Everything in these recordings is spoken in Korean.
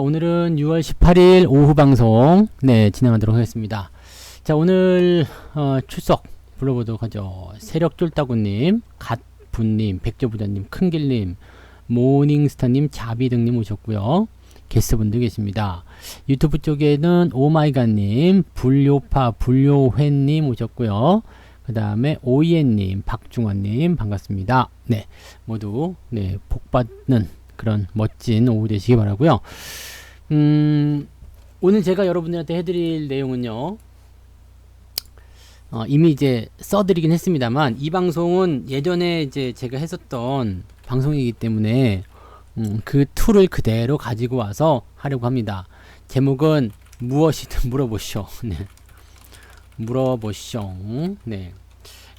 오늘은 6월 18일 오후 방송 진행하도록 하겠습니다. 자, 오늘 출석 불러보도록 하죠. 세력쫄따구님, 갓분님, 백조부자님, 큰길님, 모닝스타님, 자비등님 오셨고요. 게스트분들 계십니다. 유튜브 쪽에는 오마이갓님, 불요파, 불요회님 오셨고요. 그 다음에 오이엔님, 박중원님 반갑습니다. 네, 모두 복받는 그런 멋진 오후 되시기 바라고요. 오늘 제가 여러분들한테 해드릴 내용은요, 이미 이제 써드리긴 했습니다만, 이 방송은 예전에 이제 제가 했었던 방송이기 때문에, 그 툴을 그대로 가지고 와서 하려고 합니다. 제목은 무엇이든 물어보쇼. 네. 물어보쇼. 네.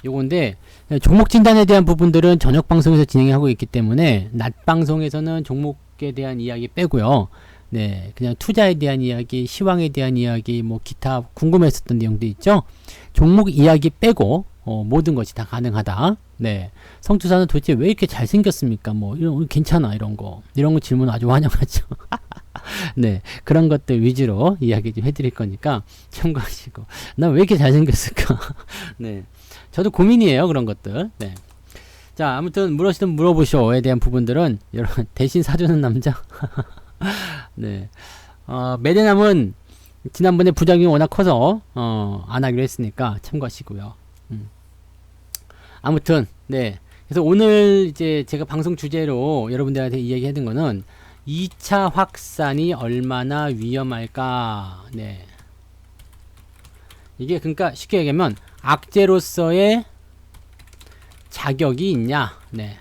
요건데, 종목 진단에 대한 부분들은 저녁 방송에서 진행하고 있기 때문에, 낮 방송에서는 종목에 대한 이야기 빼고요. 네, 그냥 투자에 대한 이야기, 시황에 대한 이야기, 뭐 기타 궁금했었던 내용도 있죠. 종목 이야기 빼고 모든 것이 다 가능하다. 네, 성투사는 도대체 왜 이렇게 잘생겼습니까? 뭐 이런 괜찮아 이런 거 질문 아주 환영하죠. 네, 그런 것들 위주로 이야기 좀 해드릴 거니까 참고하시고. 나 왜 이렇게 잘생겼을까? 네, 저도 고민이에요 그런 것들. 네. 자, 아무튼 무엇이든 물어보쇼에 대한 부분들은 여러분 대신 사주는 남자. 네. 메데남은 지난번에 부작용이 워낙 커서, 안 하기로 했으니까 참고하시고요. 아무튼, 네. 그래서 오늘 이제 제가 방송 주제로 여러분들한테 이야기했던 거는 2차 확산이 얼마나 위험할까. 네. 이게 그러니까 쉽게 얘기하면 악재로서의 자격이 있냐. 네.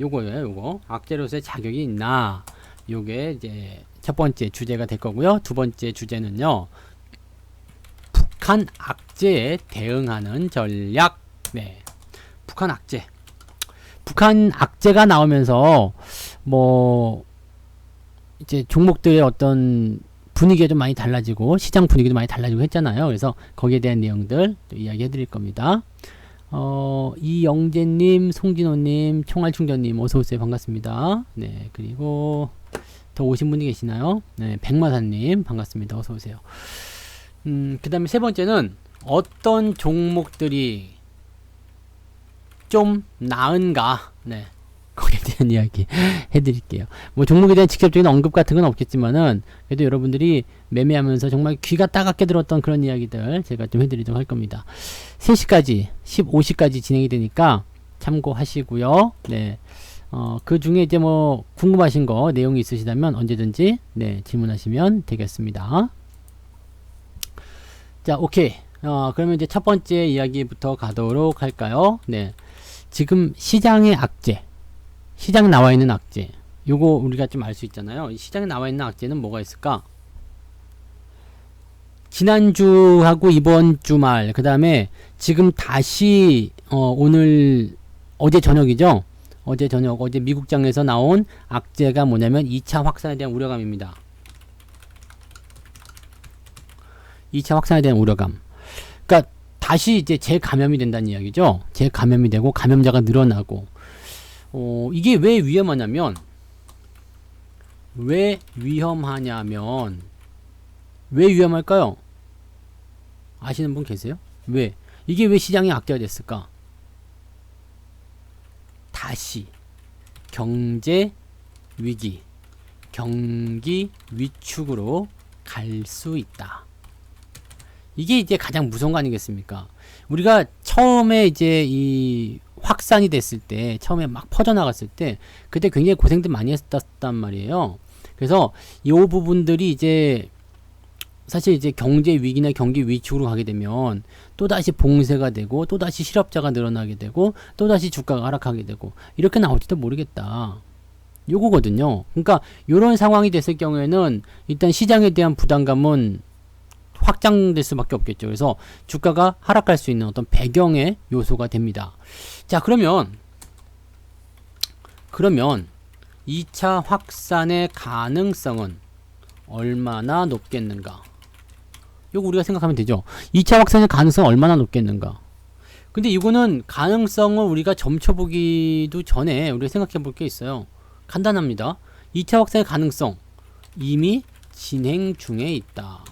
요거예요, 요거. 악재로서의 자격이 있나. 요게 이제 첫 번째 주제가 될 거고요. 두 번째 주제는요, 북한 악재에 대응하는 전략. 네, 북한 악재. 북한 악재가 나오면서 뭐 이제 종목들의 어떤 분위기가 좀 많이 달라지고 시장 분위기도 많이 달라지고 했잖아요. 그래서 거기에 대한 내용들 이야기해 드릴 겁니다. 이영재님, 송진호님, 총알충전님 어서오세요. 반갑습니다. 네, 그리고 더 오신 분이 계시나요? 네, 백마사님 반갑습니다. 어서오세요. 그 다음에 세 번째는 어떤 종목들이 좀 나은가. 네, 거기에 대한 이야기 해드릴게요. 뭐 종목에 대한 직접적인 언급 같은 건 없겠지만은 그래도 여러분들이 매매하면서 정말 귀가 따갑게 들었던 그런 이야기들 제가 좀 해드리도록 할 겁니다. 3시까지 15시까지 진행이 되니까 참고하시고요. 네. 그 중에 이제 뭐 궁금하신 거 내용이 있으시다면 언제든지 질문하시면 되겠습니다. 자, 오케이. 그러면 이제 첫 번째 이야기부터 가도록 할까요? 네. 지금 시장의 악재, 시장에 나와 있는 악재, 요거 우리가 좀 알 수 있잖아요. 시장에 나와 있는 악재는 뭐가 있을까? 지난주하고 이번 주말, 그 다음에 지금 다시 오늘 어제 저녁이죠. 어제 저녁, 어제 미국장에서 나온 악재가 뭐냐면 2차 확산에 대한 우려감입니다. 2차 확산에 대한 우려감. 그러니까 다시 이제 재감염이 된다는 이야기죠. 재감염이 되고 감염자가 늘어나고. 이게 왜 위험하냐면, 왜 위험할까요? 아시는 분 계세요? 왜? 이게 왜 시장이 악재가 됐을까? 다시 경제 위기, 경기 위축으로 갈 수 있다. 이게 이제 가장 무서운 거 아니겠습니까? 우리가 처음에 이제 이 확산이 됐을 때, 처음에 막 퍼져나갔을 때, 그때 굉장히 고생들 많이 했었단 말이에요. 그래서 이 부분들이 이제 사실 이제 경제 위기나 경기 위축으로 가게 되면 또다시 봉쇄가 되고 또다시 실업자가 늘어나게 되고 또다시 주가가 하락하게 되고 이렇게 나올지도 모르겠다. 요거거든요. 그러니까 요런 상황이 됐을 경우에는 일단 시장에 대한 부담감은 확장될 수밖에 없겠죠. 그래서 주가가 하락할 수 있는 어떤 배경의 요소가 됩니다. 자, 그러면 2차 확산의 가능성은 얼마나 높겠는가? 요거 우리가 생각하면 되죠. 2차 확산의 가능성은 얼마나 높겠는가? 근데 이거는 가능성을 우리가 점쳐보기도 전에 우리가 생각해 볼 게 있어요. 간단합니다. 2차 확산의 가능성. 이미 진행 중에 있다.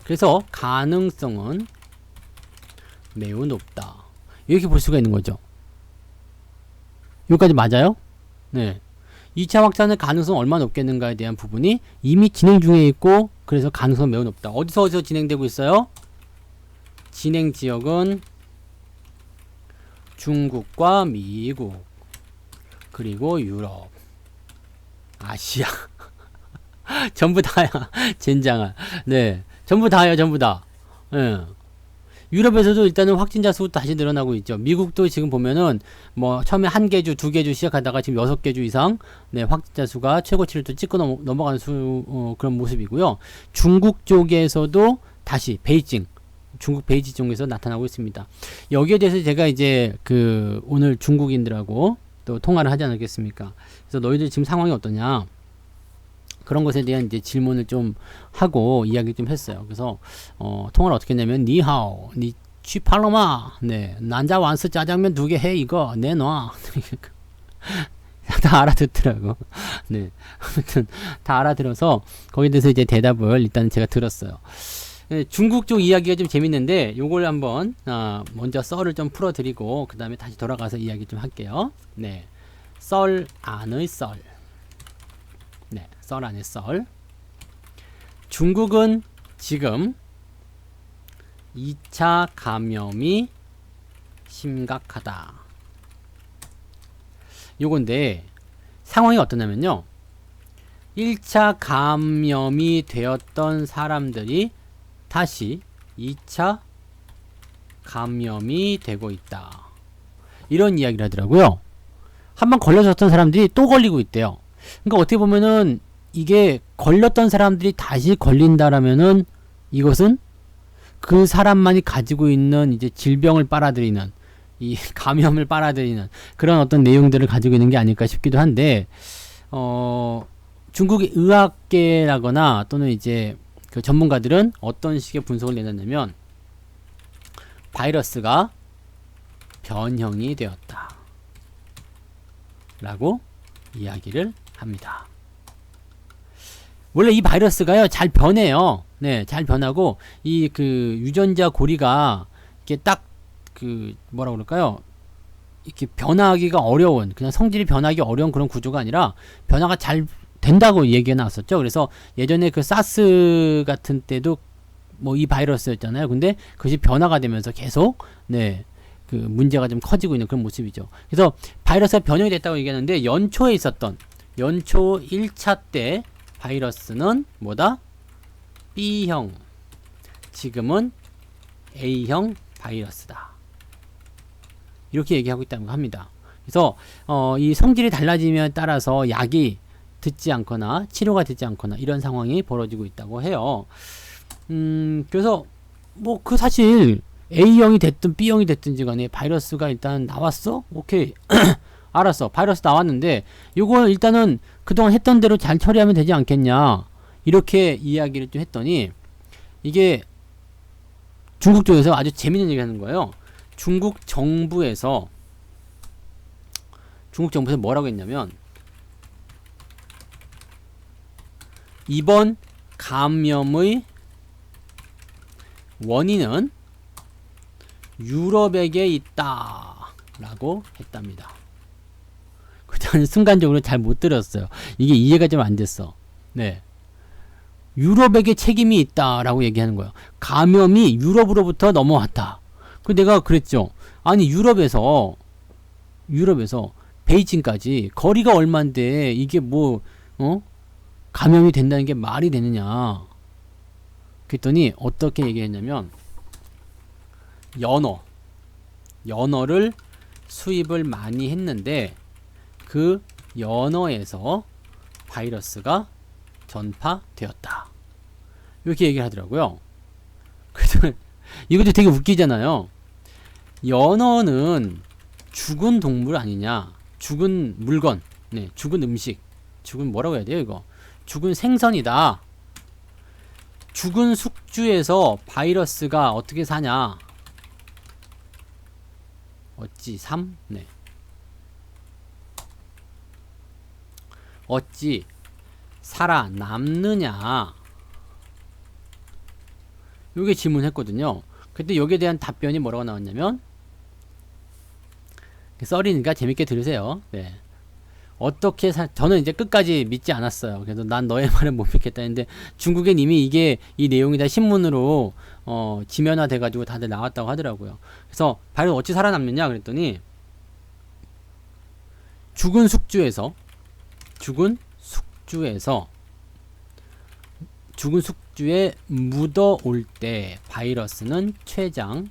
그래서 가능성은 매우 높다. 이렇게 볼 수가 있는 거죠. 여기까지 맞아요? 네. 2차 확산의 가능성 얼마나 높겠는가에 대한 부분이 이미 진행 중에 있고, 그래서 가능성 매우 높다. 어디서 진행되고 있어요? 진행 지역은 중국과 미국, 그리고 유럽, 아시아. 전부 다야. 젠장아. 네. 전부 다예요, 전부 다. 예. 유럽에서도 일단은 확진자 수 다시 늘어나고 있죠. 미국도 지금 보면은 뭐 처음에 한 개 주, 두 개 주 시작하다가 지금 6개 주 이상 네, 확진자 수가 최고치를 또 찍고 넘어가는 그런 모습이고요. 중국 쪽에서도 다시 중국 베이징 쪽에서 나타나고 있습니다. 여기에 대해서 제가 이제 오늘 중국인들하고 또 통화를 하지 않았겠습니까? 그래서 너희들 지금 상황이 어떠냐? 그런 것에 대한 이제 질문을 좀 하고 이야기 좀 했어요. 그래서 통화를 어떻게 했냐면 니하오, 니 취팔로마, 네, 난자 완스 짜장면 2개 해 이거 내놔. 다 알아듣더라고. 네, 아무튼 다 알아들어서 거기에 대해서 이제 대답을 일단 제가 들었어요. 네, 중국 쪽 이야기가 좀 재밌는데 요걸 한번 먼저 썰을 좀 풀어드리고 그 다음에 다시 돌아가서 이야기 좀 할게요. 네, 썰 안의 썰. 네, 썰 안에 썰. 중국은 지금 2차 감염이 심각하다. 요건데 상황이 어떠냐면요. 1차 감염이 되었던 사람들이 다시 2차 감염이 되고 있다. 이런 이야기를 하더라고요. 한번 걸려졌던 사람들이 또 걸리고 있대요. 그러니까 어떻게 보면은 이게 걸렸던 사람들이 다시 걸린다라면은 이것은 그 사람만이 가지고 있는 이제 질병을 빨아들이는 이 감염을 빨아들이는 그런 어떤 내용들을 가지고 있는 게 아닐까 싶기도 한데 중국의 의학계라거나 또는 이제 그 전문가들은 어떤 식의 분석을 내놨냐면 바이러스가 변형이 되었다 라고 이야기를 합니다. 원래 이 바이러스가요 잘 변해요. 네, 잘 변하고 이 유전자 고리가 이렇게 딱 뭐라 그럴까요? 이렇게 변하기가 어려운 그냥 성질이 변하기 어려운 그런 구조가 아니라 변화가 잘 된다고 얘기가 나왔었죠. 그래서 예전에 사스 같은 때도 뭐 이 바이러스였잖아요. 근데 그것이 변화가 되면서 계속 네. 문제가 좀 커지고 있는 그런 모습이죠. 그래서 바이러스가 변형이 됐다고 얘기하는데 연초 1차 때 바이러스는 뭐다? B형. 지금은 A형 바이러스다. 이렇게 얘기하고 있다고 합니다. 그래서 이 성질이 달라지면 따라서 약이 듣지 않거나 치료가 되지 않거나 이런 상황이 벌어지고 있다고 해요. 그래서 뭐 사실 A형이 됐든 B형이 됐든지 간에 바이러스가 일단 나왔어? 오케이. 알았어. 바이러스 나왔는데 요거 일단은 그동안 했던 대로 잘 처리하면 되지 않겠냐. 이렇게 이야기를 좀 했더니 이게 중국 쪽에서 아주 재밌는 얘기 하는 거예요. 중국 정부에서 뭐라고 했냐면 이번 감염의 원인은 유럽에게 있다 라고 했답니다. 저는 순간적으로 잘 못 들었어요. 이게 이해가 좀 안 됐어. 네. 유럽에게 책임이 있다 라고 얘기하는 거예요. 감염이 유럽으로부터 넘어왔다. 내가 그랬죠. 아니 유럽에서 베이징까지 거리가 얼만데 이게 감염이 된다는 게 말이 되느냐. 그랬더니 어떻게 얘기했냐면 연어를 수입을 많이 했는데 그 연어에서 바이러스가 전파되었다. 이렇게 얘기를 하더라고요. 그래서 이것도 되게 웃기잖아요. 연어는 죽은 동물 아니냐? 죽은 물건, 네, 죽은 음식, 죽은 뭐라고 해야 돼요 이거? 죽은 생선이다. 죽은 숙주에서 바이러스가 어떻게 사냐? 어찌 네. 어찌 살아남느냐? 요게 질문했거든요. 그때 여기에 대한 답변이 뭐라고 나왔냐면, 썰이니까 재밌게 들으세요. 네. 어떻게 저는 이제 끝까지 믿지 않았어요. 그래서 난 너의 말을 못 믿겠다 했는데, 중국엔 이미 이 내용이 다 신문으로 지면화 돼가지고 다들 나왔다고 하더라고요. 그래서 바이러스 어찌 살아남느냐 그랬더니, 죽은 숙주에서 죽은 숙주에 묻어 올 때 바이러스는 최장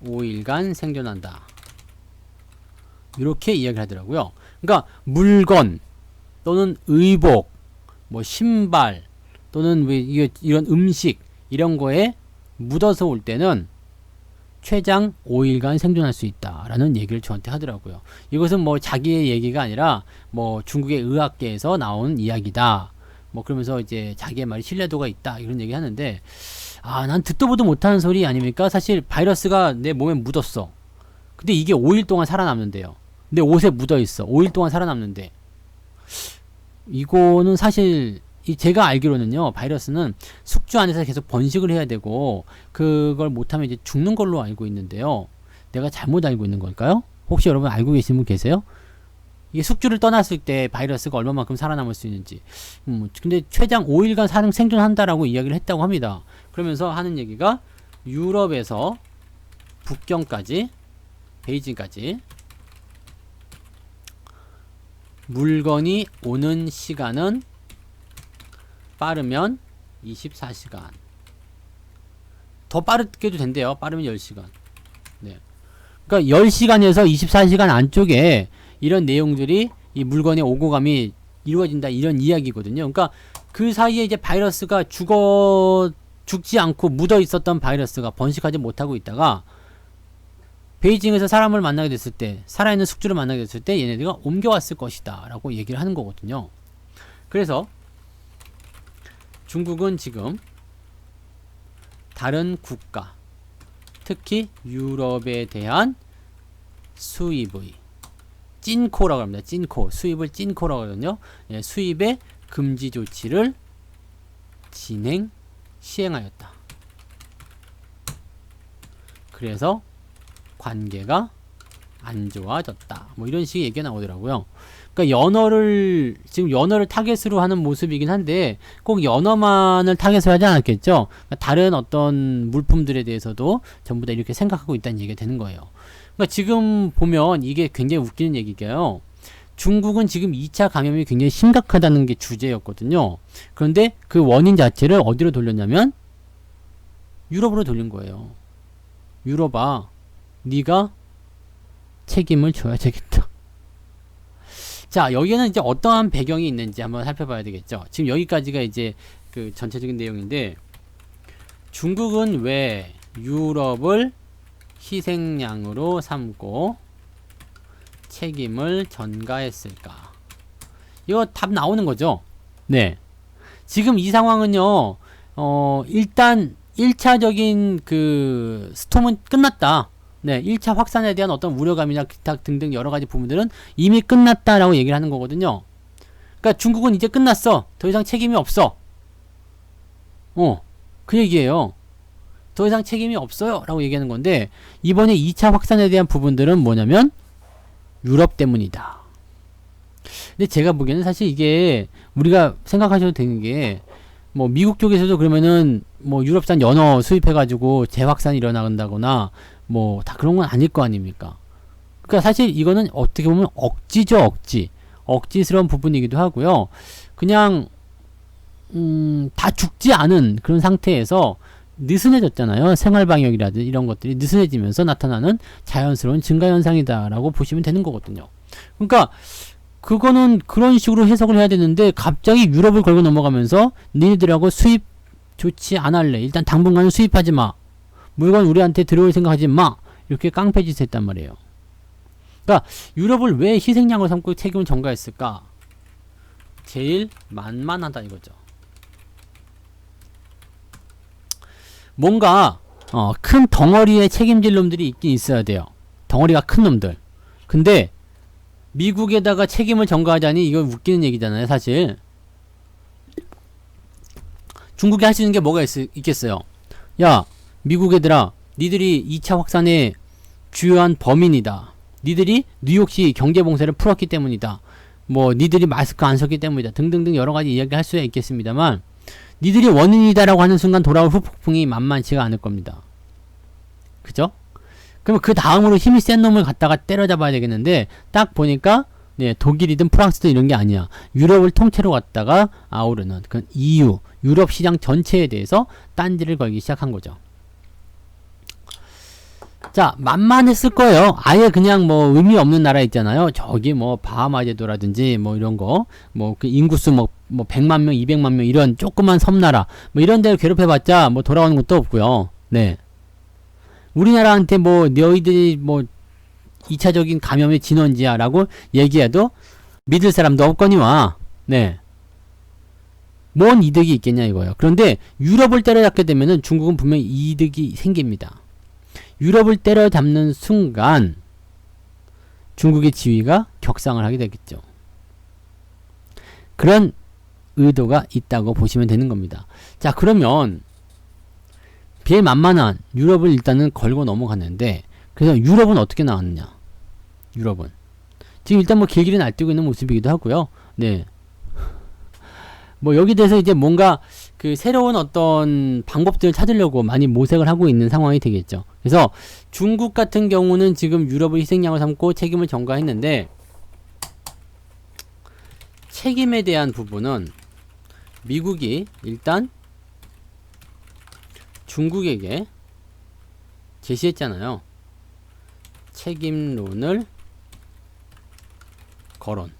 5일간 생존한다. 이렇게 이야기를 하더라고요. 그러니까 물건 또는 의복, 뭐 신발 또는 이런 음식 이런 거에 묻어서 올 때는 최장 5일간 생존할 수 있다라는 얘기를 저한테 하더라고요. 이것은 뭐 자기의 얘기가 아니라 뭐 중국의 의학계에서 나온 이야기다. 뭐 그러면서 이제 자기의 말이 신뢰도가 있다 이런 얘기 하는데, 난 듣도 보도 못하는 소리 아닙니까? 사실 바이러스가 내 몸에 묻었어. 근데 이게 5일 동안 살아남는데요. 내 옷에 묻어 있어. 5일 동안 살아남는데, 이거는 사실 제가 알기로는요, 바이러스는 숙주 안에서 계속 번식을 해야 되고 그걸 못하면 이제 죽는 걸로 알고 있는데요. 내가 잘못 알고 있는 걸까요? 혹시 여러분 알고 계신 분 계세요? 이게 숙주를 떠났을 때 바이러스가 얼마만큼 살아남을 수 있는지. 근데 최장 5일간 생존한다라고 이야기를 했다고 합니다. 그러면서 하는 얘기가 유럽에서 북경까지, 베이징까지 물건이 오는 시간은 빠르면 24시간. 더 빠르게도 된대요. 빠르면 10시간. 네. 그러니까 10시간에서 24시간 안쪽에 이런 내용들이 이 물건의 오고 감이 이루어진다 이런 이야기거든요. 그러니까 그 사이에 이제 바이러스가 죽지 않고 묻어 있었던 바이러스가 번식하지 못하고 있다가 베이징에서 사람을 만나게 됐을 때, 살아있는 숙주를 만나게 됐을 때 얘네들가 옮겨왔을 것이다 라고 얘기를 하는 거거든요. 그래서 중국은 지금 다른 국가, 특히 유럽에 대한 수입의 찐코라고 합니다. 찐코, 수입을 찐코라고 하거든요. 예, 수입의 금지 조치를 시행하였다. 그래서 관계가 안 좋아졌다. 뭐 이런 식의 얘기가 나오더라고요. 그러니까 지금 연어를 타겟으로 하는 모습이긴 한데 꼭 연어만을 타겟으로 하지 않았겠죠. 그러니까 다른 어떤 물품들에 대해서도 전부 다 이렇게 생각하고 있다는 얘기가 되는 거예요. 그러니까 지금 보면 이게 굉장히 웃기는 얘기가요. 중국은 지금 2차 감염이 굉장히 심각하다는 게 주제였거든요. 그런데 그 원인 자체를 어디로 돌렸냐면 유럽으로 돌린 거예요. 유럽아, 네가 책임을 져야 되겠다. 자, 여기에는 이제 어떠한 배경이 있는지 한번 살펴봐야 되겠죠. 지금 여기까지가 이제 그 전체적인 내용인데, 중국은 왜 유럽을 희생양으로 삼고 책임을 전가했을까? 이거 답 나오는 거죠. 네. 지금 이 상황은요, 일단 1차적인 그 스톰은 끝났다. 네, 1차 확산에 대한 어떤 우려감이나 기타 등등 여러 가지 부분들은 이미 끝났다라고 얘기를 하는 거거든요. 그러니까 중국은 이제 끝났어. 더 이상 책임이 없어. 그 얘기예요. 더 이상 책임이 없어요. 라고 얘기하는 건데, 이번에 2차 확산에 대한 부분들은 뭐냐면 유럽 때문이다. 근데 제가 보기에는 사실 이게 우리가 생각하셔도 되는 게, 뭐 미국 쪽에서도 그러면은 뭐 유럽산 연어 수입해가지고 재확산이 일어난다거나 뭐 다 그런 건 아닐 거 아닙니까? 그러니까 사실 이거는 어떻게 보면 억지죠. 억지스러운 부분이기도 하고요. 그냥 다 죽지 않은 그런 상태에서 느슨해졌잖아요. 생활방역이라든지 이런 것들이 느슨해지면서 나타나는 자연스러운 증가현상이다라고 보시면 되는 거거든요. 그러니까 그거는 그런 식으로 해석을 해야 되는데, 갑자기 유럽을 걸고 넘어가면서 니네들하고 수입 좋지 않을래. 일단 당분간은 수입하지 마. 물건 우리한테 들어올 생각하지 마. 이렇게 깡패짓을 했단 말이에요. 그러니까 유럽을 왜 희생양으로 삼고 책임을 전가했을까? 제일 만만하다 이거죠. 뭔가 큰 덩어리의 책임질 놈들이 있긴 있어야 돼요. 덩어리가 큰 놈들. 근데 미국에다가 책임을 전가하자니 이거 웃기는 얘기잖아요, 사실. 중국이 할 수 있는 게 뭐가 있겠어요? 야, 미국 애들아, 니들이 2차 확산의 주요한 범인이다. 니들이 뉴욕시 경제봉쇄를 풀었기 때문이다. 뭐 니들이 마스크 안 썼기 때문이다. 등등등 여러가지 이야기 할 수야 있겠습니다만, 니들이 원인이다라고 하는 순간 돌아올 후폭풍이 만만치가 않을 겁니다. 그죠? 그러면 그 다음으로 힘이 센 놈을 갖다가 때려잡아야 되겠는데, 딱 보니까 네, 독일이든 프랑스든 이런 게 아니야. 유럽을 통째로 갖다가 아우르는 그 EU, 유럽 시장 전체에 대해서 딴지를 걸기 시작한 거죠. 자, 만만했을 거예요. 아예 그냥 뭐 의미 없는 나라 있잖아요. 저기 뭐 바하마 제도라든지 뭐 이런 거, 뭐 그 인구수 뭐 100만 명, 200만 명 이런 조그만 섬나라 뭐 이런 데를 괴롭혀봤자 뭐 돌아오는 것도 없고요. 네. 우리나라한테 뭐 너희들이 뭐 2차적인 감염의 진원지야 라고 얘기해도 믿을 사람도 없거니와. 네. 뭔 이득이 있겠냐 이거예요. 그런데 유럽을 때려잡게 되면은 중국은 분명히 이득이 생깁니다. 유럽을 때려잡는 순간 중국의 지위가 격상을 하게 되겠죠. 그런 의도가 있다고 보시면 되는 겁니다. 자, 그러면 비만만한 유럽을 일단은 걸고 넘어갔는데, 그래서 유럽은 어떻게 나왔느냐? 유럽은 지금 일단 뭐 길길이 날뛰고 있는 모습이기도 하고요. 네. 뭐 여기 대해서 이제 뭔가 그 새로운 어떤 방법들을 찾으려고 많이 모색을 하고 있는 상황이 되겠죠. 그래서 중국 같은 경우는 지금 유럽을 희생양을 삼고 책임을 전가했는데, 책임에 대한 부분은 미국이 일단 중국에게 제시했잖아요. 책임론을 거론.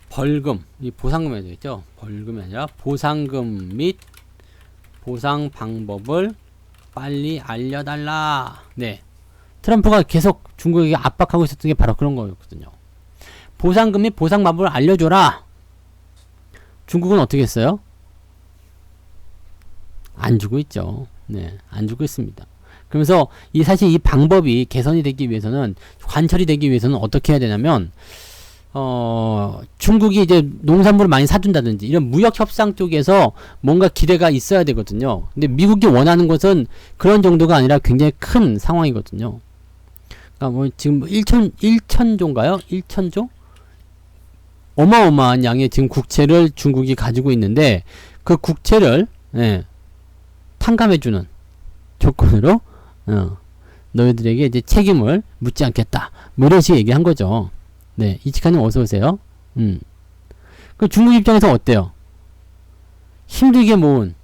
벌금, 이 보상금이 되겠죠. 벌금이 아니라 보상금 및 보상 방법을 빨리 알려달라. 네. 트럼프가 계속 중국에게 압박하고 있었던 게 바로 그런 거였거든요. 보상금 및 보상 방법을 알려줘라. 중국은 어떻게 했어요? 안 주고 있죠. 네. 안 주고 있습니다. 그러면서 사실 이 방법이 개선이 되기 위해서는, 관철이 되기 위해서는 어떻게 해야 되냐면, 중국이 이제 농산물을 많이 사준다든지 이런 무역 협상 쪽에서 뭔가 기대가 있어야 되거든요. 근데 미국이 원하는 것은 그런 정도가 아니라 굉장히 큰 상황이거든요. 그러니까 뭐 지금 1천조인가요? 1천조? 어마어마한 양의 지금 국채를 중국이 가지고 있는데, 그 국채를 탕감해주는 조건으로 너희들에게 이제 책임을 묻지 않겠다. 뭐 이런 식의 얘기한 거죠. 네, 이치카님 어서오세요. 그 중국 입장에서 어때요? 힘들게 모은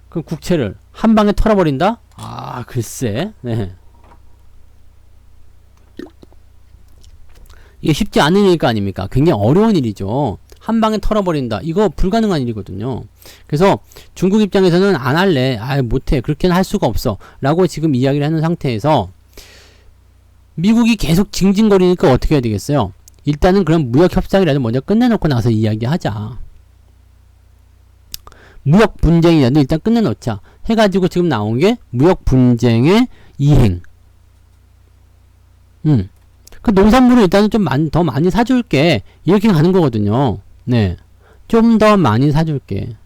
그 국채를 한 방에 털어버린다? 아, 글쎄. 네. 이게 쉽지 않은 일거 아닙니까? 굉장히 어려운 일이죠. 한 방에 털어버린다. 이거 불가능한 일이거든요. 그래서 중국 입장에서는 안 할래. 아, 못해. 그렇게는 할 수가 없어. 라고 지금 이야기를 하는 상태에서 미국이 계속 징징거리니까 어떻게 해야 되겠어요? 일단은 그런 무역 협상이라도 먼저 끝내놓고 나서 이야기하자. 무역 분쟁이라도 일단 끝내놓자. 해가지고 지금 나온 게 무역 분쟁의 이행. 그 농산물을 일단은 좀 더 많이 사줄게. 이렇게 가는 거거든요. 네. 좀 더 많이 사줄게.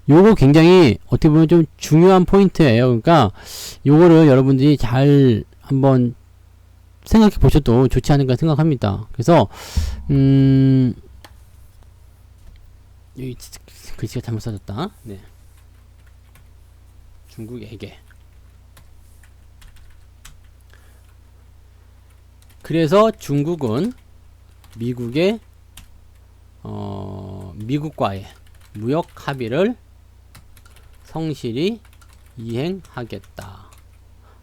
요거 굉장히 어떻게 보면 좀 중요한 포인트예요. 그러니까 요거를 여러분들이 잘 한번 생각해 보셔도 좋지 않을까 생각합니다. 그래서 여기 글씨가 잘못 써졌다. 네. 중국에게. 그래서 중국은 미국의 미국과의 무역 합의를 성실히 이행하겠다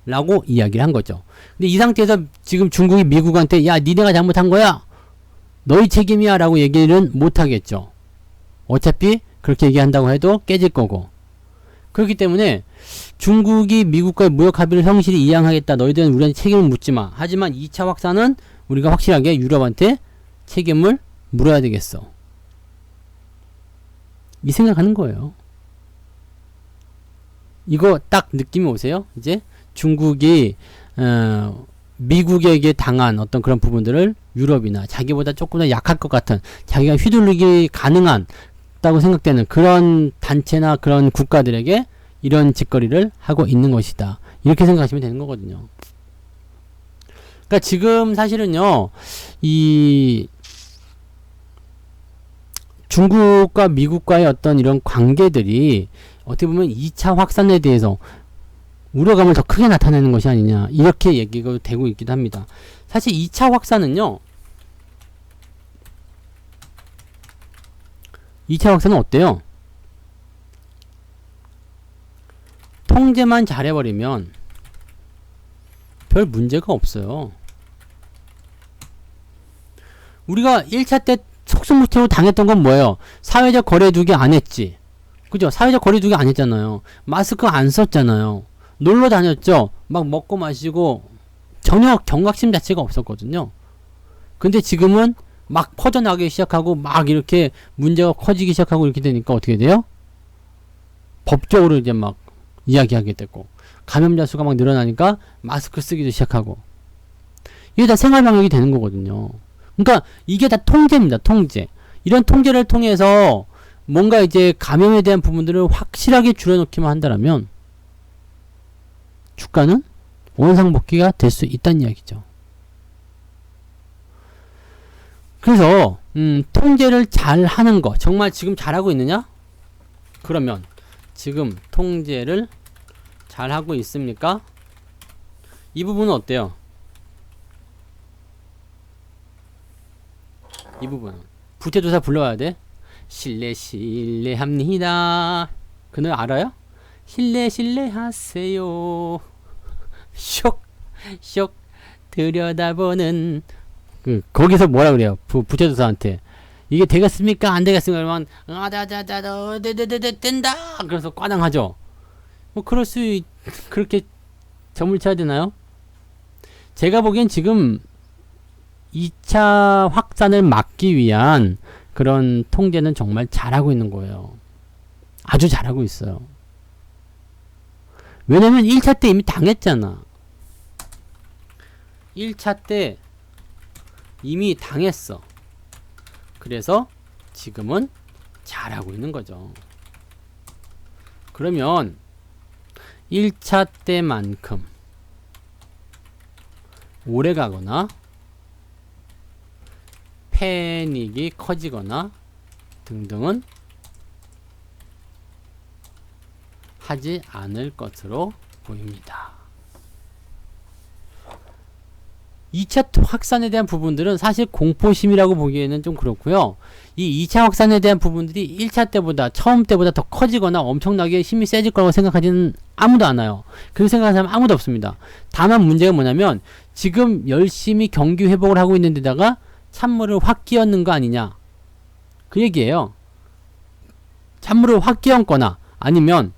라고 이야기를 한 거죠. 근데 이 상태에서 지금 중국이 미국한테 야, 니네가 잘못한 거야, 너희 책임이야 라고 얘기는 못하겠죠. 어차피 그렇게 얘기한다고 해도 깨질 거고. 그렇기 때문에 중국이 미국과의 무역 합의를 성실히 이행하겠다, 너희들은 우리한테 책임을 묻지마, 하지만 2차 확산은 우리가 확실하게 유럽한테 책임을 물어야 되겠어, 이 생각하는 거예요. 이거 딱 느낌이 오세요? 이제 중국이 미국에게 당한 어떤 그런 부분들을 유럽이나 자기보다 조금 더 약할 것 같은, 자기가 휘둘리기 가능한 다고 생각되는 그런 단체나 그런 국가들에게 이런 짓거리를 하고 있는 것이다. 이렇게 생각하시면 되는 거거든요. 그러니까 지금 사실은요, 이 중국과 미국과의 어떤 이런 관계들이 어떻게 보면 2차 확산에 대해서 우려감을 더 크게 나타내는 것이 아니냐, 이렇게 얘기가 되고 있기도 합니다. 사실 2차 확산은요, 2차 확산은 어때요? 통제만 잘해버리면 별 문제가 없어요. 우리가 1차 때 속수무책으로 당했던 건 뭐예요? 사회적 거리두기 안 했지. 그죠? 사회적 거리두기 안 했잖아요. 마스크 안 썼잖아요. 놀러 다녔죠? 막 먹고 마시고 전혀 경각심 자체가 없었거든요. 근데 지금은 막 퍼져나가기 시작하고 막 이렇게 문제가 커지기 시작하고 이렇게 되니까 어떻게 돼요? 법적으로 이제 막 이야기하게 되고, 감염자 수가 막 늘어나니까 마스크 쓰기도 시작하고, 이게 다 생활 방역이 되는 거거든요. 그러니까 이게 다 통제입니다. 통제. 이런 통제를 통해서 뭔가 이제 감염에 대한 부분들을 확실하게 줄여놓기만 한다면 주가는 원상복귀가 될 수 있다는 이야기죠. 그래서 통제를 잘 하는 거, 정말 지금 잘하고 있느냐? 그러면 지금 통제를 잘 하고 있습니까? 이 부분은 어때요? 이 부분은 부채조사 불러와야 돼. 실례합니다. 그 노래 알아요? 실례하세요. 쇽 들여다보는 거기서 뭐라 그래요? 부채조사한테 이게 되겠습니까? 안 되겠습니까? 그러면 된다. 그래서 꽈당하죠. 뭐 그렇게 점을 쳐야 되나요? 제가 보기엔 지금 2차 확산을 막기 위한 그런 통제는 정말 잘하고 있는 거예요. 아주 잘하고 있어요. 왜냐면 1차 때 이미 당했잖아. 1차 때 이미 당했어. 그래서 지금은 잘하고 있는 거죠. 그러면 1차 때만큼 오래 가거나 패닉이 커지거나 등등은 하지 않을 것으로 보입니다. 2차 확산에 대한 부분들은 사실 공포심이라고 보기에는 좀 그렇고요. 이 2차 확산에 대한 부분들이 1차 때보다, 처음 때보다 더 커지거나 엄청나게 힘이 세질 거라고 생각하지는 아무도 않아요. 그렇게 생각하는 사람 아무도 없습니다. 다만 문제가 뭐냐면 지금 열심히 경기 회복을 하고 있는 데다가 찬물을 확 끼얹는 거 아니냐, 그 얘기예요. 찬물을 확 끼얹거나 아니면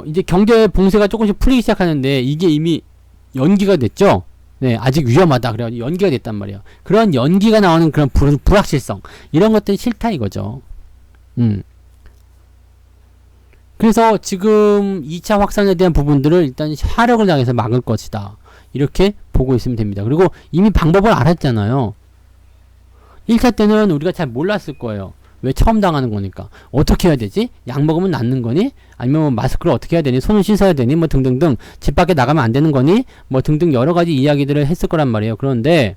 이제 경제 봉쇄가 조금씩 풀리기 시작하는데 이게 이미 연기가 됐죠. 네, 아직 위험하다. 그래 연기가 됐단 말이에요. 그런 연기가 나오는 그런 불확실성, 이런 것들이 싫다 이거죠. 그래서 지금 2차 확산에 대한 부분들을 일단 화력을 당해서 막을 것이다, 이렇게 보고 있으면 됩니다. 그리고 이미 방법을 알았잖아요. 1차 때는 우리가 잘 몰랐을 거예요. 왜? 처음 당하는 거니까. 어떻게 해야 되지? 약 먹으면 낫는 거니? 아니면 뭐 마스크를 어떻게 해야 되니? 손을 씻어야 되니? 뭐 등등등. 집 밖에 나가면 안 되는 거니? 뭐 등등 여러 가지 이야기들을 했을 거란 말이에요. 그런데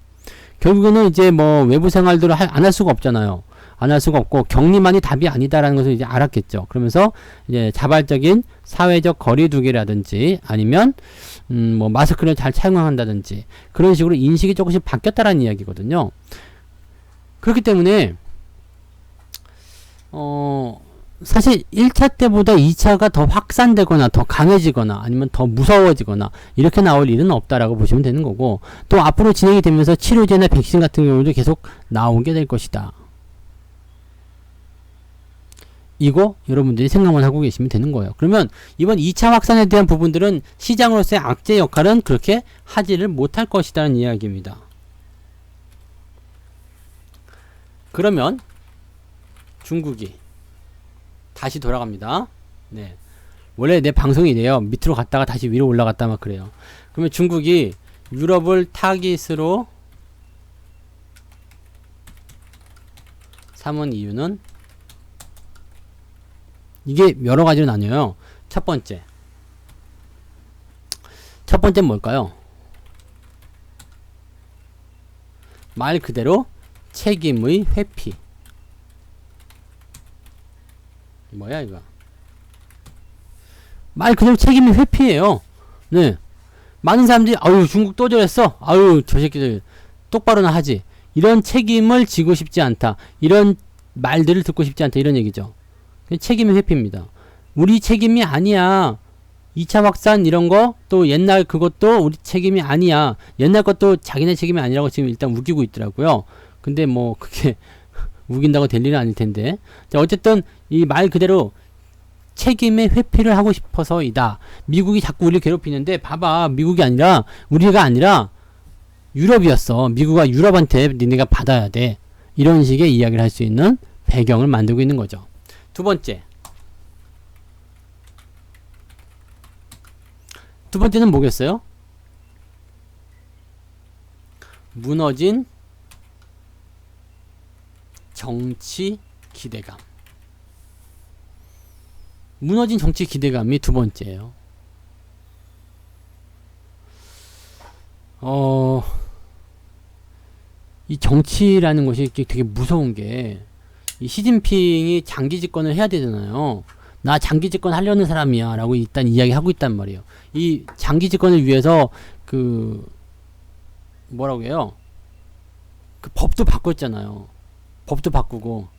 결국에는 이제 뭐 외부 생활들을 안 할 수가 없잖아요. 안 할 수가 없고 격리만이 답이 아니다라는 것을 이제 알았겠죠. 그러면서 이제 자발적인 사회적 거리두기라든지 아니면 뭐 마스크를 잘 착용한다든지 그런 식으로 인식이 조금씩 바뀌었다라는 이야기거든요. 그렇기 때문에 사실 1차 때보다 2차가 더 확산되거나 더 강해지거나 아니면 더 무서워지거나 이렇게 나올 일은 없다라고 보시면 되는 거고, 또 앞으로 진행이 되면서 치료제나 백신 같은 경우도 계속 나오게 될 것이다. 이거 여러분들이 생각만 하고 계시면 되는 거예요. 그러면 이번 2차 확산에 대한 부분들은 시장으로서의 악재 역할은 그렇게 하지를 못할 것이라는 이야기입니다. 그러면 중국이 다시 돌아갑니다. 네. 원래 내 방송이 이래요. 밑으로 갔다가 다시 위로 올라갔다 막 그래요. 그러면 중국이 유럽을 타깃으로 삼은 이유는 이게 여러 가지로 나뉘어요. 첫 번째는 뭘까요? 말 그대로 책임의 회피. 뭐야 이거? 말 그대로 책임의 회피예요. 네. 많은 사람들이 아유 중국 또 저랬어. 아유 저 새끼들 똑바로나 하지. 이런 책임을 지고 싶지 않다. 이런 말들을 듣고 싶지 않다. 이런 얘기죠. 책임의 회피입니다. 우리 책임이 아니야. 2차 확산 이런 거 또 옛날 그것도 우리 책임이 아니야. 옛날 것도 자기네 책임이 아니라고 지금 일단 우기고 있더라고요. 근데 뭐 그게 우긴다고 될 일은 아닐 텐데. 자, 어쨌든 이 말 그대로 책임의 회피를 하고 싶어서이다. 미국이 자꾸 우리를 괴롭히는데 봐봐. 미국이 아니라 우리가 아니라 유럽이었어. 미국과 유럽한테 니네가 받아야 돼. 이런 식의 이야기를 할 수 있는 배경을 만들고 있는 거죠. 두 번째는 뭐겠어요? 무너진 정치 기대감. 무너진 정치 기대감이 두 번째예요. 이 정치라는 것이 되게 무서운 게, 이 시진핑이 장기 집권을 해야 되잖아요. 나 장기 집권 하려는 사람이야 라고 일단 이야기하고 있단 말이에요. 이 장기 집권을 위해서 뭐라고 해요? 그 법도 바꿨잖아요. 법도 바꾸고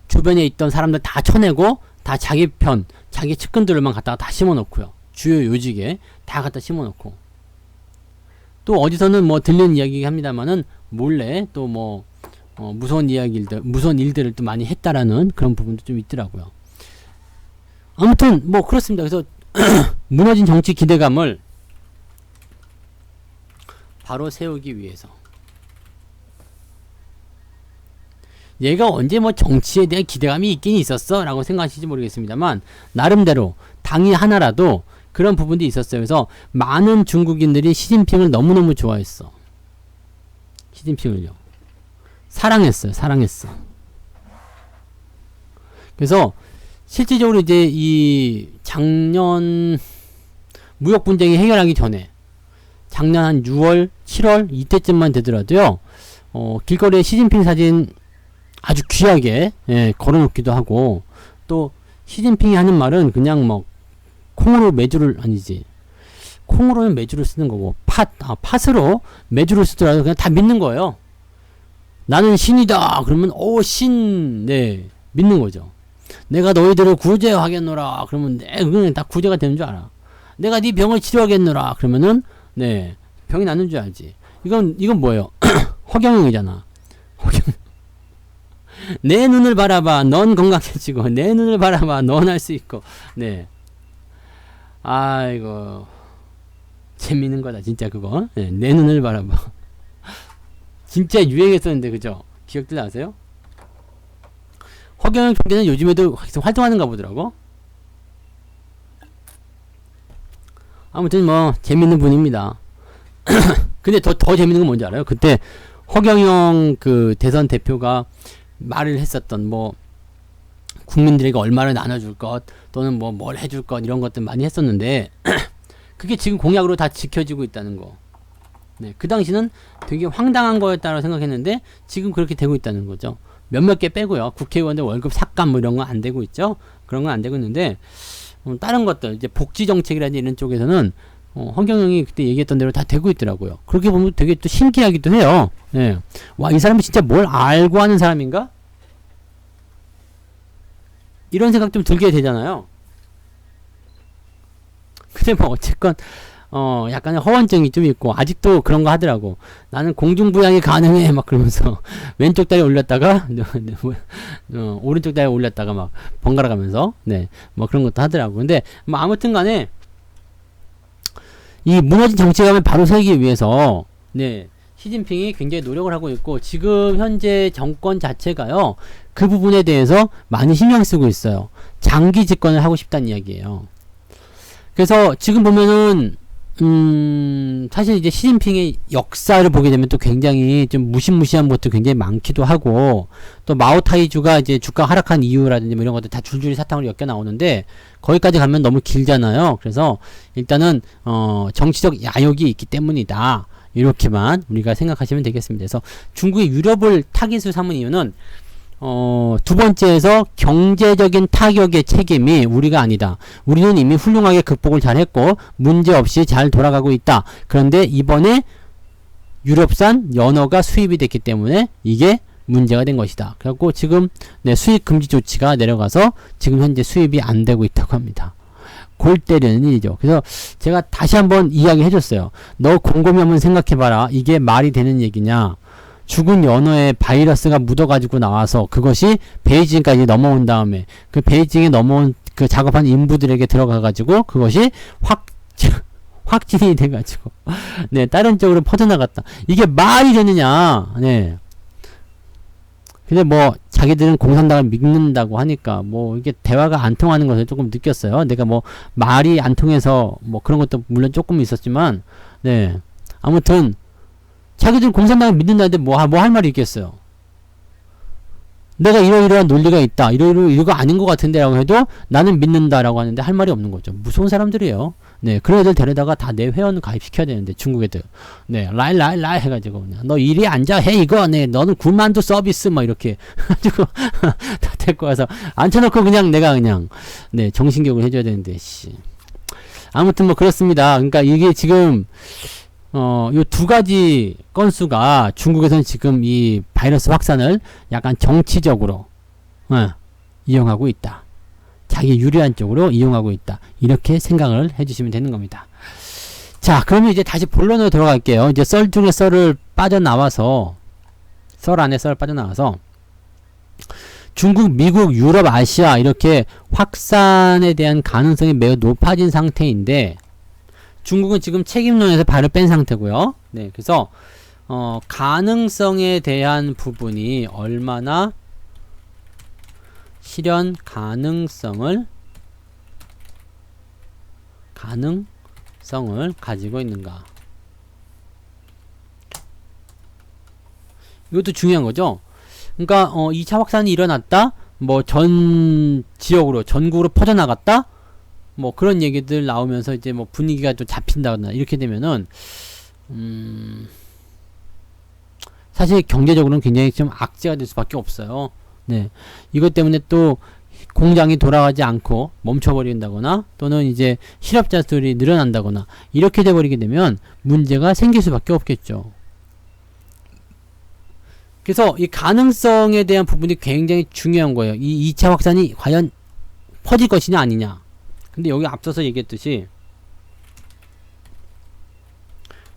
주변에 있던 사람들 다 쳐내고 다 자기 편, 자기 측근들만 갖다가 다 심어놓고요. 주요 요직에 다 갖다 심어놓고, 또 어디서는 뭐 들리는 이야기 합니다만은 몰래 또 뭐 무서운 일들을 또 많이 했다라는 그런 부분도 좀 있더라고요. 아무튼 뭐 그렇습니다. 그래서 무너진 정치 기대감을 바로 세우기 위해서, 얘가 언제 뭐 정치에 대한 기대감이 있긴 있었어 라고 생각하실지 모르겠습니다만, 나름대로 당이 하나라도 그런 부분도 있었어요. 그래서 많은 중국인들이 시진핑을 너무너무 좋아했어. 시진핑을요. 사랑했어. 그래서 실질적으로 이제 이 작년 무역 분쟁이 해결하기 전에, 작년 한 6월, 7월 이때쯤만 되더라도요, 길거리에 시진핑 사진 아주 귀하게 걸어놓기도 하고, 또 시진핑이 하는 말은 그냥 뭐 콩으로는 매주를 쓰는 거고, 팥으로 매주를 쓰더라도 그냥 다 믿는 거예요. 나는 신이다 그러면 믿는 거죠. 내가 너희들을 구제하겠노라 그러면 그냥 다 구제가 되는 줄 알아. 내가 네 병을 치료하겠노라 그러면은 병이 낫는 줄 알지. 이건 뭐예요? 허경영이잖아. 내 눈을 바라봐 넌 건강해지고, 내 눈을 바라봐 넌 할 수 있고. 아이고 재밌는 거다 진짜 그거. 내 눈을 바라봐. 진짜 유행했었는데, 그죠? 기억들 나세요? 허경영 총재는 요즘에도 계속 활동하는가 보더라고. 아무튼 뭐 재밌는 분입니다. 근데 더 재밌는 건 뭔지 알아요? 그때 허경영 그 대선 대표가 말을 했었던 뭐 국민들에게 얼마를 나눠줄 것, 또는 뭐 뭘 해줄 것, 이런 것들 많이 했었는데 그게 지금 공약으로 다 지켜지고 있다는 거. 그 당시는 되게 황당한 거였다고 생각했는데 지금 그렇게 되고 있다는 거죠. 몇몇 개 빼고요. 국회의원들 월급 삭감 뭐 이런 거 안 되고 있죠. 그런 건 안 되고 있는데, 다른 것들 이제 복지 정책이라든지 이런 쪽에서는 허경영이 그때 얘기했던 대로 다 되고 있더라고요. 그렇게 보면 되게 또 신기하기도 해요. 와, 이 사람이 진짜 뭘 알고 하는 사람인가? 이런 생각 좀 들게 되잖아요. 근데 뭐 어쨌건 약간의 허언증이 좀 있고 아직도 그런 거 하더라고. 나는 공중부양이 가능해 막 그러면서 왼쪽 다리 올렸다가 오른쪽 다리 올렸다가 막 번갈아 가면서 뭐 그런 것도 하더라고. 근데 뭐 아무튼 간에 이 무너진 정치감을 바로 세우기 위해서 시진핑이 굉장히 노력을 하고 있고, 지금 현재 정권 자체가요 그 부분에 대해서 많이 신경 쓰고 있어요. 장기 집권을 하고 싶다는 이야기예요. 그래서 지금 보면은 사실 이제 시진핑의 역사를 보게 되면 또 굉장히 좀 무시무시한 것도 굉장히 많기도 하고, 또 마오타이주가 이제 주가 하락한 이유라든지 뭐 이런 것들 다 줄줄이 사탕으로 엮여 나오는데, 거기까지 가면 너무 길잖아요. 그래서 일단은, 정치적 야욕이 있기 때문이다. 이렇게만 우리가 생각하시면 되겠습니다. 그래서 중국이 유럽을 타깃으로 삼은 이유는, 두 번째에서 경제적인 타격의 책임이 우리가 아니다. 우리는 이미 훌륭하게 극복을 잘 했고, 문제없이 잘 돌아가고 있다. 그런데 이번에 유럽산 연어가 수입이 됐기 때문에 이게 문제가 된 것이다. 그래갖고 지금, 네, 수입 금지 조치가 내려가서 지금 현재 수입이 안 되고 있다고 합니다. 골 때리는 일이죠. 그래서 제가 다시 한번 이야기 해줬어요. 너 곰곰이 한번 생각해봐라. 이게 말이 되는 얘기냐. 죽은 연어에 바이러스가 묻어가지고 나와서 그것이 베이징까지 넘어온 다음에 그 베이징에 넘어온 그 작업한 인부들에게 들어가가지고 그것이 확진이 돼가지고 네, 다른 쪽으로 퍼져나갔다. 이게 말이 되느냐. 네. 근데 뭐 자기들은 공산당을 믿는다고 하니까 뭐 이게 대화가 안 통하는 것을 조금 느꼈어요. 내가 뭐 말이 안 통해서 뭐 그런 것도 물론 조금 있었지만 네. 아무튼 자기들 공산당을 믿는다는데 뭐 할 말이 있겠어요. 내가 이러이러한 논리가 있다. 이거 아닌 것 같은데 라고 해도 나는 믿는다라고 하는데 할 말이 없는 거죠. 무서운 사람들이에요. 네, 그런 애들 데려다가 다 내 회원 가입시켜야 되는데, 중국 애들. 네, 라이 해가지고, 그냥, 너 이리 앉아, 해, 이거. 네, 너는 군만두 서비스, 막 이렇게. 해가지고, 다 데리고 와서, 앉혀놓고 그냥 내가 그냥, 네, 정신교육을 해줘야 되는데, 씨. 아무튼 뭐 그렇습니다. 그러니까 이게 지금, 요 두 가지 건수가 중국에서는 지금 이 바이러스 확산을 약간 정치적으로, 이용하고 있다. 자기 유리한 쪽으로 이용하고 있다. 이렇게 생각을 해주시면 되는 겁니다. 자, 그러면 이제 다시 본론으로 들어갈게요. 이제 썰 중에 썰을 빠져나와서, 썰 안에 썰 빠져나와서, 중국, 미국, 유럽, 아시아 이렇게 확산에 대한 가능성이 매우 높아진 상태인데, 중국은 지금 책임론에서 발을 뺀 상태고요. 네, 그래서 가능성에 대한 부분이 얼마나 실현 가능성을 가지고 있는가. 이것도 중요한 거죠. 그러니까 2차 확산이 일어났다. 뭐 전 지역으로 전국으로 퍼져나갔다. 뭐 그런 얘기들 나오면서 이제 뭐 분위기가 좀 잡힌다거나 이렇게 되면은 사실 경제적으로는 굉장히 좀 악재가 될 수밖에 없어요. 네. 이것 때문에 또 공장이 돌아가지 않고 멈춰버린다거나 또는 이제 실업자 수들이 늘어난다거나 이렇게 돼버리게 되면 문제가 생길 수밖에 없겠죠. 그래서 이 가능성에 대한 부분이 굉장히 중요한 거예요. 이 2차 확산이 과연 퍼질 것이냐 아니냐. 근데 여기 앞서서 얘기했듯이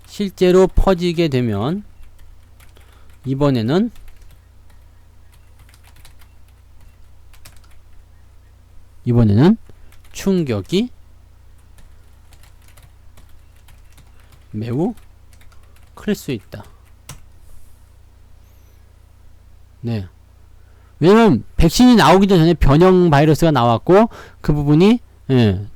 실제로 퍼지게 되면 이번에는 충격이 매우 클 수 있다. 네. 왜냐면 백신이 나오기 전에 변형 바이러스가 나왔고 그 부분이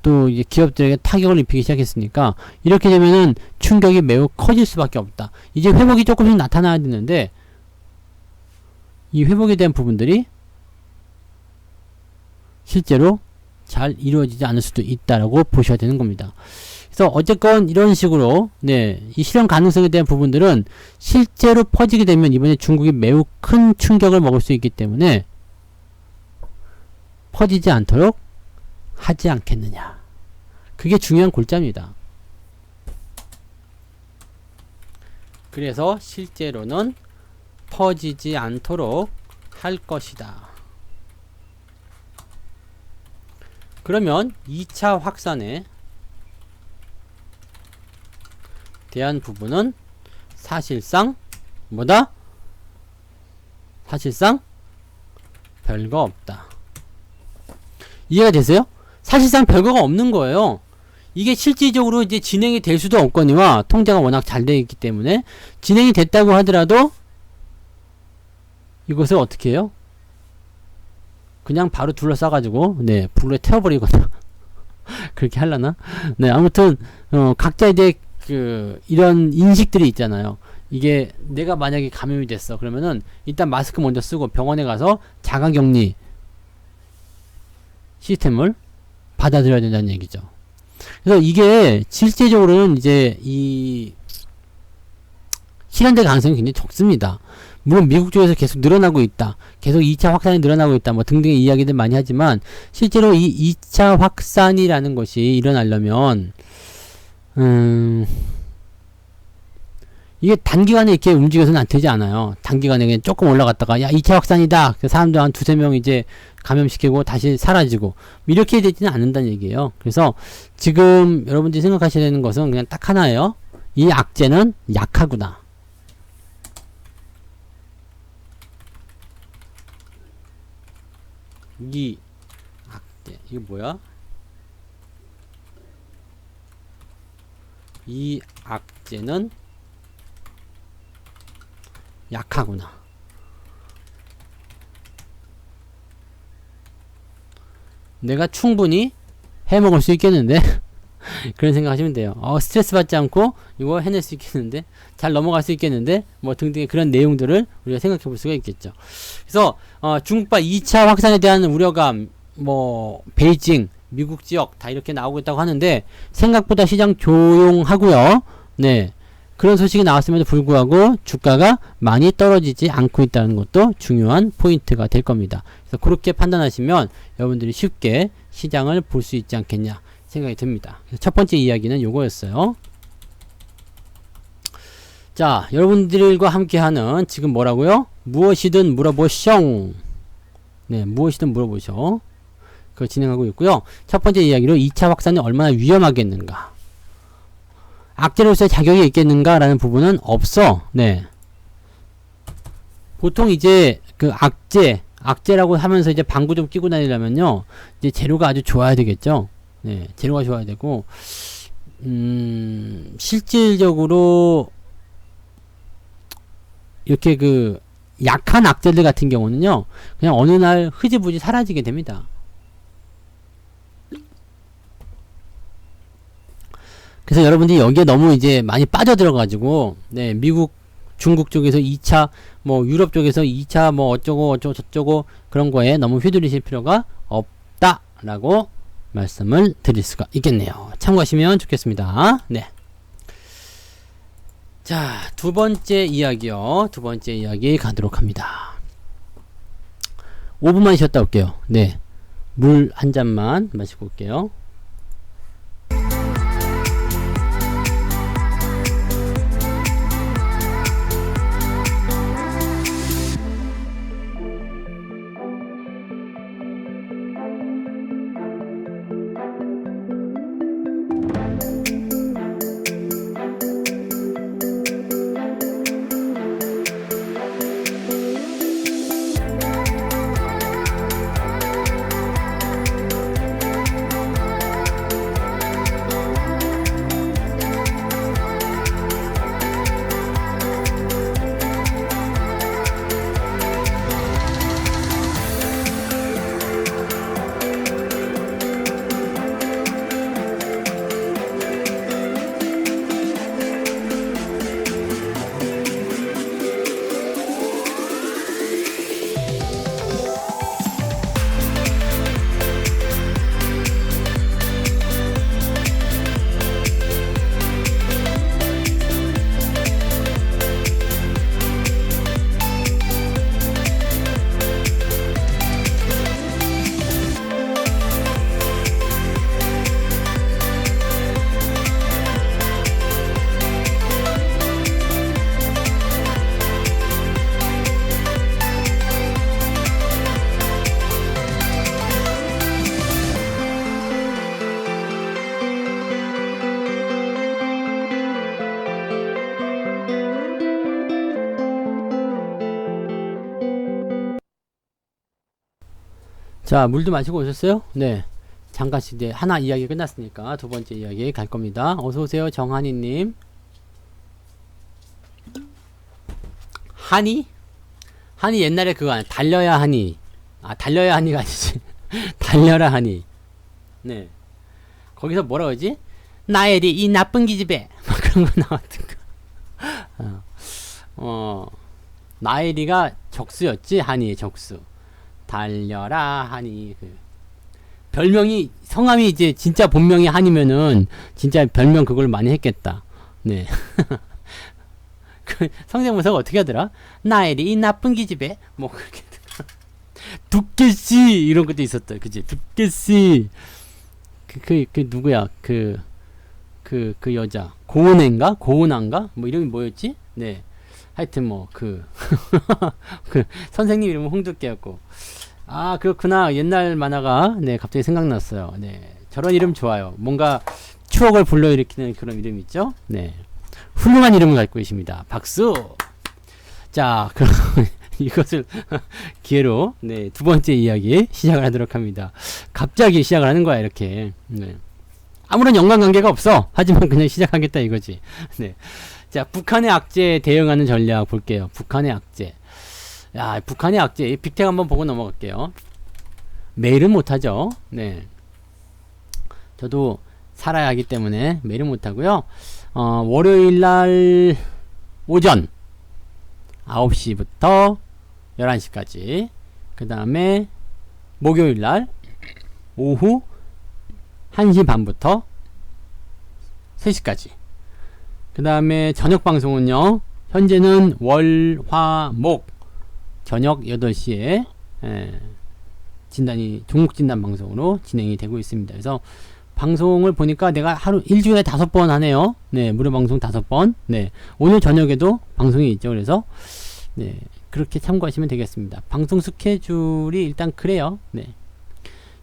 또 이제 기업들에게 타격을 입히기 시작했으니까 이렇게 되면은 충격이 매우 커질 수밖에 없다. 이제 회복이 조금씩 나타나야 되는데 이 회복에 대한 부분들이 실제로 잘 이루어지지 않을 수도 있다라고 보셔야 되는 겁니다. 그래서 어쨌건 이런 식으로 이 실현 가능성에 대한 부분들은 실제로 퍼지게 되면 이번에 중국이 매우 큰 충격을 먹을 수 있기 때문에 퍼지지 않도록 하지 않겠느냐. 그게 중요한 골자입니다. 그래서 실제로는 퍼지지 않도록 할 것이다. 그러면 2차 확산에 대한 부분은 사실상 뭐다? 사실상 별거 없다. 이해가 되세요? 사실상 별거가 없는 거예요. 이게 실질적으로 이제 진행이 될 수도 없거니와 통제가 워낙 잘 되어 있기 때문에 진행이 됐다고 하더라도 이것을 어떻게 해요? 그냥 바로 둘러싸가지고 불에 태워버리거나 그렇게 하려나? 네, 아무튼 각자에 대해 이런 인식들이 있잖아요. 이게 내가 만약에 감염이 됐어. 그러면은 일단 마스크 먼저 쓰고 병원에 가서 자가격리 시스템을 받아들여야 된다는 얘기죠. 그래서 이게 실제적으로는 이제 이 실현될 가능성이 굉장히 적습니다. 물론 미국 쪽에서 계속 늘어나고 있다. 계속 2차 확산이 늘어나고 있다. 뭐 등등의 이야기들 많이 하지만 실제로 이 2차 확산이라는 것이 일어나려면 이게 단기간에 이렇게 움직여서는 안 되지 않아요. 단기간에 그냥 조금 올라갔다가 야 2차 확산이다. 사람들 한 두세 명 이제 감염시키고 다시 사라지고 이렇게 되지는 않는다는 얘기예요. 그래서 지금 여러분들이 생각하셔야 되는 것은 그냥 딱 하나예요. 이 악재는 약하구나. 이 악재 이게 뭐야? 이 악재는 약하구나. 내가 충분히 해먹을 수 있겠는데? 그런 생각 하시면 돼요. 스트레스 받지 않고 이거 해낼 수 있겠는데? 잘 넘어갈 수 있겠는데? 뭐 등등의 그런 내용들을 우리가 생각해 볼 수가 있겠죠. 그래서 중국발 2차 확산에 대한 우려감, 뭐 베이징, 미국 지역 다 이렇게 나오고 있다고 하는데 생각보다 시장 조용하고요. 네. 그런 소식이 나왔음에도 불구하고 주가가 많이 떨어지지 않고 있다는 것도 중요한 포인트가 될 겁니다. 그래서 그렇게 판단하시면 여러분들이 쉽게 시장을 볼 수 있지 않겠냐 생각이 듭니다. 그래서 첫 번째 이야기는 요거였어요. 자, 여러분들과 함께하는 지금 뭐라고요? 무엇이든 물어보숑. 네, 무엇이든 물어보셔. 그거 진행하고 있고요. 첫 번째 이야기로 2차 확산이 얼마나 위험하겠는가. 악재로서의 자격이 있겠는가 라는 부분은 없어. 네. 보통 이제 그 악재라고 하면서 이제 방구 좀 끼고 다니려면요. 이제 재료가 아주 좋아야 되겠죠. 네. 재료가 좋아야 되고, 실질적으로 이렇게 그 약한 악재들 같은 경우는요. 그냥 어느 날 흐지부지 사라지게 됩니다. 그래서 여러분들이 여기에 너무 이제 많이 빠져들어가지고, 네, 미국, 중국 쪽에서 2차, 뭐, 유럽 쪽에서 2차, 뭐, 어쩌고 저쩌고, 그런 거에 너무 휘둘리실 필요가 없다라고 말씀을 드릴 수가 있겠네요. 참고하시면 좋겠습니다. 네. 자, 두 번째 이야기요. 두 번째 이야기 가도록 합니다. 5분만 쉬었다 올게요. 네. 물 한 잔만 마시고 올게요. 자, 물도 마시고 오셨어요? 네. 잠깐씩 이제 하나 이야기 끝났으니까 두 번째 이야기 갈 겁니다. 어서오세요, 정한이님. 하니? 하니 옛날에 그거 아니야. 달려야 하니. 달려야 하니가 아니지. 달려라 하니. 네. 거기서 뭐라 그러지? 나엘이 이 나쁜 기집애 막 그런 거 나왔던가. 나엘이가 적수였지. 한이의 적수. 달려라 한이. 별명이 성함이 이제 진짜 본명이 한이면은 진짜 별명 그걸 많이 했겠다. 네. 그 성대모사가 어떻게 하더라? 나엘이 이 나쁜 기집애 뭐 그렇게 두께씨 이런 것도 있었다. 그치? 두께씨. 그 누구야? 그 여자 고은혜인가? 고은아인가? 뭐 이름이 뭐였지? 네. 하여튼 뭐 그 선생님 이름은 홍두깨였고. 아 그렇구나. 옛날 만화가 네 갑자기 생각났어요. 네. 저런 이름 좋아요. 뭔가 추억을 불러일으키는 그런 이름 있죠? 네. 훌륭한 이름을 갖고 계십니다. 박수. 자, 그럼 이것을 기회로 네, 두 번째 이야기 시작을 하도록 합니다. 갑자기 시작을 하는 거야 이렇게. 네. 아무런 연관관계가 없어. 하지만 그냥 시작하겠다 이거지. 네. 자, 북한의 악재에 대응하는 전략 볼게요. 북한의 악재. 야, 북한의 악재. 빅텍 한번 보고 넘어갈게요. 매일은 못하죠. 네. 저도 살아야 하기 때문에 매일은 못하고요. 월요일날 오전 9시부터 11시까지. 그 다음에 목요일날 오후 1시 반부터 3시까지. 그 다음에 저녁 방송은요. 현재는 월, 화, 목 저녁 8시에 종목 진단 방송으로 진행이 되고 있습니다. 그래서 방송을 보니까 내가 하루 일주일에 5번 하네요. 네, 무료 방송 5번. 네, 오늘 저녁에도 방송이 있죠. 그래서 네, 그렇게 참고하시면 되겠습니다. 방송 스케줄이 일단 그래요. 네,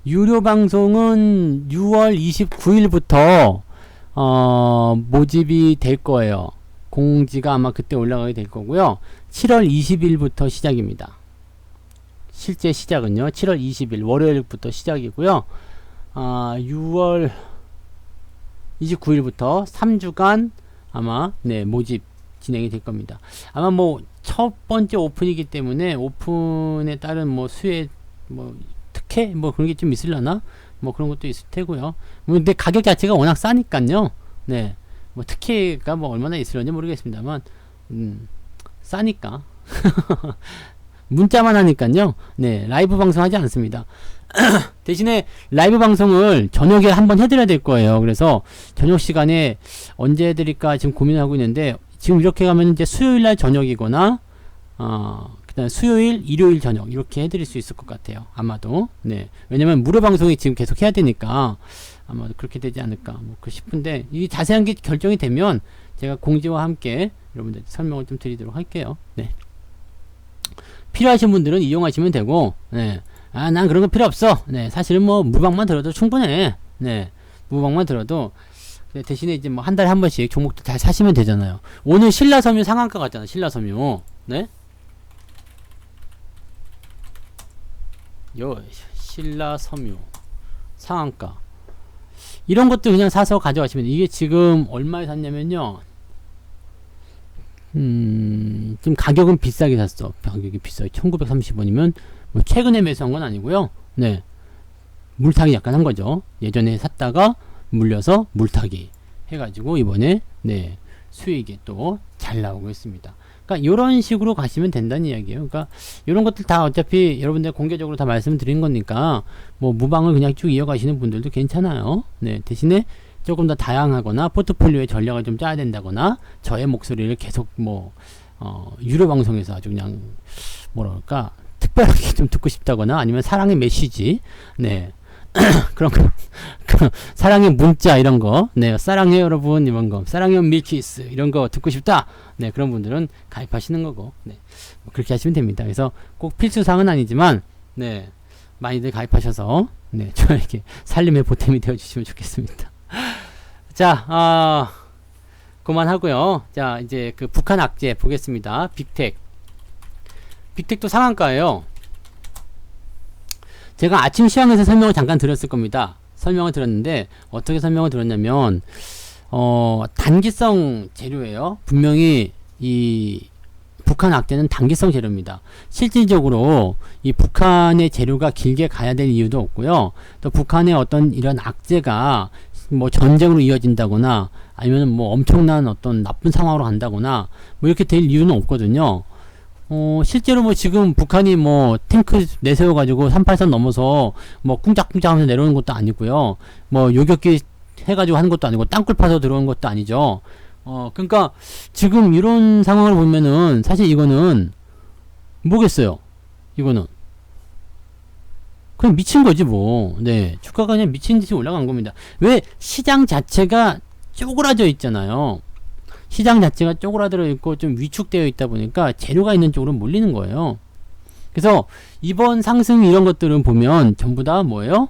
유료 방송은 6월 29일부터 모집이 될 거예요. 공지가 아마 그때 올라가게 될 거고요. 7월 20일부터 시작입니다. 실제 시작은요. 7월 20일 월요일부터 시작이고요. 6월 29일부터 3주간 아마 네, 모집 진행이 될 겁니다. 아마 뭐 첫 번째 오픈이기 때문에 오픈에 따른 뭐 수혜 뭐 특혜 뭐 그런 게 좀 있으려나? 뭐 그런 것도 있을 테고요. 뭐 근데 가격 자체가 워낙 싸니까요. 네. 뭐 특혜가 뭐 얼마나 있으려는지 모르겠습니다만 싸니까 문자만 하니까요. 네, 라이브 방송 하지 않습니다. 대신에 라이브 방송을 저녁에 한번 해드려야 될 거예요. 그래서 저녁 시간에 언제 해드릴까 지금 고민하고 있는데, 지금 이렇게 가면 이제 수요일날 저녁이거나 그다음 수요일, 일요일 저녁 이렇게 해드릴 수 있을 것 같아요. 아마도. 네, 왜냐면 무료 방송이 지금 계속 해야 되니까 아마도 그렇게 되지 않을까 뭐 싶은데, 이 자세한 게 결정이 되면 제가 공지와 함께 여러분들 설명을 좀 드리도록 할게요. 네. 필요하신 분들은 이용하시면 되고, 네. 난 그런 거 필요 없어. 네. 사실은 뭐 무방만 들어도 충분해. 네. 무방만 들어도. 네, 대신에 이제 뭐 한 달에 한 번씩 종목도 잘 사시면 되잖아요. 오늘 신라섬유 상한가 같잖아. 신라섬유. 네. 신라섬유 상한가. 이런 것도 그냥 사서 가져가시면 돼. 이게 지금 얼마에 샀냐면요. 지금 가격은 비싸게 샀어. 가격이 비싸게 1930원이면 뭐 최근에 매수한 건 아니고요. 네, 물타기 약간 한 거죠. 예전에 샀다가 물려서 물타기 해가지고 이번에 네, 수익이 또 잘 나오고 있습니다. 그러니까 이런 식으로 가시면 된다는 이야기예요. 그러니까 이런 것들 다 어차피 여러분들 공개적으로 다 말씀드린 거니까 뭐 무방을 그냥 쭉 이어가시는 분들도 괜찮아요. 네, 대신에 조금 더 다양하거나 포트폴리오의 전략을 좀 짜야 된다거나 저의 목소리를 계속 뭐 유료 방송에서 아주 그냥 뭐랄까 특별하게 좀 듣고 싶다거나 아니면 사랑의 메시지, 네 그런 거 사랑의 문자 이런 거, 네 사랑해요 여러분 이런 거, 사랑해요 밀키스 이런 거 듣고 싶다, 네 그런 분들은 가입하시는 거고, 네 뭐 그렇게 하시면 됩니다. 그래서 꼭 필수사항은 아니지만 네 많이들 가입하셔서 네 저에게 살림의 보탬이 되어 주시면 좋겠습니다. 자, 그만하고요. 자, 이제 그 북한 악재 보겠습니다. 빅텍도 상한가예요. 제가 아침 시황에서 설명을 잠깐 드렸을 겁니다. 설명을 드렸는데 어떻게 설명을 드렸냐면 단기성 재료예요. 분명히 이 북한 악재는 단기성 재료입니다. 실질적으로 이 북한의 재료가 길게 가야 될 이유도 없고요. 또 북한의 어떤 이런 악재가 뭐 전쟁으로 이어진다거나 아니면 뭐 엄청난 어떤 나쁜 상황으로 간다거나 뭐 이렇게 될 이유는 없거든요. 실제로 뭐 지금 북한이 뭐 탱크 내세워가지고 383 넘어서 뭐 쿵짝쿵짝 하면서 내려오는 것도 아니고요. 뭐 요격기 해가지고 하는 것도 아니고 땅굴 파서 들어오는 것도 아니죠. 그러니까 지금 이런 상황을 보면은 사실 이거는 뭐겠어요? 이거는 그냥 미친 거지 뭐. 네, 주가가 그냥 미친 듯이 올라간 겁니다. 왜? 시장 자체가 쪼그라져 있잖아요. 시장 자체가 쪼그라들어 있고 좀 위축되어 있다 보니까 재료가 있는 쪽으로 몰리는 거예요. 그래서 이번 상승 이런 것들은 보면 전부 다 뭐예요?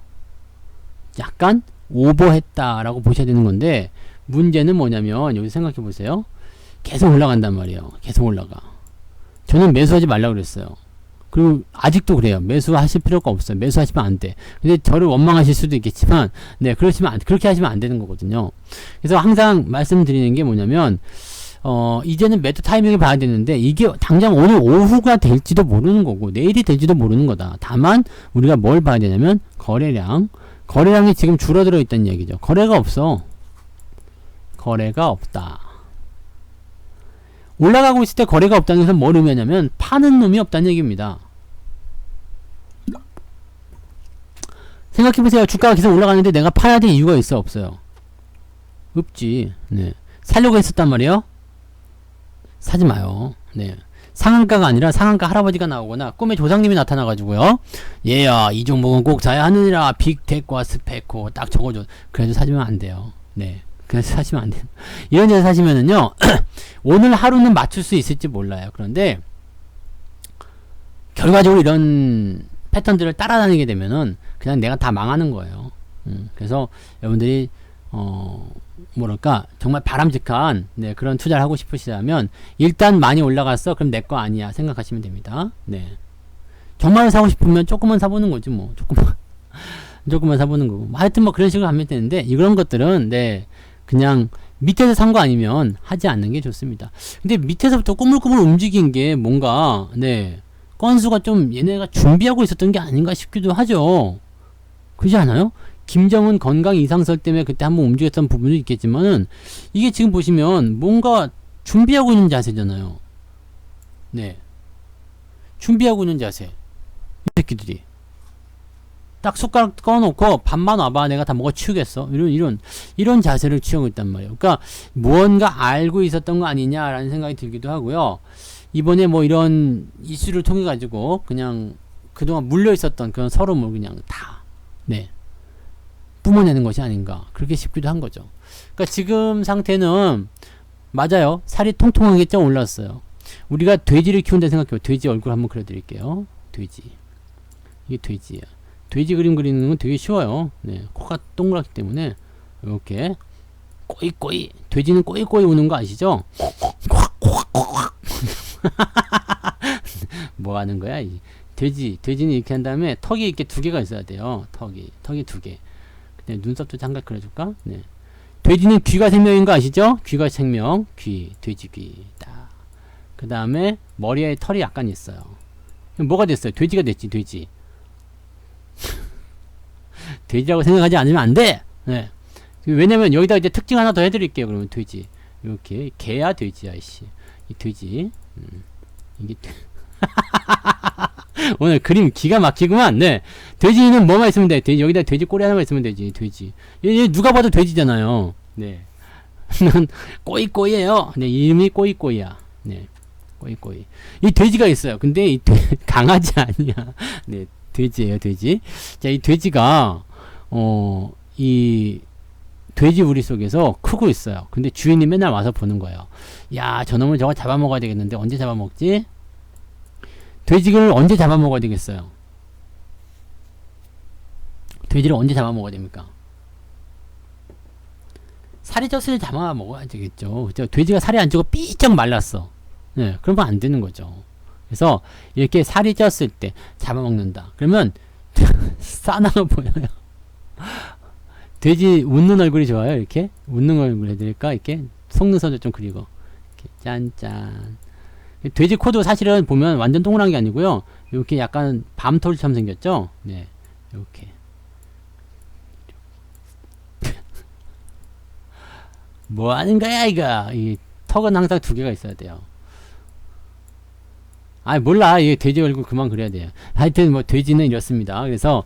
약간 오버했다라고 보셔야 되는 건데, 문제는 뭐냐면 여기 생각해 보세요. 계속 올라간단 말이에요. 계속 올라가. 저는 매수하지 말라고 그랬어요. 그리고 아직도 그래요. 매수하실 필요가 없어요. 매수하시면 안 돼. 근데 저를 원망하실 수도 있겠지만, 네, 그렇게 하시면 안 되는 거거든요. 그래서 항상 말씀드리는 게 뭐냐면, 이제는 매도 타이밍을 봐야 되는데, 이게 당장 오늘 오후가 될지도 모르는 거고, 내일이 될지도 모르는 거다. 다만, 우리가 뭘 봐야 되냐면, 거래량이 지금 줄어들어 있다는 얘기죠. 거래가 없어. 거래가 없다. 올라가고 있을 때 거래가 없다는 것은 뭘 의미하냐면, 파는 놈이 없다는 얘기입니다. 생각해보세요. 주가가 계속 올라가는데 내가 파야 될 이유가 있어, 없어요? 없지. 네. 살려고 했었단 말이에요? 사지 마요. 네. 상한가가 아니라 상한가 할아버지가 나오거나 꿈에 조상님이 나타나가지고요. 얘야, 이 종목은 꼭 사야 하느니라. 빅텍과 스페코 딱 적어줘. 그래도 사주면 안 돼요. 네. 그래서 사시면 안 돼요. 이런 데서 사시면은요, 오늘 하루는 맞출 수 있을지 몰라요. 그런데, 결과적으로 이런 패턴들을 따라다니게 되면은, 그냥 내가 다 망하는 거예요. 그래서, 여러분들이, 뭐랄까, 정말 바람직한, 네, 그런 투자를 하고 싶으시다면, 일단 많이 올라갔어? 그럼 내 거 아니야. 생각하시면 됩니다. 네. 정말 사고 싶으면 조금만 사보는 거지, 뭐. 조금만 사보는 거고. 하여튼 뭐 그런 식으로 하면 되는데, 이런 것들은, 네, 그냥 밑에서 산 거 아니면 하지 않는 게 좋습니다. 근데 밑에서부터 꾸물꾸물 움직인 게 뭔가, 네, 건수가 좀 얘네가 준비하고 있었던 게 아닌가 싶기도 하죠. 그렇지 않아요? 김정은 건강 이상설 때문에 그때 한번 움직였던 부분도 있겠지만은, 이게 지금 보시면 뭔가 준비하고 있는 자세잖아요. 네. 준비하고 있는 자세. 이 새끼들이. 딱 숟가락 꺼놓고 밥만 와봐. 내가 다 먹어 치우겠어. 이런 자세를 취하고 있단 말이에요. 그러니까 무언가 알고 있었던 거 아니냐라는 생각이 들기도 하고요. 이번에 뭐 이런 이슈를 통해 가지고 그냥 그동안 물려 있었던 그런 서름을 그냥 다, 네, 뿜어내는 것이 아닌가. 그렇게 싶기도 한 거죠. 그러니까 지금 상태는 맞아요. 살이 통통하게 쪄 올랐어요. 우리가 돼지를 키운다 생각해요. 돼지 얼굴 한번 그려드릴게요. 돼지. 이게 돼지야. 돼지 그림 그리는 건 되게 쉬워요. 네, 코가 동그랗기 때문에 이렇게 꼬이꼬이, 돼지는 꼬이꼬이 우는 거 아시죠? 뭐 하는 거야? 돼지는 이렇게 한 다음에 턱이 이렇게 두 개가 있어야 돼요. 턱이 두 개. 근데 눈썹도 잠깐 그려줄까? 네. 돼지는 귀가 생명인 거 아시죠? 귀가 생명, 돼지 귀. 딱. 그 다음에 머리에 털이 약간 있어요. 뭐가 됐어요? 돼지가 됐지, 돼지. 돼지라고 생각하지 않으면 안 돼! 네. 왜냐면 여기다 이제 특징 하나 더 해드릴게요. 그러면 돼지. 이렇게. 개야, 돼지야, 이씨. 이 돼지. 이게. 오늘 그림 기가 막히구만. 네. 돼지는 뭐만 있으면 돼? 여기다 돼지 꼬리 하나만 있으면 되지. 돼지. 얘 누가 봐도 돼지잖아요. 네. 난 꼬이꼬이에요. 네. 이름이 꼬이꼬이야. 네. 꼬이꼬이. 이 돼지가 있어요. 근데 이 강아지 아니야. 네. 돼지예요, 돼지. 자, 이 돼지가 이 돼지 우리 속에서 크고 있어요. 근데 주인이 맨날 와서 보는 거예요. 야, 저놈을 저거 잡아먹어야 되겠는데 언제 잡아먹지? 돼지를 언제 잡아먹어야 되겠어요? 돼지를 언제 잡아먹어야 됩니까? 살이 쪘을 때 잡아먹어야 되겠죠. 돼지가 살이 안 찌고 삐쩍 말랐어. 네, 그러면 안 되는 거죠. 그래서 이렇게 살이 쪘을 때 잡아먹는다. 그러면 싸나워 보여요. 돼지 웃는 얼굴이 좋아요. 이렇게 웃는 얼굴 해드릴까? 이렇게 속눈썹도 좀 그리고 이렇게 짠짠. 돼지 코도 사실은 보면 완전 동그란 게 아니고요. 이렇게 약간 밤톨처럼 생겼죠. 네, 이렇게. 뭐 하는 거야 이거. 이 턱은 항상 두 개가 있어야 돼요. 아 몰라. 이 돼지 얼굴 그만 그려야 돼요. 하여튼 뭐 돼지는 이렇습니다. 그래서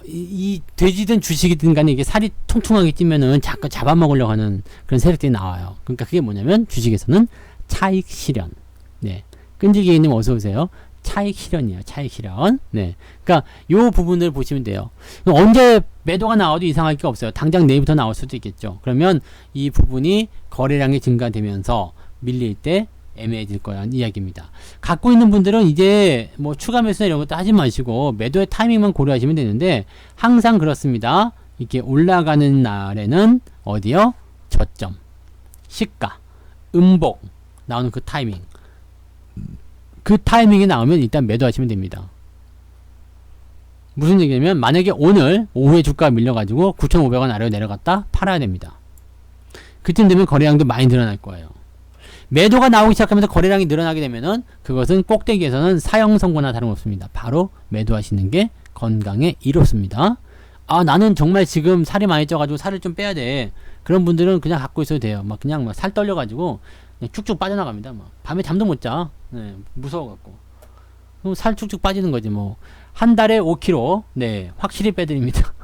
이 돼지든 주식이든 간에 이게 살이 통통하게 찌면은 자꾸 잡아먹으려고 하는 그런 세력들이 나와요. 그러니까 그게 뭐냐면 주식에서는 차익 실현. 네. 끈질기님 어서 오세요. 차익 실현이에요. 차익 실현. 네. 그러니까 요 부분을 보시면 돼요. 언제 매도가 나와도 이상할 게 없어요. 당장 내일부터 나올 수도 있겠죠. 그러면 이 부분이 거래량이 증가되면서 밀릴 때 애매해질 거라는 이야기입니다. 갖고 있는 분들은 이제 뭐 추가 매수나 이런 것도 하지 마시고 매도의 타이밍만 고려하시면 되는데 항상 그렇습니다. 이렇게 올라가는 날에는 어디요? 저점, 시가, 음봉 나오는 그 타이밍. 그 타이밍이 나오면 일단 매도하시면 됩니다. 무슨 얘기냐면 만약에 오늘 오후에 주가가 밀려가지고 9,500원 아래로 내려갔다 팔아야 됩니다. 그쯤 되면 거래량도 많이 늘어날 거예요. 매도가 나오기 시작하면서 거래량이 늘어나게 되면은 그것은 꼭대기에서는 사형 선고나 다름없습니다. 바로 매도하시는 게 건강에 이롭습니다. 아 나는 정말 지금 살이 많이 쪄가지고 살을 좀 빼야 돼. 그런 분들은 그냥 갖고 있어도 돼요. 막 그냥 막 살 떨려가지고 그냥 쭉쭉 빠져나갑니다. 막 밤에 잠도 못 자. 네, 무서워갖고. 그럼 살 쭉쭉 빠지는 거지 뭐. 한 달에 5kg 네 확실히 빼드립니다.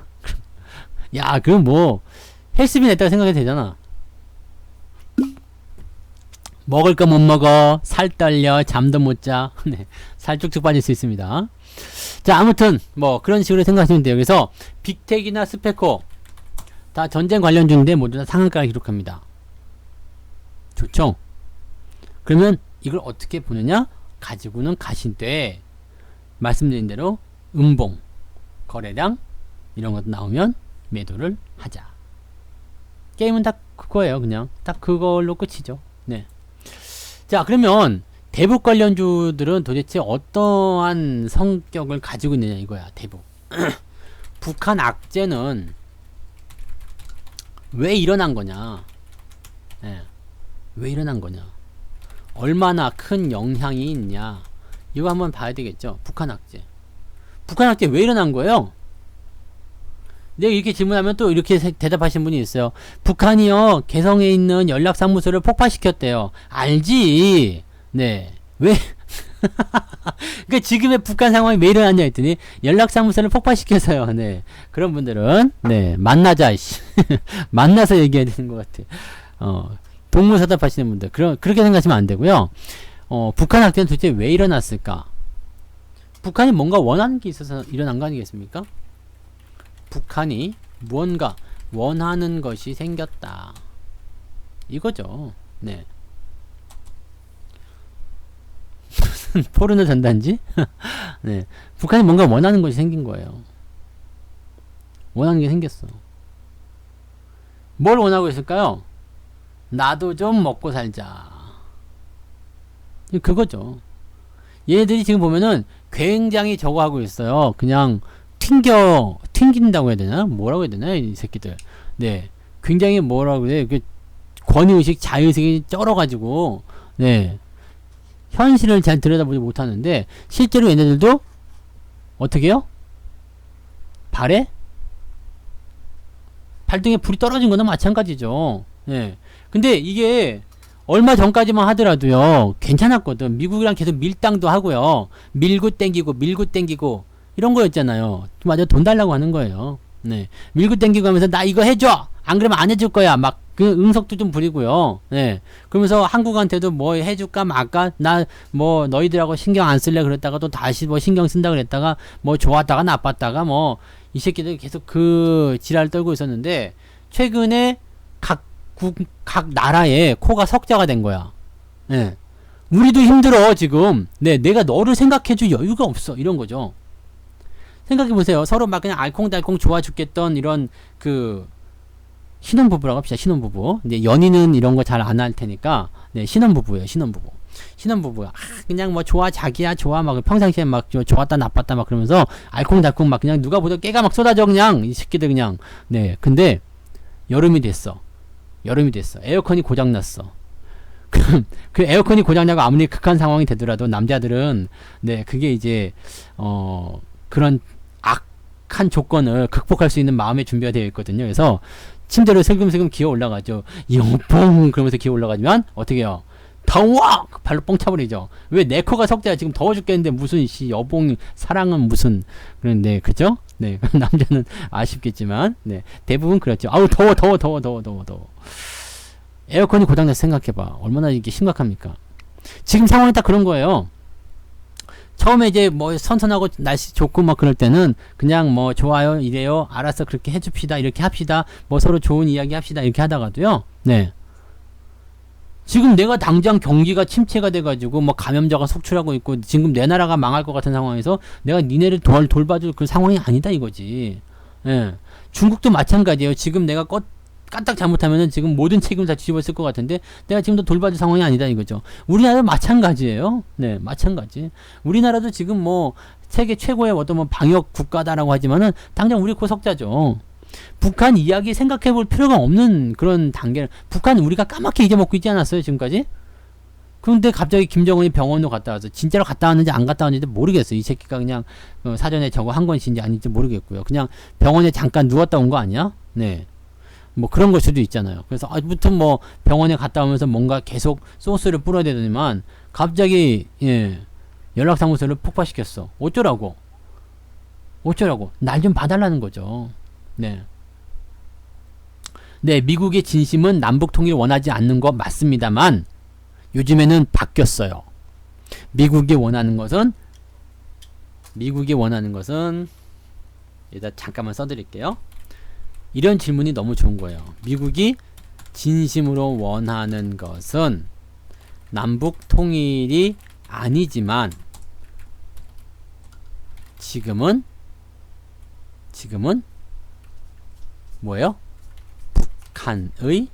야 그럼 뭐 헬스비 냈다고 생각해도 되잖아. 먹을 거 못 먹어, 살 떨려, 잠도 못 자. 네, 살 쭉쭉 빠질 수 있습니다. 자, 아무튼 뭐 그런 식으로 생각하시면 돼요. 그래서 빅텍이나 스페코 다 전쟁 관련주인데 모두 다 상한가를 기록합니다. 좋죠? 그러면 이걸 어떻게 보느냐? 가지고는 가신데 말씀드린 대로 음봉, 거래량 이런 것도 나오면 매도를 하자. 게임은 다 그거예요. 그냥 딱 그걸로 끝이죠. 네. 자 그러면 대북 관련주들은 도대체 어떠한 성격을 가지고 있느냐 이거야. 대북 북한 악재는 왜 일어난 거냐, 네. 왜 일어난 거냐, 얼마나 큰 영향이 있냐 이거 한번 봐야 되겠죠. 북한 악재 왜 일어난 거예요? 내가 이렇게 질문하면 또 이렇게 대답하신 분이 있어요. 북한이요 개성에 있는 연락사무소를 폭파시켰대요. 알지. 네. 왜? 그러니까 지금의 북한 상황이 왜 일어났냐 했더니 연락사무소를 폭파시켜서요. 네. 그런 분들은 네 만나자. 만나서 얘기해야 되는 것 같아. 동문서답 하시는 분들 그렇게 생각하시면 안 되고요. 북한 학대는 도대체 왜 일어났을까? 북한이 뭔가 원하는 게 있어서 일어난 거 아니겠습니까? 북한이 무언가 원하는 것이 생겼다. 이거죠. 네. 무슨 포르노 전단지? 네. 북한이 뭔가 원하는 것이 생긴 거예요. 원하는 게 생겼어. 뭘 원하고 있을까요? 나도 좀 먹고 살자. 그거죠. 얘네들이 지금 보면은 굉장히 저거 하고 있어요. 그냥 튕긴다고 해야 되나? 뭐라고 해야 되나? 이 새끼들. 네. 굉장히 뭐라고 해야 돼? 권위의식, 자유의식이 쩔어가지고, 네. 현실을 잘 들여다보지 못하는데, 실제로 얘네들도, 어떻게 해요? 발등에 불이 떨어진 거나 마찬가지죠. 네. 근데 이게, 얼마 전까지만 하더라도요, 괜찮았거든. 미국이랑 계속 밀당도 하고요. 밀고 땡기고, 이런 거였잖아요. 맞아, 돈 달라고 하는 거예요. 네. 밀고 땡기고 하면서, 나 이거 해줘! 안 그러면 안 해줄 거야. 막, 그 응석도 좀 부리고요. 네. 그러면서 한국한테도 뭐 해줄까 말까? 나 뭐 너희들하고 신경 안 쓸래 그랬다가 또 다시 뭐 신경 쓴다 그랬다가 뭐 좋았다가 나빴다가 뭐 이 새끼들 계속 그 지랄 떨고 있었는데 최근에 각 나라에 코가 석자가 된 거야. 네. 우리도 힘들어 지금. 네. 내가 너를 생각해줄 여유가 없어. 이런 거죠. 생각해보세요. 서로 막 그냥 알콩달콩 좋아 죽겠던 이런 그 신혼부부라고 합시다. 신혼부부. 이제 연인은 이런 거 잘 안 할 테니까 네, 신혼부부예요. 신혼부부가 그냥 뭐 좋아 자기야 좋아 막 평상시에 막 좋았다 나빴다 막 그러면서 알콩달콩 막 그냥 누가 보다 깨가 막 쏟아져 그냥 이 새끼들 그냥. 네. 근데 여름이 됐어. 에어컨이 고장났어. 그 에어컨이 고장나고 아무리 극한 상황이 되더라도 남자들은 네 그게 이제 그런 악한 조건을 극복할 수 있는 마음의 준비가 되어 있거든요. 그래서 침대로 슬금슬금 기어 올라가죠. 여봉 그러면서 기어 올라가지만 어떻게 해요? 더워! 발로 뻥 차버리죠. 왜 내 코가 석대야 지금 더워 죽겠는데 무슨 씨 여봉 사랑은 무슨 그런데 그죠? 네 남자는 아쉽겠지만 네 대부분 그렇죠. 아우 더워. 에어컨이 고장나서 생각해봐. 얼마나 이게 심각합니까? 지금 상황이 딱 그런 거예요. 처음에 이제 뭐 선선하고 날씨 좋고 막 그럴 때는 그냥 뭐 좋아요 이래요 알았어 그렇게 해줍시다 이렇게 합시다 뭐 서로 좋은 이야기 합시다 이렇게 하다가도요. 네. 지금 내가 당장 경기가 침체가 돼가지고 뭐 감염자가 속출하고 있고 지금 내 나라가 망할 것 같은 상황에서 내가 니네를 돌봐줄 그 상황이 아니다 이거지. 예. 중국도 마찬가지예요. 지금 내가 까딱 잘못하면은 지금 모든 책임을 다 뒤집어 쓸 것 같은데 내가 지금 더 돌봐줄 상황이 아니다 이거죠. 우리나라도 마찬가지예요. 네, 마찬가지. 우리나라도 지금 뭐 세계 최고의 어떤 뭐 방역 국가다라고 하지만은 당장 우리 고석자죠. 북한 이야기 생각해 볼 필요가 없는 그런 단계를 북한 우리가 까맣게 잊어먹고 있지 않았어요 지금까지? 그런데 갑자기 김정은이 병원으로 갔다 와서 진짜로 갔다 왔는지 안 갔다 왔는지 모르겠어요. 이 새끼가 그냥 사전에 저거 한 것인지 아닌지 모르겠고요. 그냥 병원에 잠깐 누웠다 온 거 아니야? 네. 뭐 그런 걸 수도 있잖아요. 그래서 아무튼 뭐 병원에 갔다 오면서 뭔가 계속 소스를 뿌려야 되더니만 갑자기 예 연락사무소를 폭파시켰어. 어쩌라고 날 좀 봐달라는 거죠. 네. 네, 미국의 진심은 남북 통일을 원하지 않는 거 맞습니다만 요즘에는 바뀌었어요. 미국이 원하는 것은 일단 잠깐만 써드릴게요. 이런 질문이 너무 좋은 거예요. 미국이 진심으로 원하는 것은 남북 통일이 아니지만 지금은 뭐예요? 북한의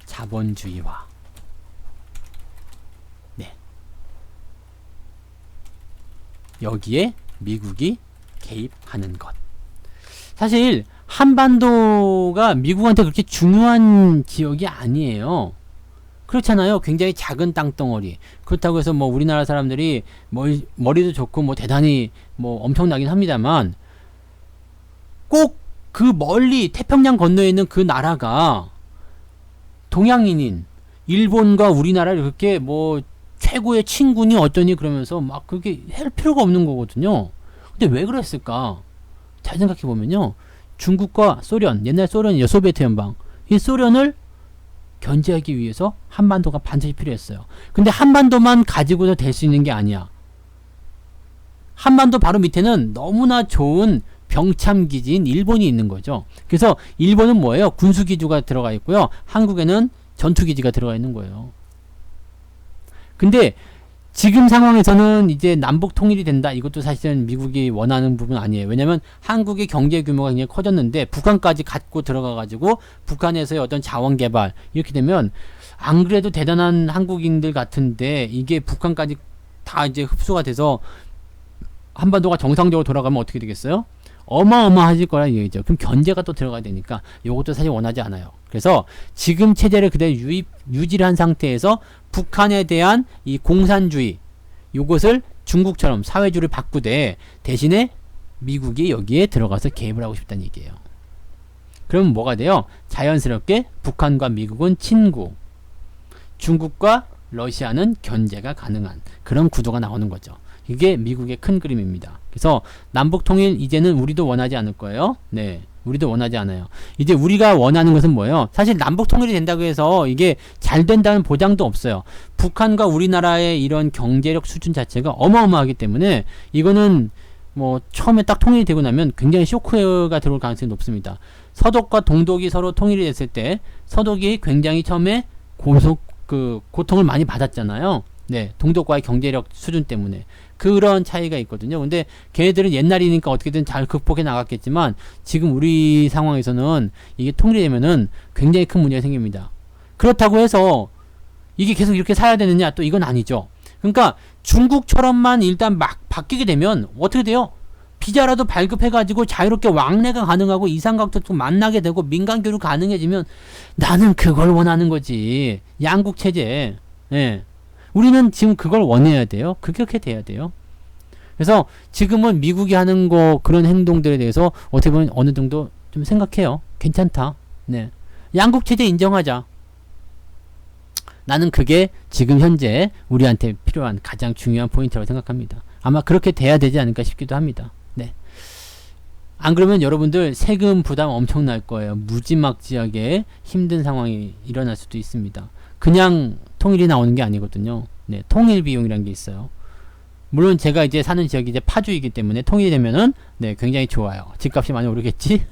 자본주의화. 네. 여기에 미국이 개입하는 것. 사실 한반도가 미국한테 그렇게 중요한 지역이 아니에요. 그렇잖아요. 굉장히 작은 땅덩어리. 그렇다고 해서 뭐 우리나라 사람들이 머리도 좋고 뭐 대단히 뭐 엄청나긴 합니다만 꼭 그 멀리 태평양 건너에 있는 그 나라가 동양인인 일본과 우리나라를 그렇게 뭐 최고의 친구니 어쩌니 그러면서 막 그렇게 할 필요가 없는 거거든요. 근데 왜 그랬을까? 잘 생각해 보면요. 중국과 소련, 옛날 소련이요. 소비에트 연방. 이 소련을 견제하기 위해서 한반도가 반드시 필요했어요. 근데 한반도만 가지고서 될 수 있는 게 아니야. 한반도 바로 밑에는 너무나 좋은 병참기지인 일본이 있는 거죠. 그래서 일본은 뭐예요? 군수기지가 들어가 있고요. 한국에는 전투기지가 들어가 있는 거예요. 근데 지금 상황에서는 이제 남북 통일이 된다. 이것도 사실은 미국이 원하는 부분 아니에요. 왜냐면 한국의 경제 규모가 굉장히 커졌는데 북한까지 갖고 들어가 가지고 북한에서의 어떤 자원 개발 이렇게 되면 안 그래도 대단한 한국인들 같은데 이게 북한까지 다 이제 흡수가 돼서 한반도가 정상적으로 돌아가면 어떻게 되겠어요? 어마어마해질 거라 얘기죠. 그럼 견제가 또 들어가야 되니까 이것도 사실 원하지 않아요. 그래서 지금 체제를 그대로 유지를 한 상태에서 북한에 대한 이 공산주의 이것을 중국처럼 사회주의를 바꾸되 대신에 미국이 여기에 들어가서 개입을 하고 싶다는 얘기예요. 그러면 뭐가 돼요? 자연스럽게 북한과 미국은 친구, 중국과 러시아는 견제가 가능한 그런 구도가 나오는 거죠. 이게 미국의 큰 그림입니다. 그래서 남북통일 이제는 우리도 원하지 않을 거예요. 네, 우리도 원하지 않아요. 이제 우리가 원하는 것은 뭐예요? 사실 남북통일이 된다고 해서 이게 잘 된다는 보장도 없어요. 북한과 우리나라의 이런 경제력 수준 자체가 어마어마하기 때문에 이거는 뭐 처음에 딱 통일이 되고 나면 굉장히 쇼크가 들어올 가능성이 높습니다. 서독과 동독이 서로 통일이 됐을 때 서독이 굉장히 처음에 고통을 많이 받았잖아요. 네, 동독과의 경제력 수준 때문에 그런 차이가 있거든요. 근데 걔네들은 옛날이니까 어떻게든 잘 극복해 나갔겠지만 지금 우리 상황에서는 이게 통일이 되면은 굉장히 큰 문제가 생깁니다. 그렇다고 해서 이게 계속 이렇게 살아야 되느냐? 또 이건 아니죠. 그러니까 중국처럼만 일단 막 바뀌게 되면 어떻게 돼요? 비자라도 발급해가지고 자유롭게 왕래가 가능하고 이산가족도 만나게 되고 민간교류 가능해지면 나는 그걸 원하는 거지. 양국 체제. 예. 우리는 지금 그걸 원해야 돼요. 그렇게 돼야 돼요. 그래서 지금은 미국이 하는 그런 행동들에 대해서 어떻게 보면 어느 정도 좀 생각해요. 괜찮다. 네. 양국체제 인정하자. 나는 그게 지금 현재 우리한테 필요한 가장 중요한 포인트라고 생각합니다. 아마 그렇게 돼야 되지 않을까 싶기도 합니다. 네. 안 그러면 여러분들 세금 부담 엄청날 거예요. 무지막지하게 힘든 상황이 일어날 수도 있습니다. 그냥 통일이 나오는 게 아니거든요. 네, 통일 비용이라는 게 있어요. 물론 제가 이제 사는 지역이 이제 파주이기 때문에 통일이 되면은 네, 굉장히 좋아요. 집값이 많이 오르겠지?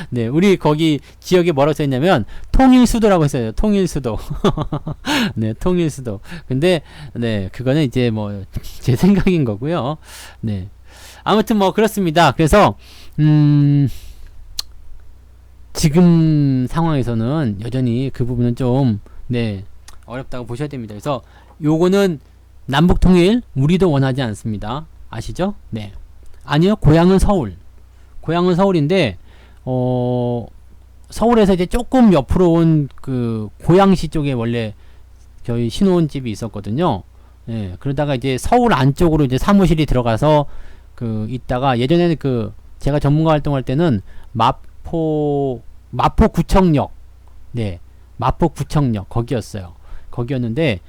네, 우리 거기 지역에 뭐라고 써있냐면 통일수도라고 했어요. 통일수도. 네, 통일수도. 근데 네, 그거는 이제 뭐 제 생각인 거고요. 네. 아무튼 뭐 그렇습니다. 그래서 지금 상황에서는 여전히 그 부분은 좀 네, 어렵다고 보셔야 됩니다. 그래서 요거는 남북 통일 우리도 원하지 않습니다. 아시죠? 네. 아니요. 고향은 서울. 고향은 서울인데 서울에서 이제 조금 옆으로 온 그 고양시 쪽에 원래 저희 신혼집이 있었거든요. 예. 그러다가 이제 서울 안쪽으로 이제 사무실이 들어가서 그 있다가 예전에는 그 제가 전문가 활동할 때는 마포구청역 네 마포구청역 거기였어요. 거기였는데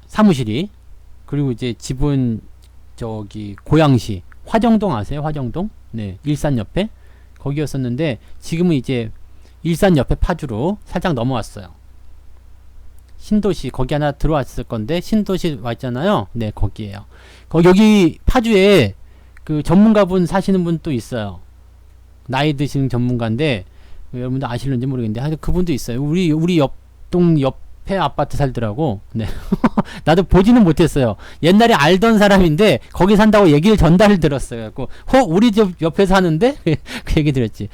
사무실이 그리고 이제 집은 저기 고양시 화정동 아세요? 화정동 네 일산 옆에 거기였었는데 지금은 이제 일산 옆에 파주로 살짝 넘어왔어요. 신도시 거기 하나 들어왔을 건데 신도시 왔잖아요. 네 거기에요. 여기 파주에 그 전문가분 사시는 분 또 있어요. 나이 드신 전문가인데 여러분들 아실는지 모르겠는데 하여튼 그분도 있어요. 우리 옆동 옆에 아파트 살더라고. 네. 나도 보지는 못했어요. 옛날에 알던 사람인데 거기 산다고 얘기를 전달을 들었어요. 우리 집 옆에 사는데 그 얘기 들었지.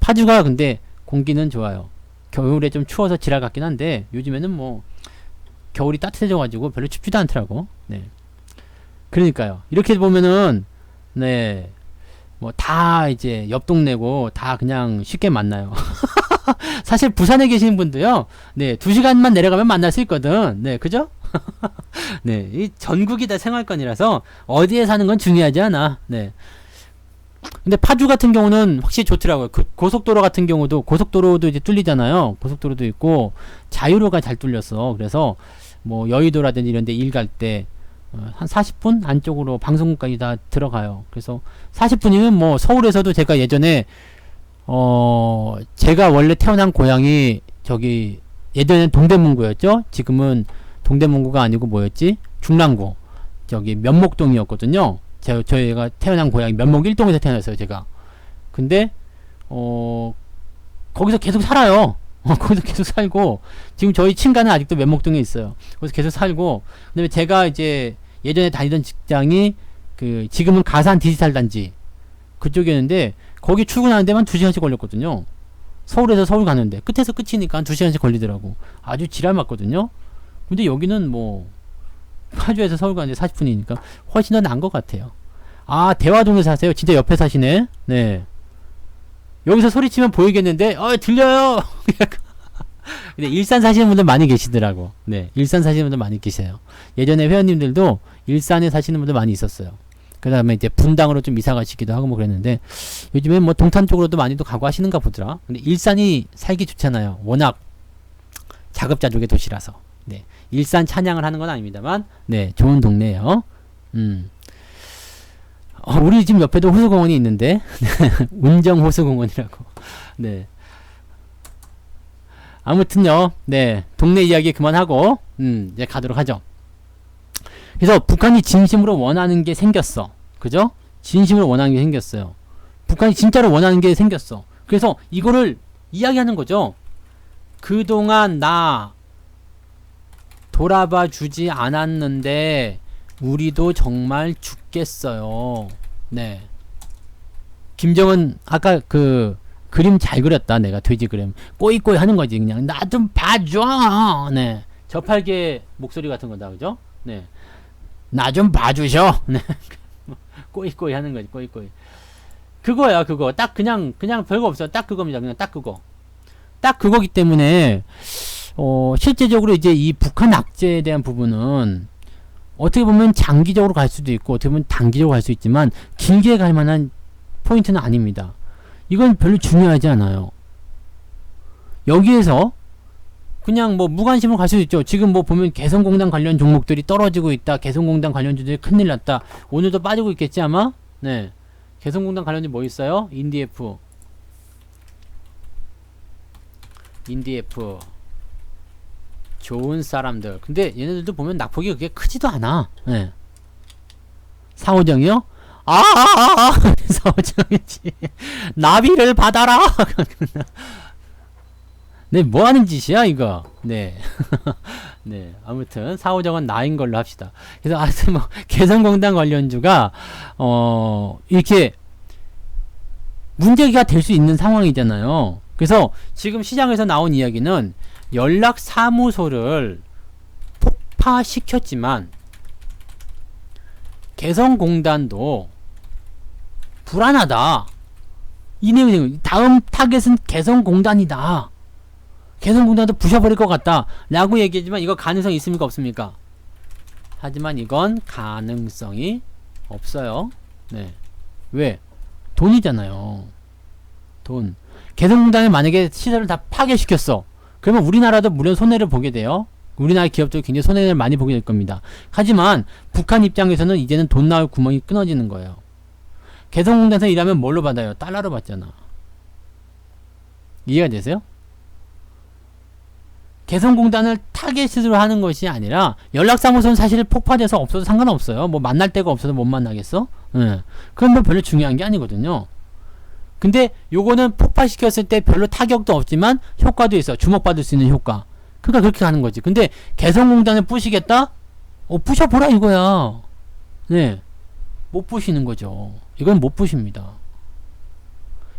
파주가 근데 공기는 좋아요. 겨울에 좀 추워서 지랄 같긴 한데 요즘에는 뭐 겨울이 따뜻해져가지고 별로 춥지도 않더라고. 네. 그러니까요. 이렇게 보면은 네. 뭐 다 이제 옆 동네고 다 그냥 쉽게 만나요. 사실 부산에 계시는 분도요. 네. 2시간만 내려가면 만날 수 있거든. 네. 그죠? 네. 이 전국이 다 생활권이라서 어디에 사는 건 중요하지 않아. 네. 근데 파주 같은 경우는 확실히 좋더라고요. 그 고속도로 같은 경우도 고속도로도 이제 뚫리잖아요. 고속도로도 있고 자유로가 잘 뚫렸어. 그래서 뭐 여의도라든지 이런 데 일 갈 때 한 40분 안쪽으로 방송국까지 다 들어가요. 그래서 40분이면 뭐 서울에서도 제가 예전에 제가 원래 태어난 고향이 저기 예전엔 동대문구였죠. 지금은 동대문구가 아니고 뭐였지? 중랑구. 저기 면목동이었거든요. 저희가 태어난 고향이 면목 1동에서 태어났어요, 제가. 근데, 거기서 계속 살아요. 거기서 계속 살고, 지금 저희 친가는 아직도 면목동에 있어요. 거기서 계속 살고, 그 다음에 제가 이제 예전에 다니던 직장이, 지금은 가산 디지털 단지, 그쪽이었는데, 거기 출근하는 데만 2시간씩 걸렸거든요. 서울에서 서울 가는데, 끝에서 끝이니까 한 2시간씩 걸리더라고. 아주 지랄 맞거든요. 근데 여기는 뭐, 파주에서 서울 가는데 40분이니까 훨씬 더 나은 것 같아요. 아, 대화동에 사세요? 진짜 옆에 사시네? 네. 여기서 소리치면 보이겠는데, 들려요! 근데 일산 사시는 분들 많이 계시더라고. 네. 일산 사시는 분들 많이 계세요. 예전에 회원님들도 일산에 사시는 분들 많이 있었어요. 그 다음에 이제 분당으로 좀 이사 가시기도 하고 뭐 그랬는데, 요즘엔 뭐 동탄 쪽으로도 많이도 가고 하시는가 보더라. 근데 일산이 살기 좋잖아요. 워낙 자급자족의 도시라서. 네. 일산 찬양을 하는 건 아닙니다만, 네, 좋은 동네예요. 우리 집 옆에도 호수공원이 있는데, 운정 호수공원이라고. 네. 아무튼요, 네, 동네 이야기 그만하고, 이제 가도록 하죠. 그래서 북한이 진심으로 원하는 게 생겼어. 그죠? 진심으로 원하는 게 생겼어요. 북한이 진짜로 원하는 게 생겼어. 그래서 이거를 이야기하는 거죠. 그동안 나 돌아봐 주지 않았는데 우리도 정말 죽겠어요. 네. 김정은 아까 그 그림 잘 그렸다. 내가 돼지 그림 꼬이꼬이 하는 거지. 그냥 나 좀 봐줘. 네. 저팔계 목소리 같은 거다. 그죠? 네. 나 좀 봐주셔. 네. 꼬이꼬이 하는 거지. 꼬이꼬이. 그거야. 그거 딱 그냥 별거 없어. 딱 그겁니다. 그냥 딱 그거. 딱 그거기 때문에 실제적으로 이제 이 북한 악재에 대한 부분은 어떻게 보면 장기적으로 갈 수도 있고 어떻게 보면 단기적으로 갈 수 있지만 길게 갈 만한 포인트는 아닙니다. 이건 별로 중요하지 않아요. 여기에서 그냥 뭐 무관심으로 갈 수도 있죠. 지금 뭐 보면 개성공단 관련 종목들이 떨어지고 있다. 개성공단 관련주들이 큰일 났다. 오늘도 빠지고 있겠지 아마? 네. 개성공단 관련주 뭐 있어요? 인디에프. 좋은 사람들. 근데 얘네들도 보면 낙폭이 그렇게 크지도 않아. 네. 사오정이요? 사오정이지. 나비를 받아라. 네, 뭐 하는 짓이야, 이거. 네. 네. 아무튼, 사오정은 나인 걸로 합시다. 그래서, 하여튼 뭐, 개성공단 관련주가, 이렇게, 문제가 될 수 있는 상황이잖아요. 그래서, 지금 시장에서 나온 이야기는, 연락사무소를 폭파시켰지만, 개성공단도 불안하다. 이 내용이, 다음 타겟은 개성공단이다. 개성공단도 부셔버릴 것 같다 라고 얘기하지만 이거 가능성이 있습니까 없습니까? 하지만 이건 가능성이 없어요. 네. 왜? 돈이잖아요. 돈. 개성공단이 만약에 시설을 다 파괴시켰어. 그러면 우리나라도 물론 손해를 보게 돼요. 우리나라 기업도 굉장히 손해를 많이 보게 될 겁니다. 하지만 북한 입장에서는 이제는 돈 나올 구멍이 끊어지는 거예요. 개성공단에서 일하면 뭘로 받아요? 달러로 받잖아. 이해가 되세요? 개성공단을 타겟으로 하는 것이 아니라 연락사무소는 사실 폭파돼서 없어도 상관없어요. 뭐 만날 데가 없어서 못 만나겠어? 예. 그건 뭐 별로 중요한 게 아니거든요. 근데 요거는 폭파시켰을 때 별로 타격도 없지만 효과도 있어. 주목받을 수 있는 효과. 그러니까 그렇게 가는 거지. 근데 개성공단을 부시겠다? 부셔보라 이거야. 네. 못 부시는 거죠. 이건 못 부십니다.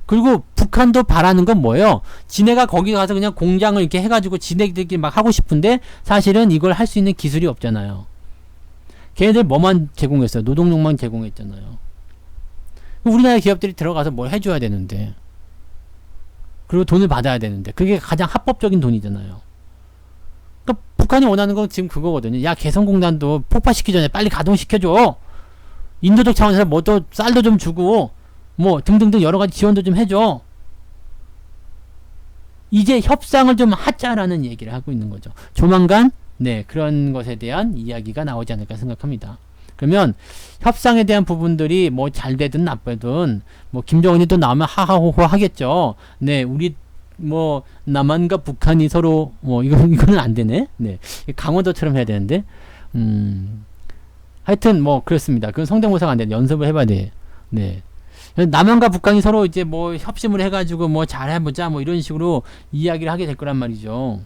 그리고 북한도 바라는 건 뭐예요? 지네가 거기 가서 그냥 공장을 이렇게 해가지고 지네들끼리 막 하고 싶은데 사실은 이걸 할 수 있는 기술이 없잖아요. 걔네들 뭐만 제공했어요? 노동력만 제공했잖아요. 우리나라 기업들이 들어가서 뭘 해줘야 되는데 그리고 돈을 받아야 되는데 그게 가장 합법적인 돈이잖아요. 그러니까 북한이 원하는 건 지금 그거거든요. 야 개성공단도 폭파시키기 전에 빨리 가동시켜줘. 인도적 차원에서 뭐 또 쌀도 좀 주고 뭐 등등등 여러가지 지원도 좀 해줘. 이제 협상을 좀 하자라는 얘기를 하고 있는 거죠. 조만간 네 그런 것에 대한 이야기가 나오지 않을까 생각합니다. 그러면 협상에 대한 부분들이 뭐 잘 되든 나쁘든 뭐 김정은이 또 나오면 하하호호 하겠죠. 네 우리 뭐 남한과 북한이 서로 뭐 이거는 안 되네. 네 강원도처럼 해야 되는데 하여튼 뭐 그렇습니다. 그건 성대모사가 안 돼. 연습을 해봐야 돼. 네. 남한과 북한이 서로 이제 뭐 협심을 해가지고 뭐 잘해보자 뭐 이런 식으로 이야기를 하게 될 거란 말이죠.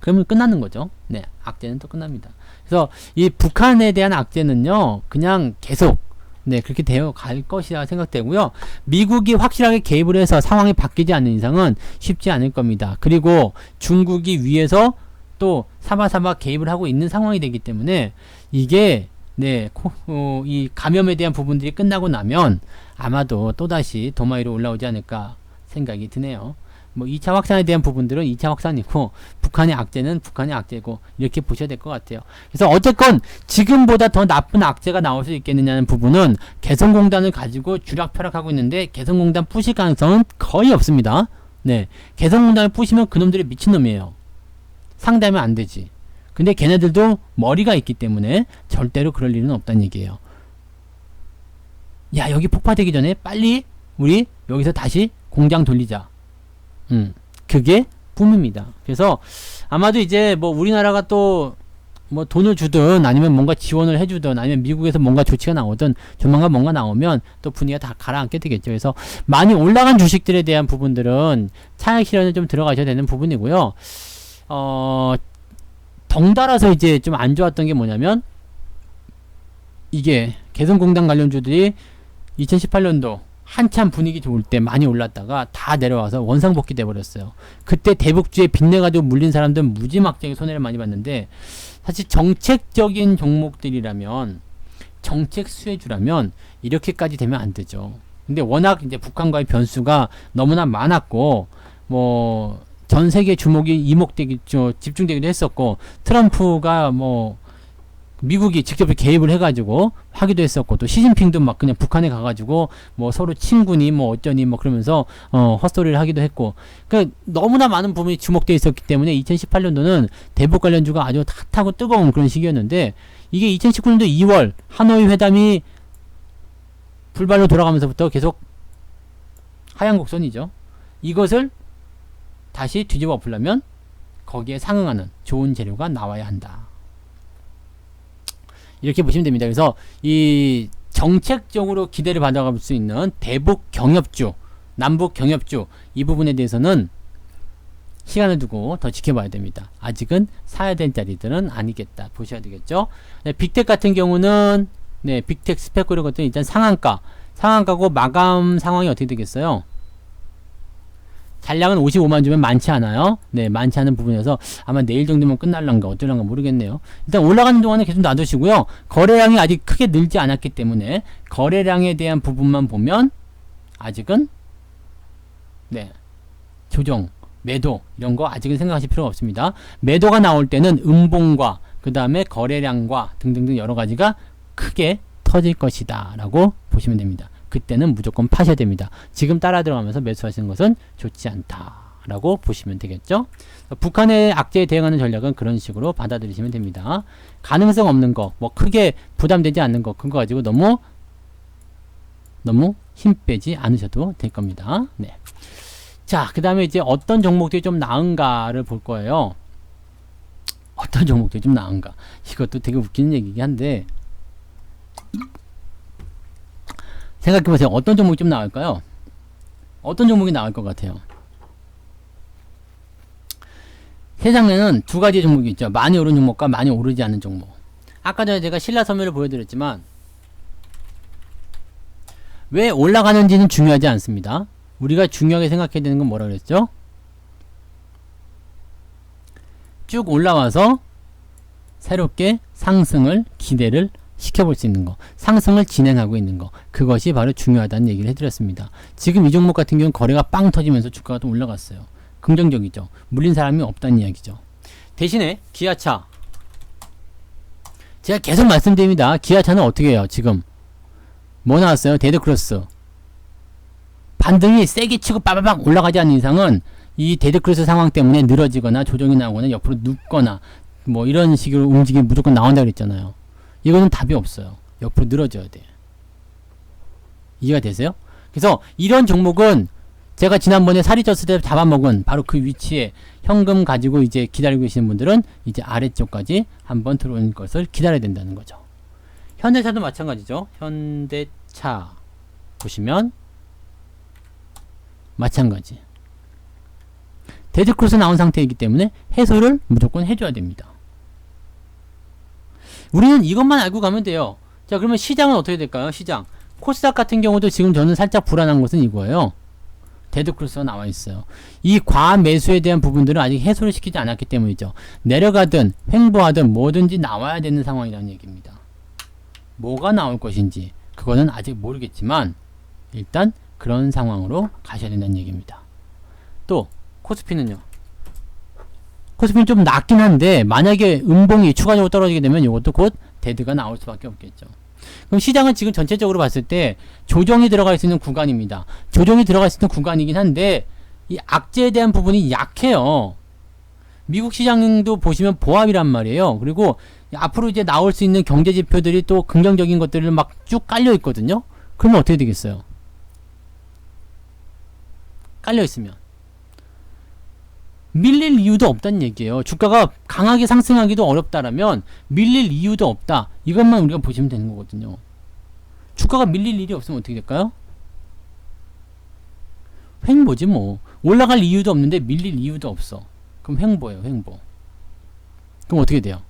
그러면 끝나는 거죠. 네, 악재는 또 끝납니다. 그래서 이 북한에 대한 악재는요, 그냥 계속 네 그렇게 되어 갈 것이라 생각되고요. 미국이 확실하게 개입을 해서 상황이 바뀌지 않는 이상은 쉽지 않을 겁니다. 그리고 중국이 위에서 또 사바사바 개입을 하고 있는 상황이 되기 때문에 이게 네, 이 감염에 대한 부분들이 끝나고 나면 아마도 또다시 도마 위로 올라오지 않을까 생각이 드네요. 뭐 2차 확산에 대한 부분들은 2차 확산이고 북한의 악재는 북한의 악재고 이렇게 보셔야 될 것 같아요. 그래서 어쨌건 지금보다 더 나쁜 악재가 나올 수 있겠느냐는 부분은 개성공단을 가지고 쥐락펴락하고 있는데 개성공단 부실 가능성은 거의 없습니다. 네, 개성공단을 부시면 그놈들이 미친놈이에요. 상대하면 안 되지. 근데 걔네들도 머리가 있기 때문에 절대로 그럴 일은 없다는 얘기예요. 야 여기 폭파되기 전에 빨리 우리 여기서 다시 공장 돌리자. 그게 꿈입니다. 그래서 아마도 이제 뭐 우리나라가 또 뭐 돈을 주든 아니면 뭔가 지원을 해주든 아니면 미국에서 뭔가 조치가 나오든 조만간 뭔가 나오면 또 분위기가 다 가라앉게 되겠죠. 그래서 많이 올라간 주식들에 대한 부분들은 차익 실현에 좀 들어가셔야 되는 부분이고요. 덩달아서 이제 좀 안 좋았던 게 뭐냐면 이게 개성공단 관련주들이 2018년도 한참 분위기 좋을 때 많이 올랐다가 다 내려와서 원상복귀 돼버렸어요. 그때 대북주에 빚내가지고 물린 사람들은 무지막지하게 손해를 많이 봤는데 사실 정책적인 종목들이라면 정책 수혜주라면 이렇게까지 되면 안 되죠. 근데 워낙 이제 북한과의 변수가 너무나 많았고 뭐 전 세계 주목이 집중되기도 했었고 트럼프가 뭐 미국이 직접 개입을 해가지고 하기도 했었고, 또 시진핑도 막 그냥 북한에 가가지고 뭐 서로 친구니 뭐 어쩌니 뭐 그러면서 헛소리를 하기도 했고, 그러니까 너무나 많은 부분이 주목되어 있었기 때문에 2018년도는 대북 관련주가 아주 핫하고 뜨거운 그런 시기였는데, 이게 2019년도 2월 하노이 회담이 불발로 돌아가면서부터 계속 하향 곡선이죠. 이것을 다시 뒤집어 엎으려면 거기에 상응하는 좋은 재료가 나와야 한다. 이렇게 보시면 됩니다. 그래서 이 정책적으로 기대를 받아갈 수 있는 대북 경협주, 남북 경협주 이 부분에 대해서는 시간을 두고 더 지켜봐야 됩니다. 아직은 사야 될 자리들은 아니겠다 보셔야 되겠죠. 네, 빅텍 같은 경우는 빅텍 스펙 이런 것들은 일단 상한가고 마감 상황이 어떻게 되겠어요? 잔량은 55만 주면 많지 않아요. 네, 많지 않은 부분이어서 아마 내일 정도면 끝날란가 어쩌란가 모르겠네요. 일단 올라가는 동안에 계속 놔두시고요. 거래량이 아직 크게 늘지 않았기 때문에 거래량에 대한 부분만 보면 아직은 조정, 매도 이런 거 아직은 생각하실 필요가 없습니다. 매도가 나올 때는 음봉과 그 다음에 거래량과 등등등 여러 가지가 크게 터질 것이다 라고 보시면 됩니다. 그때는 무조건 파셔야 됩니다. 지금 따라 들어가면서 매수하시는 것은 좋지 않다라고 보시면 되겠죠. 북한의 악재에 대응하는 전략은 그런 식으로 받아들이시면 됩니다. 가능성 없는 거, 뭐 크게 부담되지 않는 거, 그거 가지고 너무 힘 빼지 않으셔도 될 겁니다. 네. 자, 그 다음에 이제 어떤 종목들이 좀 나은가를 볼 거예요. 어떤 종목들이 좀 나은가. 이것도 되게 웃기는 얘기긴 한데, 생각해보세요. 어떤 종목이 좀 나을까요? 어떤 종목이 나을 것 같아요? 세상에는 두 가지 종목이 있죠. 많이 오른 종목과 많이 오르지 않은 종목. 아까 전에 제가 신라섬유를 보여드렸지만 왜 올라가는지는 중요하지 않습니다. 우리가 중요하게 생각해야 되는 건 뭐라 그랬죠? 쭉 올라와서 새롭게 상승을 기대를 시켜볼 수 있는 거, 상승을 진행하고 있는 거, 그것이 바로 중요하다는 얘기를 해드렸습니다. 지금 이 종목 같은 경우는 거래가 빵 터지면서 주가가 좀 올라갔어요. 긍정적이죠. 물린 사람이 없다는 이야기죠. 대신에 기아차, 제가 계속 말씀드립니다. 기아차는 어떻게 해요? 지금 뭐 나왔어요? 데드크로스. 반등이 세게 치고 빠바박 올라가지 않는 이상은 이 데드크로스 상황 때문에 늘어지거나 조정이 나오거나 옆으로 눕거나 뭐 이런 식으로 움직임이 무조건 나온다 그랬잖아요. 이거는 답이 없어요. 옆으로 늘어져야 돼. 이해가 되세요? 그래서 이런 종목은 제가 지난번에 살이 쪘을 때 잡아먹은 바로 그 위치에 현금 가지고 이제 기다리고 계시는 분들은 이제 아래쪽까지 한번 들어오는 것을 기다려야 된다는 거죠. 현대차도 마찬가지죠. 현대차 보시면 마찬가지. 데드크로스 나온 상태이기 때문에 해소를 무조건 해줘야 됩니다. 우리는 이것만 알고 가면 돼요. 자, 그러면 시장은 어떻게 될까요? 시장. 코스닥 같은 경우도 지금 저는 살짝 불안한 것은 이거예요. 데드크로스가 나와 있어요. 이 과매수에 대한 부분들은 아직 해소를 시키지 않았기 때문이죠. 내려가든 횡보하든 뭐든지 나와야 되는 상황이라는 얘기입니다. 뭐가 나올 것인지 그거는 아직 모르겠지만 일단 그런 상황으로 가셔야 된다는 얘기입니다. 또 코스피는요. 코스피는 좀 낮긴 한데 만약에 음봉이 추가적으로 떨어지게 되면 이것도 곧 데드가 나올 수밖에 없겠죠. 그럼 시장은 지금 전체적으로 봤을 때 조정이 들어갈 수 있는 구간입니다. 조정이 들어갈 수 있는 구간이긴 한데 이 악재에 대한 부분이 약해요. 미국 시장도 보시면 보합이란 말이에요. 그리고 앞으로 이제 나올 수 있는 경제 지표들이 또 긍정적인 것들을 막 쭉 깔려 있거든요. 그러면 어떻게 되겠어요? 깔려 있으면 밀릴 이유도 없다는 얘기예요. 주가가 강하게 상승하기도 어렵다라면 밀릴 이유도 없다. 이것만 우리가 보시면 되는 거거든요. 주가가 밀릴 일이 없으면 어떻게 될까요? 횡보지 뭐. 올라갈 이유도 없는데 밀릴 이유도 없어. 그럼 횡보예요. 횡보. 그럼 어떻게 돼요?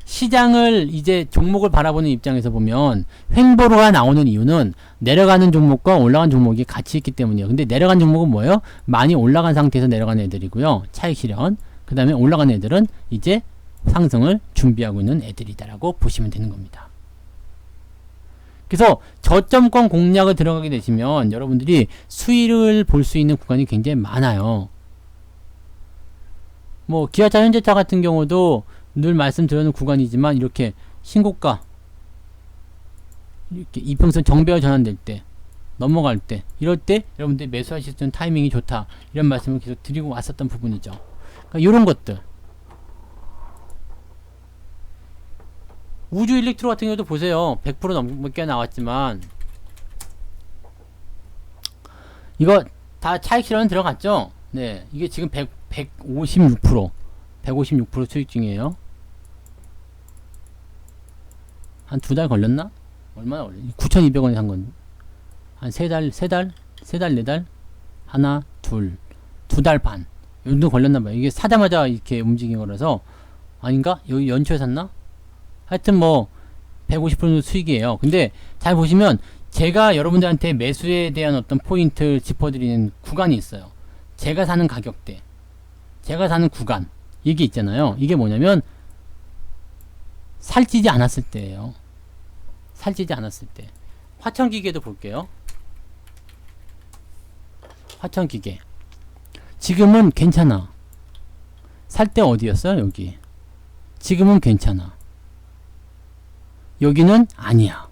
시장을 이제 종목을 바라보는 입장에서 보면 횡보로가 나오는 이유는 내려가는 종목과 올라간 종목이 같이 있기 때문이에요. 근데 내려간 종목은 뭐예요? 많이 올라간 상태에서 내려간 애들이고요. 차익 실현. 그 다음에 올라간 애들은 이제 상승을 준비하고 있는 애들이다라고 보시면 되는 겁니다. 그래서 저점권 공략을 들어가게 되시면 여러분들이 수익을 볼 수 있는 구간이 굉장히 많아요. 뭐 기아차, 현대차 같은 경우도 늘 말씀드리는 구간이지만 이렇게 신고가 이렇게 이평선 정배가 전환될 때 넘어갈 때 이럴 때 여러분들 매수하실 수 있는 타이밍이 좋다 이런 말씀을 계속 드리고 왔었던 부분이죠. 그러니까 이런 것들 우주 일렉트로 같은 경우도 보세요. 100% 넘게 나왔지만 이거 다 차익 실현은 들어갔죠. 네, 이게 지금 156% 수익 중이에요. 한 2달 걸렸나? 얼마나 걸렸지? 9,200원에 산 건. 한 3달, 4달? 하나, 둘, 2달 반. 이 정도 걸렸나봐요. 이게 사자마자 이렇게 움직인 거라서. 아닌가? 여기 연초에 샀나? 하여튼 뭐, 150% 수익이에요. 근데 잘 보시면, 제가 여러분들한테 매수에 대한 어떤 포인트를 짚어드리는 구간이 있어요. 제가 사는 가격대. 제가 사는 구간. 이게 있잖아요. 이게 뭐냐면, 살찌지 않았을 때예요. 살찌지 않았을 때. 화천기계도 볼게요. 화천기계. 지금은 괜찮아. 살 때 어디였어요? 여기. 지금은 괜찮아. 여기는 아니야.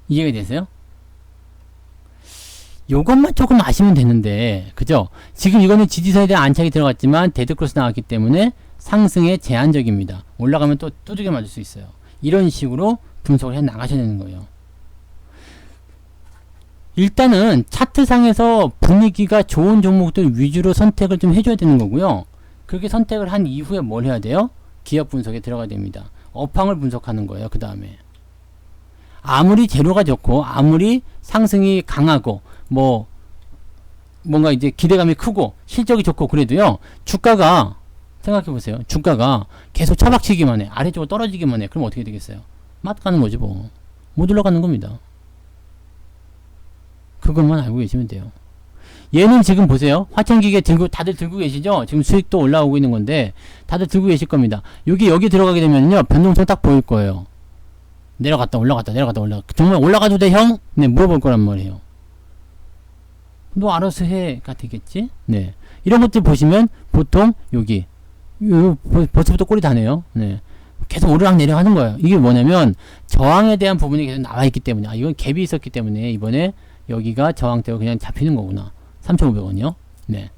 이해가 되세요? 요것만 조금 아시면 되는데, 그죠? 지금 이거는 지지선에 대한 안착이 들어갔지만 데드크로스 나왔기 때문에 상승에 제한적입니다. 올라가면 또 두들겨 맞을 수 있어요. 이런 식으로 분석을 해 나가셔야 되는 거예요. 일단은 차트상에서 분위기가 좋은 종목들 위주로 선택을 좀 해줘야 되는 거고요. 그렇게 선택을 한 이후에 뭘 해야 돼요? 기업 분석에 들어가야 됩니다. 업황을 분석하는 거예요. 그 다음에 아무리 재료가 좋고 아무리 상승이 강하고 뭔가 이제 기대감이 크고 실적이 좋고 그래도요, 주가가 생각해보세요. 주가가 계속 처박치기만 해. 아래쪽으로 떨어지기만 해. 그럼 어떻게 되겠어요? 맛 가는 거지 뭐. 못 올라가는 겁니다. 그것만 알고 계시면 돼요. 얘는 지금 보세요. 화천기계 다들 들고 계시죠? 지금 수익도 올라오고 있는 건데 다들 들고 계실 겁니다. 여기 들어가게 되면요, 변동성 딱 보일 거예요. 내려갔다 올라갔다 정말 올라가도 돼 형? 네, 물어볼 거란 말이에요. 너 알아서 해가 되겠지? 네, 이런 것들 보시면 보통 여기 벌써부터 꼴이 다네요. 네, 계속 오르락 내리락 하는 거예요. 이게 뭐냐면 저항에 대한 부분이 계속 나와 있기 때문에, 이건 갭이 있었기 때문에 이번에 여기가 저항대로 그냥 잡히는 거구나. 3,500원이요. 네,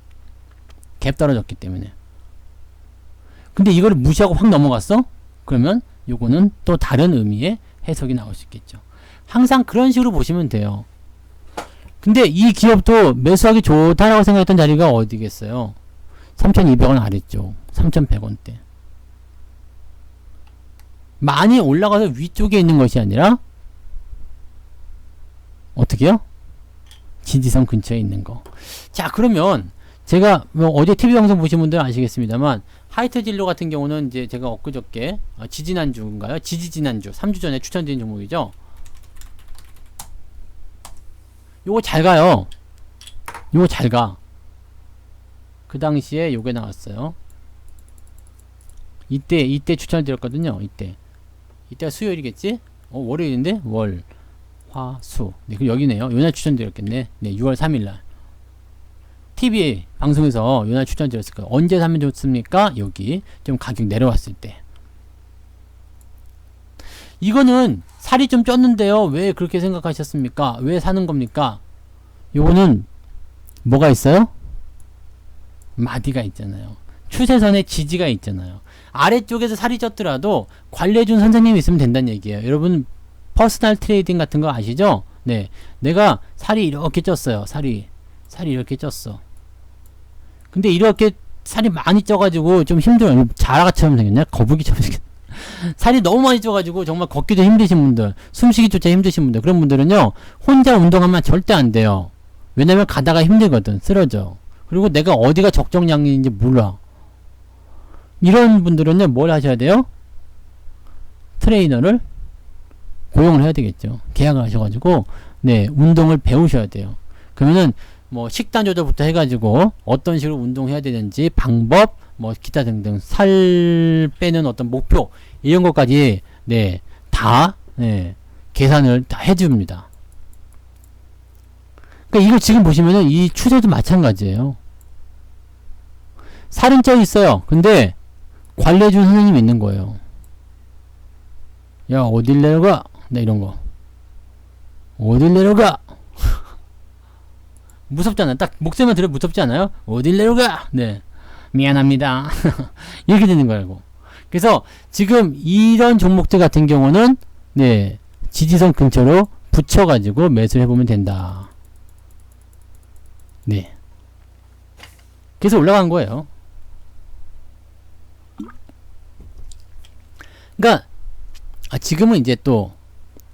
갭 떨어졌기 때문에. 근데 이거를 무시하고 확 넘어갔어? 그러면 요거는 또 다른 의미의 해석이 나올 수 있겠죠. 항상 그런 식으로 보시면 돼요. 근데 이 기업도 매수하기 좋다라고 생각했던 자리가 어디겠어요? 3,200원 아래쪽, 3,100원대. 많이 올라가서 위쪽에 있는 것이 아니라 어떻게요? 지지선 근처에 있는 거. 자, 그러면 제가 어제 TV 방송 보신 분들은 아시겠습니다만, 하이트 진로 같은 경우는 이제 제가 엊그저께 지지난주인가요? 지지난주 3주 전에 추천드린 종목이죠. 요거 잘 가요. 요거 잘 가. 그 당시에 요게 나왔어요. 이때 추천을 드렸거든요. 이때가 수요일이겠지? 월요일인데? 월, 화, 수. 네, 그럼 여기네요. 요날 추천드렸겠네. 네, 6월 3일날. TV 방송에서 요날 추천드렸을 거예요. 언제 사면 좋습니까? 여기. 좀 가격 내려왔을 때. 이거는 살이 좀 쪘는데요. 왜 그렇게 생각하셨습니까? 왜 사는 겁니까? 요거는 뭐가 있어요? 마디가 있잖아요. 추세선에 지지가 있잖아요. 아래쪽에서 살이 쪘더라도 관리해준 선생님이 있으면 된다는 얘기예요. 여러분 퍼스널 트레이딩 같은 거 아시죠? 네, 내가 살이 이렇게 쪘어요. 살이 이렇게 쪘어. 근데 이렇게 살이 많이 쪄가지고 좀 힘들어요. 자라가처럼 생겼냐? 거북이처럼 생겼냐? 살이 너무 많이 쪄가지고 정말 걷기도 힘드신 분들, 숨쉬기조차 힘드신 분들, 그런 분들은요, 혼자 운동하면 절대 안 돼요. 왜냐면 가다가 힘들거든. 쓰러져. 그리고 내가 어디가 적정량인지 몰라. 이런 분들은요, 뭘 하셔야 돼요? 트레이너를 고용을 해야 되겠죠. 계약을 하셔가지고, 네, 운동을 배우셔야 돼요. 그러면은, 뭐, 식단 조절부터 해가지고, 어떤 식으로 운동해야 되는지, 방법, 뭐, 기타 등등, 살 빼는 어떤 목표, 이런 것까지, 네, 다, 네, 계산을 다 해줍니다. 그러니까 이거 지금 보시면은, 이 추세도 마찬가지예요. 살은 쪄 있어요. 근데, 관리해준 선생님이 있는 거예요. 야, 어딜 내려가? 네, 이런 거. 어딜 내려가? 무섭잖아요. 딱 목소리만 들으면 무섭지 않아요? 어딜 내려가? 네. 미안합니다. 이렇게 되는 거라고. 그래서 지금 이런 종목들 같은 경우는 네, 지지선 근처로 붙여가지고 매수를 해보면 된다. 네. 그래서 올라간 거예요. 그러니까 지금은 이제 또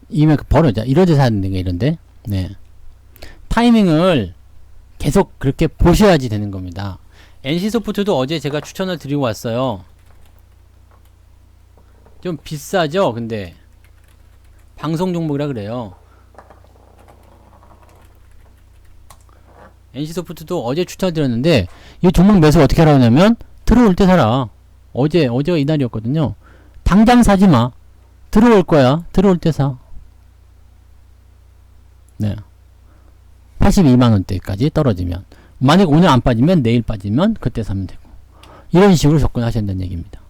이면 벌어져 이런 데서 하는 게 이런데 네. 타이밍을 계속 그렇게 보셔야지 되는 겁니다. NC소프트도 어제 제가 추천을 드리고 왔어요. 좀 비싸죠? 근데 방송 종목이라 그래요. NC소프트도 어제 추천을 드렸는데 이 종목 매수 어떻게 하라냐면 들어올 때 사라. 어제가 이날이었거든요. 당장 사지마. 들어올 거야. 들어올 때 사. 네. 82만원대까지 떨어지면 만약 오늘 안 빠지면 내일 빠지면 그때 사면 되고 이런 식으로 접근하셔야 된다는 얘기입니다.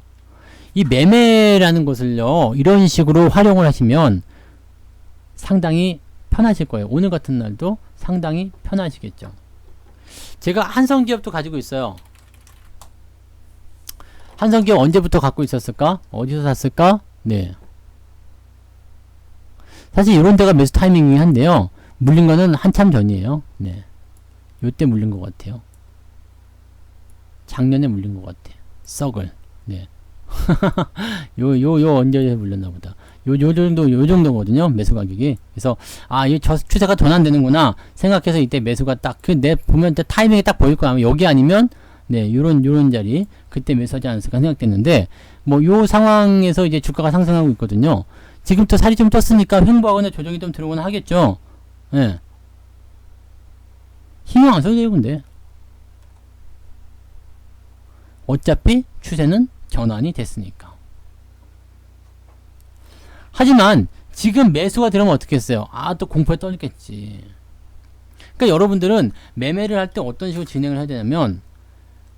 이 매매라는 것을요 이런 식으로 활용을 하시면 상당히 편하실 거예요. 오늘 같은 날도 상당히 편하시겠죠. 제가 한성기업도 가지고 있어요. 한성기업 언제부터 갖고 있었을까? 어디서 샀을까? 네. 사실 이런 데가 매수 타이밍이 한데요. 물린 거는 한참 전이에요. 네. 요때 물린 것 같아요. 작년에 물린 것 같아. 썩을. 네. 요 언제 물렸나 보다. 요 정도거든요. 매수 가격이. 그래서, 이 추세가 전환되는구나. 생각해서 이때 매수가 딱, 보면 타이밍이 딱 보일 거야. 여기 아니면, 네, 요런 자리. 그때 매수하지 않았을까 생각됐는데, 요 상황에서 이제 주가가 상승하고 있거든요. 지금부터 살이 좀 쪘으니까 횡보하거나 조정이 좀 들어오거나 하겠죠. 예. 네. 신경 안 써도 돼요, 근데. 어차피 추세는 전환이 됐으니까. 하지만 지금 매수가 들어오면 어떻겠어요? 또 공포에 떨겠지. 그러니까 여러분들은 매매를 할 때 어떤 식으로 진행을 해야 되냐면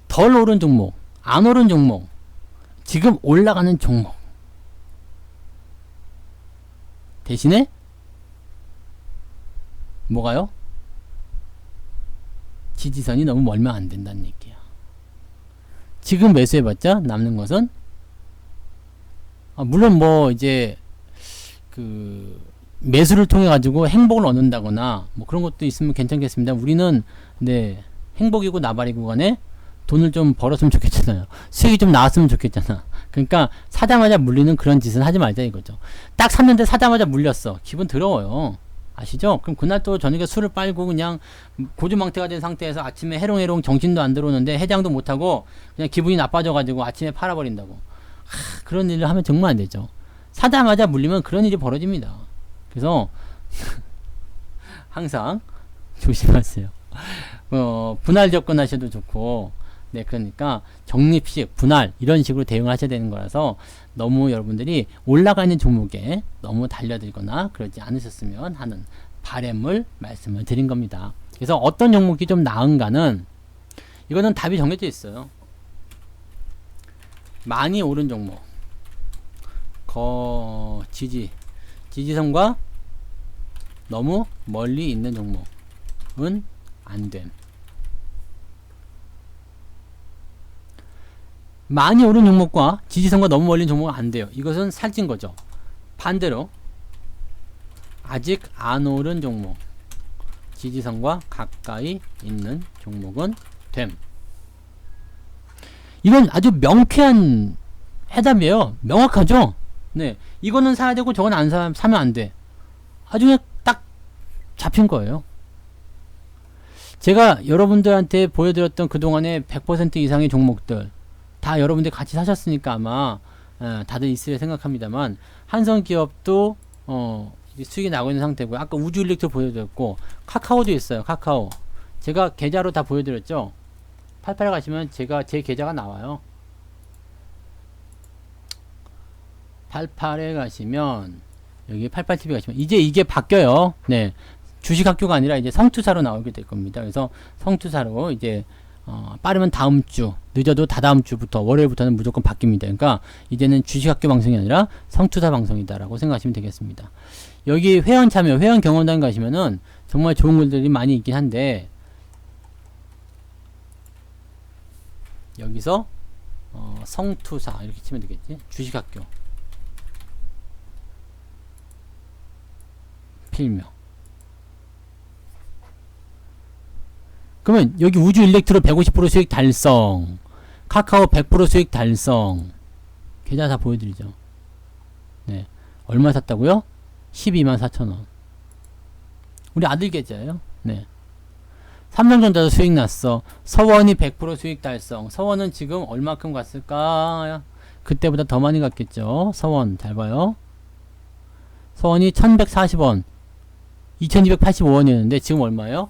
덜 오른 종목, 안 오른 종목, 지금 올라가는 종목 대신에 뭐가요? 지지선이 너무 멀면 안 된다는 얘기야. 지금 매수해봤자 남는 것은 물론 이제 매수를 통해 가지고 행복을 얻는다거나 그런 것도 있으면 괜찮겠습니다. 우리는 네 행복이고 나발이고 간에 돈을 좀 벌었으면 좋겠잖아요. 수익이 좀 나왔으면 좋겠잖아. 그러니까 사자마자 물리는 그런 짓은 하지 말자 이거죠. 딱 샀는데 사자마자 물렸어. 기분 더러워요. 아시죠? 그럼 그날 또 저녁에 술을 빨고 그냥 고주망태가 된 상태에서 아침에 해롱해롱 정신도 안 들어오는데 해장도 못하고 그냥 기분이 나빠져가지고 아침에 팔아버린다고. 그런 일을 하면 정말 안 되죠. 사자마자 물리면 그런 일이 벌어집니다. 그래서 항상 조심하세요. 분할 접근하셔도 좋고, 네, 그러니까 적립식, 분할 이런 식으로 대응을 하셔야 되는 거라서 너무 여러분들이 올라가 있는 종목에 너무 달려들거나 그러지 않으셨으면 하는 바람을 말씀을 드린 겁니다. 그래서 어떤 종목이 좀 나은가는 이거는 답이 정해져 있어요. 많이 오른 종목, 지지선과 너무 멀리 있는 종목은 안됨. 많이 오른 종목과 지지선과 너무 멀리 있는 종목은 안 돼요. 이것은 살찐 거죠. 반대로 아직 안 오른 종목, 지지선과 가까이 있는 종목은 됨. 이건 아주 명쾌한 해답이에요. 명확하죠? 네. 이거는 사야 되고 저건 안 사면 안 돼. 아주 그냥 딱 잡힌 거예요. 제가 여러분들한테 보여드렸던 그동안의 100% 이상의 종목들 다 여러분들 같이 사셨으니까 아마 다들 있으려 생각합니다만 한성기업도 이제 수익이 나고 있는 상태고요. 아까 우주일렉트로 보여드렸고 카카오도 있어요. 카카오 제가 계좌로 다 보여드렸죠. 88에 가시면 제 계좌가 나와요. 88에 가시면 여기 88TV 가시면 이제 이게 바뀌어요. 네, 주식학교가 아니라 이제 성투사로 나오게 될 겁니다. 그래서 성투사로 이제 빠르면 다음 주, 늦어도 다다음 주부터, 월요일부터는 무조건 바뀝니다. 그러니까 이제는 주식학교 방송이 아니라 성투사 방송이다라고 생각하시면 되겠습니다. 여기 회원 참여, 회원 경험단 가시면은 정말 좋은 글들이 많이 있긴 한데, 여기서 성투사 이렇게 치면 되겠지. 주식학교 필명. 그러면 여기 우주 일렉트로 150% 수익 달성, 카카오 100% 수익 달성, 계좌 다 보여드리죠. 네, 얼마 샀다고요? 124,000원. 우리 아들 계좌예요. 네. 삼성전자도 수익 났어. 서원이 100% 수익 달성. 서원은 지금 얼마큼 갔을까? 그때보다 더 많이 갔겠죠. 서원 잘 봐요. 서원이 1140원, 2285원이었는데 지금 얼마예요?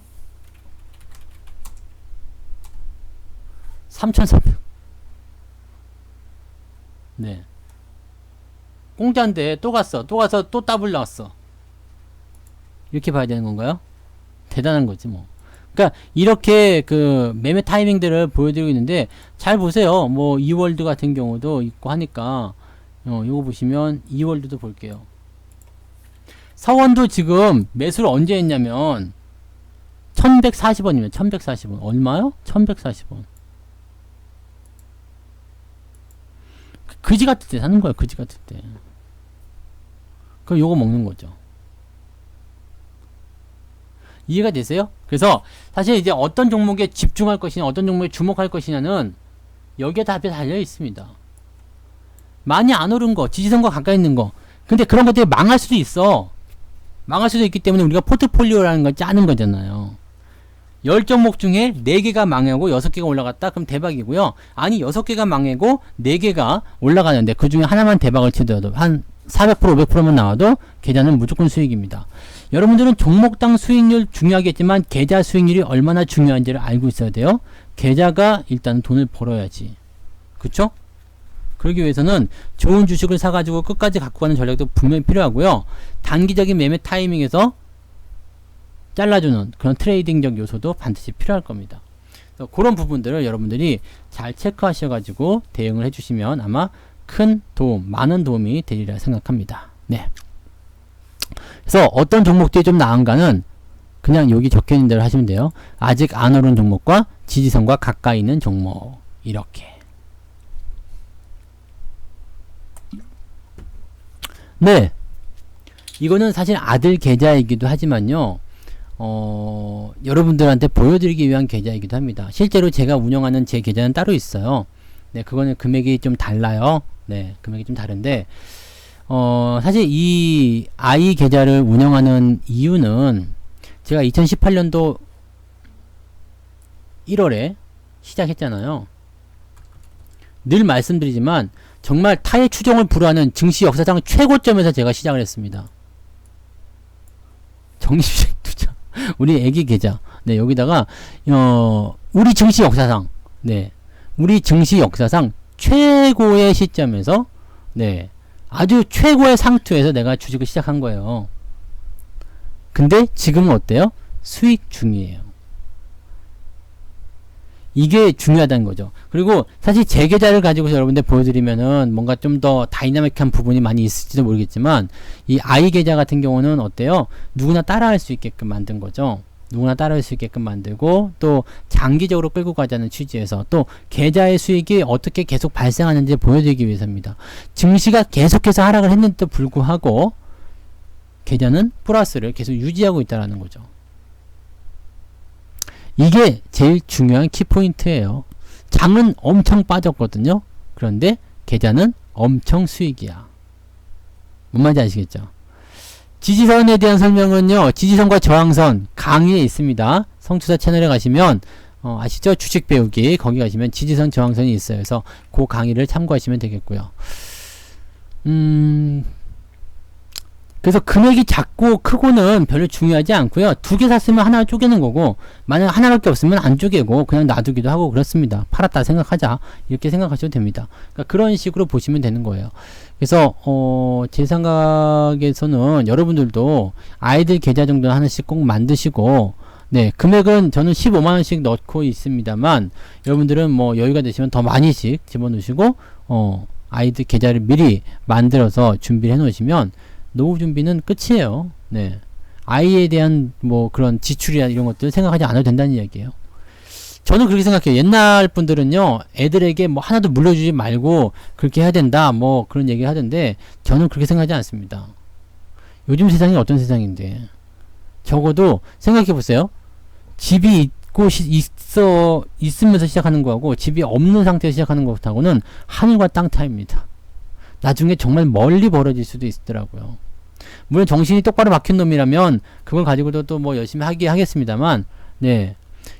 3,300. 네. 공짜인데 또 갔어. 또 가서 또 더블 나왔어. 이렇게 봐야 되는 건가요? 대단한 거지 뭐. 그러니까 이렇게 그 매매 타이밍들을 보여드리고 있는데 잘 보세요. 뭐 이월드 같은 경우도 있고 하니까 요거 보시면 이월드도 볼게요. 서원도 지금 매수를 언제 했냐면 1140원이면 1140원 얼마요? 1140원. 그지 같을 때 사는 거예요. 그지 같을 때. 그럼 요거 먹는 거죠. 이해가 되세요? 그래서 사실 이제 어떤 종목에 집중할 것이냐, 어떤 종목에 주목할 것이냐는 여기에 답이 달려 있습니다. 많이 안 오른 거, 지지선과 가까이 있는 거. 근데 그런 것들이 망할 수도 있어. 망할 수도 있기 때문에 우리가 포트폴리오라는 걸 짜는 거잖아요. 10종목 중에 4개가 망하고 6개가 올라갔다? 그럼 대박이고요. 아니 6개가 망하고 4개가 올라가는데 그 중에 하나만 대박을 치더라도 한 400% 500%만 나와도 계좌는 무조건 수익입니다. 여러분들은 종목당 수익률 중요하겠지만 계좌 수익률이 얼마나 중요한지를 알고 있어야 돼요. 계좌가 일단 돈을 벌어야지. 그쵸? 그러기 위해서는 좋은 주식을 사가지고 끝까지 갖고 가는 전략도 분명히 필요하고요. 단기적인 매매 타이밍에서 잘라주는 그런 트레이딩적 요소도 반드시 필요할 겁니다. 그래서 그런 부분들을 여러분들이 잘 체크하셔가지고 대응을 해주시면 아마 큰 도움, 많은 도움이 되리라 생각합니다. 네. 그래서 어떤 종목들이 좀 나은가는 그냥 여기 적혀있는 대로 하시면 돼요. 아직 안 오른 종목과 지지선과 가까이 있는 종목 이렇게. 네. 이거는 사실 아들 계좌이기도 하지만요. 여러분들한테 보여드리기 위한 계좌이기도 합니다. 실제로 제가 운영하는 제 계좌는 따로 있어요. 네, 그거는 금액이 좀 달라요. 네, 금액이 좀 다른데, 사실 이 아이 계좌를 운영하는 이유는 제가 2018년도 1월에 시작했잖아요. 늘 말씀드리지만 정말 타의 추종을 불허하는 증시 역사상 최고점에서 제가 시작을 했습니다. 적립식 투자. 우리 애기 계좌. 네, 여기다가, 우리 증시 역사상. 네. 우리 증시 역사상 최고의 시점에서, 네. 아주 최고의 상투에서 내가 주식을 시작한 거예요. 근데 지금은 어때요? 수익 중이에요. 이게 중요하다는 거죠. 그리고 사실 제 계좌를 가지고서 여러분들 보여드리면은 뭔가 좀 더 다이나믹한 부분이 많이 있을지도 모르겠지만 이 아이 계좌 같은 경우는 어때요? 누구나 따라할 수 있게끔 만든 거죠. 누구나 따라할 수 있게끔 만들고 또 장기적으로 끌고 가자는 취지에서 또 계좌의 수익이 어떻게 계속 발생하는지 보여드리기 위해서입니다. 증시가 계속해서 하락을 했는데도 불구하고 계좌는 플러스를 계속 유지하고 있다는 거죠. 이게 제일 중요한 키포인트예요. 장은 엄청 빠졌거든요. 그런데 계좌는 엄청 수익이야. 뭔 말인지 아시겠죠? 지지선에 대한 설명은요. 지지선과 저항선 강의에 있습니다. 성투사 채널에 가시면 아시죠? 주식 배우기 거기 가시면 지지선 저항선이 있어요. 그래서 그 강의를 참고하시면 되겠고요. 그래서 금액이 작고 크고는 별로 중요하지 않고요. 2개 샀으면 하나 쪼개는 거고 만약 하나밖에 없으면 안 쪼개고 그냥 놔두기도 하고 그렇습니다. 팔았다 생각하자 이렇게 생각하셔도 됩니다. 그러니까 그런 식으로 보시면 되는 거예요. 그래서 제 생각에서는 여러분들도 아이들 계좌 정도는 하나씩 꼭 만드시고 네, 금액은 저는 15만원씩 넣고 있습니다만, 여러분들은 뭐 여유가 되시면 더 많이씩 집어넣으시고, 아이들 계좌를 미리 만들어서 준비를 해 놓으시면, 노후 준비는 끝이에요. 네. 아이에 대한 뭐 그런 지출이나 이런 것들 생각하지 않아도 된다는 이야기예요. 저는 그렇게 생각해요. 옛날 분들은요, 애들에게 뭐 하나도 물려주지 말고 그렇게 해야 된다, 뭐 그런 얘기 하던데, 저는 그렇게 생각하지 않습니다. 요즘 세상이 어떤 세상인데, 적어도 생각해 보세요. 집이 있으면서 시작하는 거하고 집이 없는 상태에서 시작하는 것하고는 하늘과 땅 차이입니다. 나중에 정말 멀리 벌어질 수도 있더라고요. 물론 정신이 똑바로 박힌 놈이라면 그걸 가지고도 또 뭐 열심히 하겠습니다만, 네.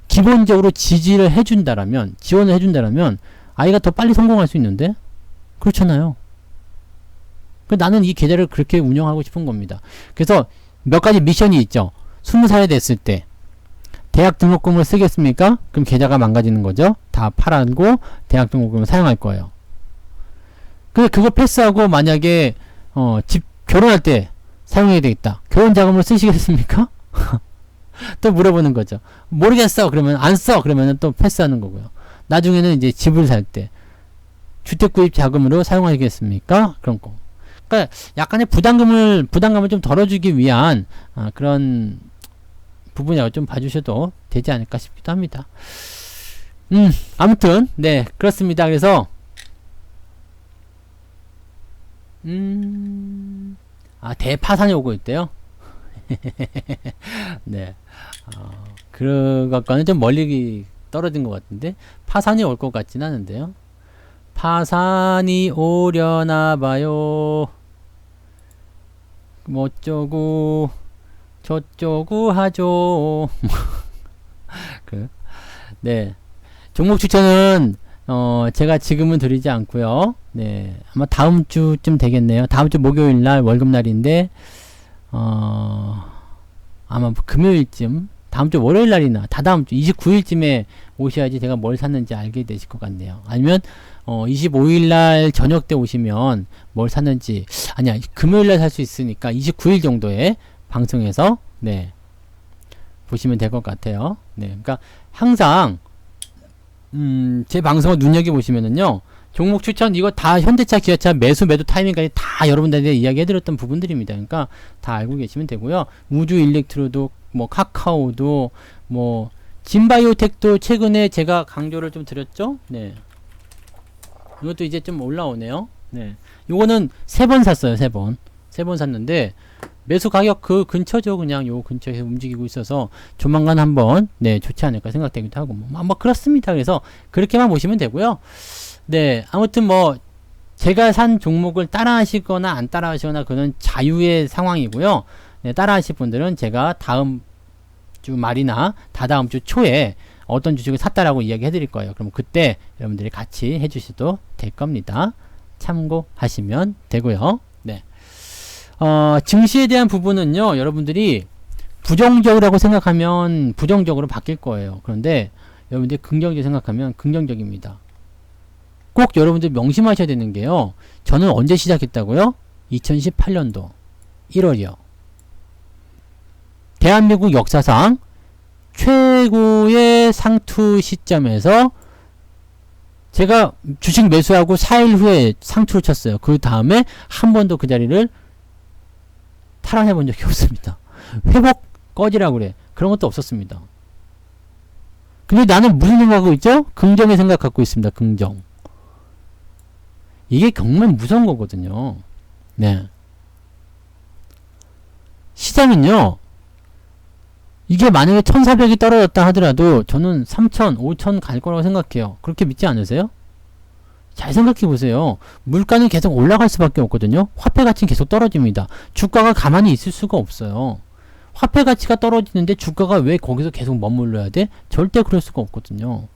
기본적으로 지지를 해준다라면, 지원을 해준다라면 아이가 더 빨리 성공할 수 있는데, 그렇잖아요. 나는 이 계좌를 그렇게 운영하고 싶은 겁니다. 그래서 몇 가지 미션이 있죠. 20살이 됐을 때 대학 등록금을 쓰겠습니까? 그럼 계좌가 망가지는 거죠. 다 팔아고 대학 등록금을 사용할 거예요. 근데 그거 패스하고 만약에 집 결혼할 때 사용해야 되겠다. 결혼 자금으로 쓰시겠습니까? 또 물어보는 거죠. 모르겠어. 그러면 안 써. 그러면 또 패스하는 거고요. 나중에는 이제 집을 살 때 주택 구입 자금으로 사용하겠습니까? 그런 거. 그러니까 약간의 부담감을 좀 덜어주기 위한 그런 부분이라고 좀 봐주셔도 되지 않을까 싶기도 합니다. 아무튼 네, 그렇습니다. 그래서 대파산이 오고 있대요. 네, 그것과는 좀 멀리 떨어진 것 같은데, 파산이 올 것 같진 않은데요. 파산이 오려나 봐요. 뭐 어쩌고 저쩌고 하죠. 네, 종목 추천은 제가 지금은 드리지 않고요. 네, 아마 다음 주쯤 되겠네요. 다음 주 목요일날 월급날인데 아마 금요일쯤, 다음 주 월요일날이나 다다음 주 29일쯤에 오셔야지 제가 뭘 샀는지 알게 되실 것 같네요. 아니면 25일날 저녁 때 오시면 뭘 샀는지, 아니야, 금요일날 살 수 있으니까 29일 정도에 방송에서 네, 보시면 될 것 같아요. 네, 그러니까 항상 제 방송을 눈여겨보시면은요, 종목 추천 이거 다 현대차, 기아차 매수 매도 타이밍까지 다 여러분들한테 이야기해드렸던 부분들입니다. 그러니까 다 알고 계시면 되고요. 우주 일렉트로도 뭐 카카오도 뭐 진바이오텍도 최근에 제가 강조를 좀 드렸죠. 네, 이것도 이제 좀 올라오네요. 네, 요거는 3번 샀어요. 3번 샀는데 매수 가격 그 근처죠. 그냥 요 근처에서 움직이고 있어서 조만간 한번 네, 좋지 않을까 생각되기도 하고 뭐 그렇습니다. 그래서 그렇게만 보시면 되고요. 네, 아무튼 뭐 제가 산 종목을 따라 하시거나 안 따라 하시거나 그건 자유의 상황이고요. 네, 따라 하실 분들은 제가 다음 주 말이나 다다음 주 초에 어떤 주식을 샀다라고 이야기 해드릴 거예요. 그럼 그때 여러분들이 같이 해주셔도 될 겁니다. 참고하시면 되고요. 네. 증시에 대한 부분은요, 여러분들이 부정적이라고 생각하면 부정적으로 바뀔 거예요. 그런데 여러분들이 긍정적으로 생각하면 긍정적입니다. 꼭 여러분들 명심하셔야 되는 게요, 저는 언제 시작했다고요? 2018년도 1월이요. 대한민국 역사상 최고의 상투 시점에서 제가 주식 매수하고 4일 후에 상투를 쳤어요. 그 다음에 한 번도 그 자리를 탈환해 본 적이 없습니다. 회복 꺼지라고 그래. 그런 것도 없었습니다. 근데 나는 무슨 생각하고 있죠? 긍정의 생각 갖고 있습니다. 긍정. 이게 정말 무서운 거거든요. 네. 시장은요, 이게 만약에 1400이 떨어졌다 하더라도 저는 3000, 5000 갈 거라고 생각해요. 그렇게 믿지 않으세요? 잘 생각해 보세요. 물가는 계속 올라갈 수밖에 없거든요. 화폐 가치는 계속 떨어집니다. 주가가 가만히 있을 수가 없어요. 화폐 가치가 떨어지는데 주가가 왜 거기서 계속 머물러야 돼? 절대 그럴 수가 없거든요.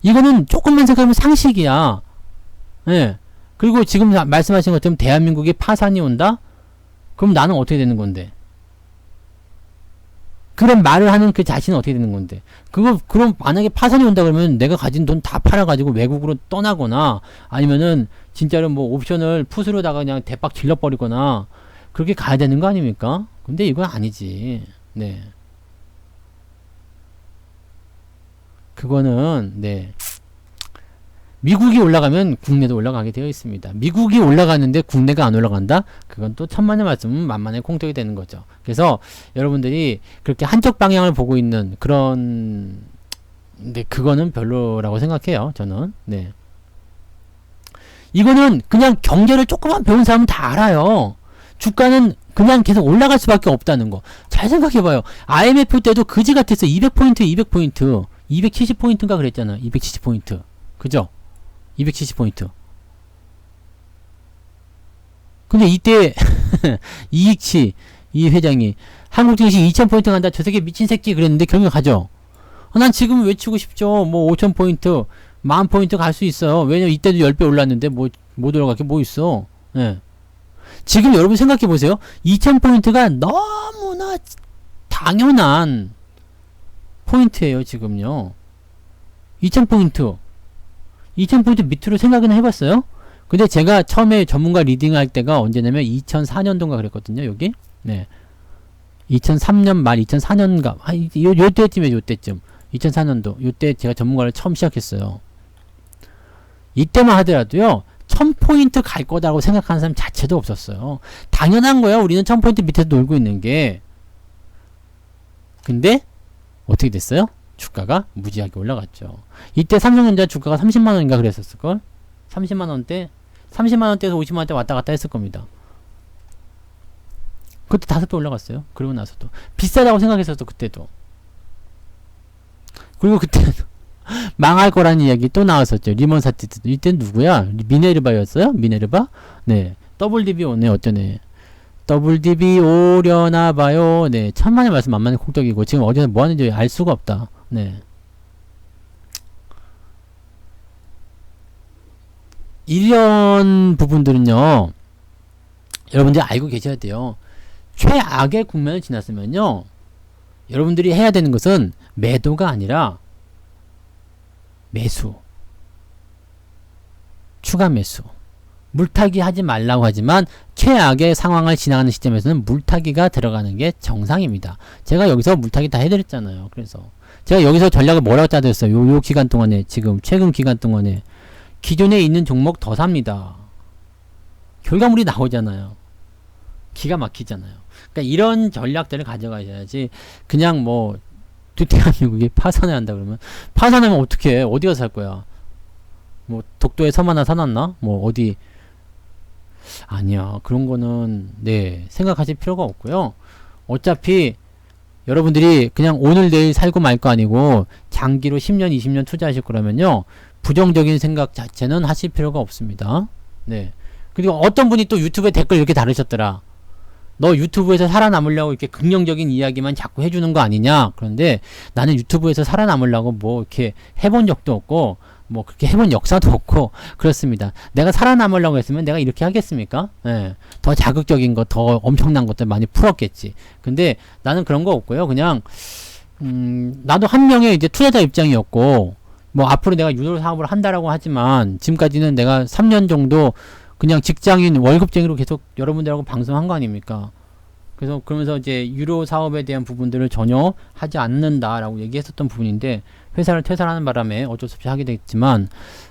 이거는 조금만 생각하면 상식이야. 예. 그리고 지금 말씀하신 것처럼 대한민국에 파산이 온다? 그럼 나는 어떻게 되는 건데? 그런 말을 하는 그 자신은 어떻게 되는 건데? 그럼 만약에 파산이 온다 그러면 내가 가진 돈 다 팔아가지고 외국으로 떠나거나, 아니면은 진짜로 뭐 옵션을 풋으로다가 그냥 대박 질러버리거나, 그렇게 가야 되는 거 아닙니까? 근데 이건 아니지. 네. 그거는 네. 미국이 올라가면 국내도 올라가게 되어 있습니다. 미국이 올라가는데 국내가 안 올라간다? 그건 또 천만의 말씀은 만만의 콩떡이 되는 거죠. 그래서 여러분들이 그렇게 한쪽 방향을 보고 있는 그런 근데 그거는 별로라고 생각해요. 저는. 네. 이거는 그냥 경제를 조금만 배운 사람은 다 알아요. 주가는 그냥 계속 올라갈 수밖에 없다는 거. 잘 생각해봐요. IMF 때도 그지 같았어. 200포인트, 200포인트. 270포인트인가 그랬잖아. 270포인트. 그죠? 270포인트. 근데 이때 이익치 이 회장이 한국 증시 2000포인트 간다. 저 새끼 미친 새끼 그랬는데 결국 가죠. 난 지금 외치고 싶죠. 뭐 5000포인트, 10,000포인트 갈 수 있어요. 왜냐면 이때도 10배 올랐는데 뭐 못 올라갈 게 뭐 있어. 예. 지금 여러분 생각해 보세요. 2000포인트가 너무나 당연한 포인트예요, 지금요. 2000포인트. 2000포인트 밑으로 생각이나 해봤어요? 근데 제가 처음에 전문가 리딩할 때가 언제냐면 2004년도인가 그랬거든요, 여기. 네. 2003년 말 2004년가 요때쯤 2004년도 요때 제가 전문가를 처음 시작했어요. 이때만 하더라도요 1000포인트 갈 거다라고 생각하는 사람 자체도 없었어요. 당연한 거야. 우리는 1000포인트 밑에서 놀고 있는 게. 근데 어떻게 됐어요? 주가가 무지하게 올라갔죠. 이때 삼성전자 주가가 30만원인가 그랬었을걸? 30만원대 30만원대에서 50만원대 왔다 갔다 했을 겁니다. 그때 5배 올라갔어요. 그러고 나서도 비싸다고 생각했었어. 그때도. 그리고 그때 망할 거라는 이야기 또 나왔었죠. 리먼 사태 때도. 이때는 누구야? 미네르바였어요? 미네르바? 네. WDB 오네. 어쩌네. WDB 오려나 봐요. 네. 천만의 말씀 만만의 콩떡이고 지금 어디서 뭐 하는지 알 수가 없다. 네. 이런 부분들은요. 여러분들이 알고 계셔야 돼요. 최악의 국면을 지났으면요. 여러분들이 해야 되는 것은 매도가 아니라 매수. 추가 매수. 물타기 하지 말라고 하지만 최악의 상황을 지나가는 시점에서는 물타기가 들어가는 게 정상입니다. 제가 여기서 물타기 다 해드렸잖아요. 그래서 제가 여기서 전략을 뭐라고 짜드렸어요. 요 기간 동안에 지금 최근 기간 동안에 기존에 있는 종목 더 삽니다. 결과물이 나오잖아요. 기가 막히잖아요. 그러니까 이런 전략들을 가져가셔야지 그냥 뭐 대한민국이 파산해야 한다 그러면 파산하면 어떻게 해? 어디 가서 살 거야? 뭐 독도에 섬 하나 사놨나? 뭐 어디 아니야. 그런 거는 네 생각하실 필요가 없고요. 어차피 여러분들이 그냥 오늘 내일 살고 말 거 아니고 장기로 10년 20년 투자하실 거라면요. 부정적인 생각 자체는 하실 필요가 없습니다. 네. 그리고 어떤 분이 또 유튜브에 댓글 이렇게 달으셨더라. 너 유튜브에서 살아남으려고 이렇게 긍정적인 이야기만 자꾸 해주는 거 아니냐? 그런데 나는 유튜브에서 살아남으려고 뭐 이렇게 해본 적도 없고 뭐 그렇게 해본 역사도 없고 그렇습니다. 내가 살아남으려고 했으면 내가 이렇게 하겠습니까? 예. 더 자극적인 거, 더 엄청난 것들 많이 풀었겠지. 근데 나는 그런 거 없고요. 그냥 나도 한 명의 이제 투자자 입장이었고 뭐 앞으로 내가 유도 사업을 한다라고 하지만 지금까지는 내가 3년 정도 그냥 직장인 월급쟁이로 계속 여러분들하고 방송한 거 아닙니까? 그래서 그러면서 이제 유료 사업에 대한 부분들을 전혀 하지 않는다라고 얘기했었던 부분인데 회사를 퇴사하는 바람에 어쩔 수 없이 하게 됐지만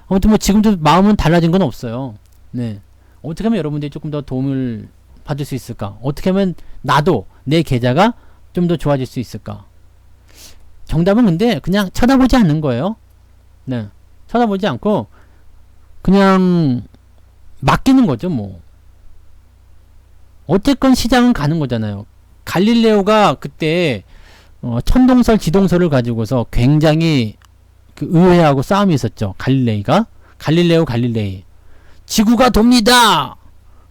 아무튼 뭐 지금도 마음은 달라진 건 없어요. 네. 어떻게 하면 여러분들이 조금 더 도움을 받을 수 있을까? 어떻게 하면 나도 내 계좌가 좀 더 좋아질 수 있을까? 정답은 근데 그냥 쳐다보지 않는 거예요. 네. 쳐다보지 않고 그냥 맡기는 거죠, 뭐. 어쨌건 시장은 가는 거잖아요. 갈릴레오가 그때 천동설, 지동설을 가지고서 굉장히 그 의회하고 싸움이 있었죠. 갈릴레이. 지구가 돕니다!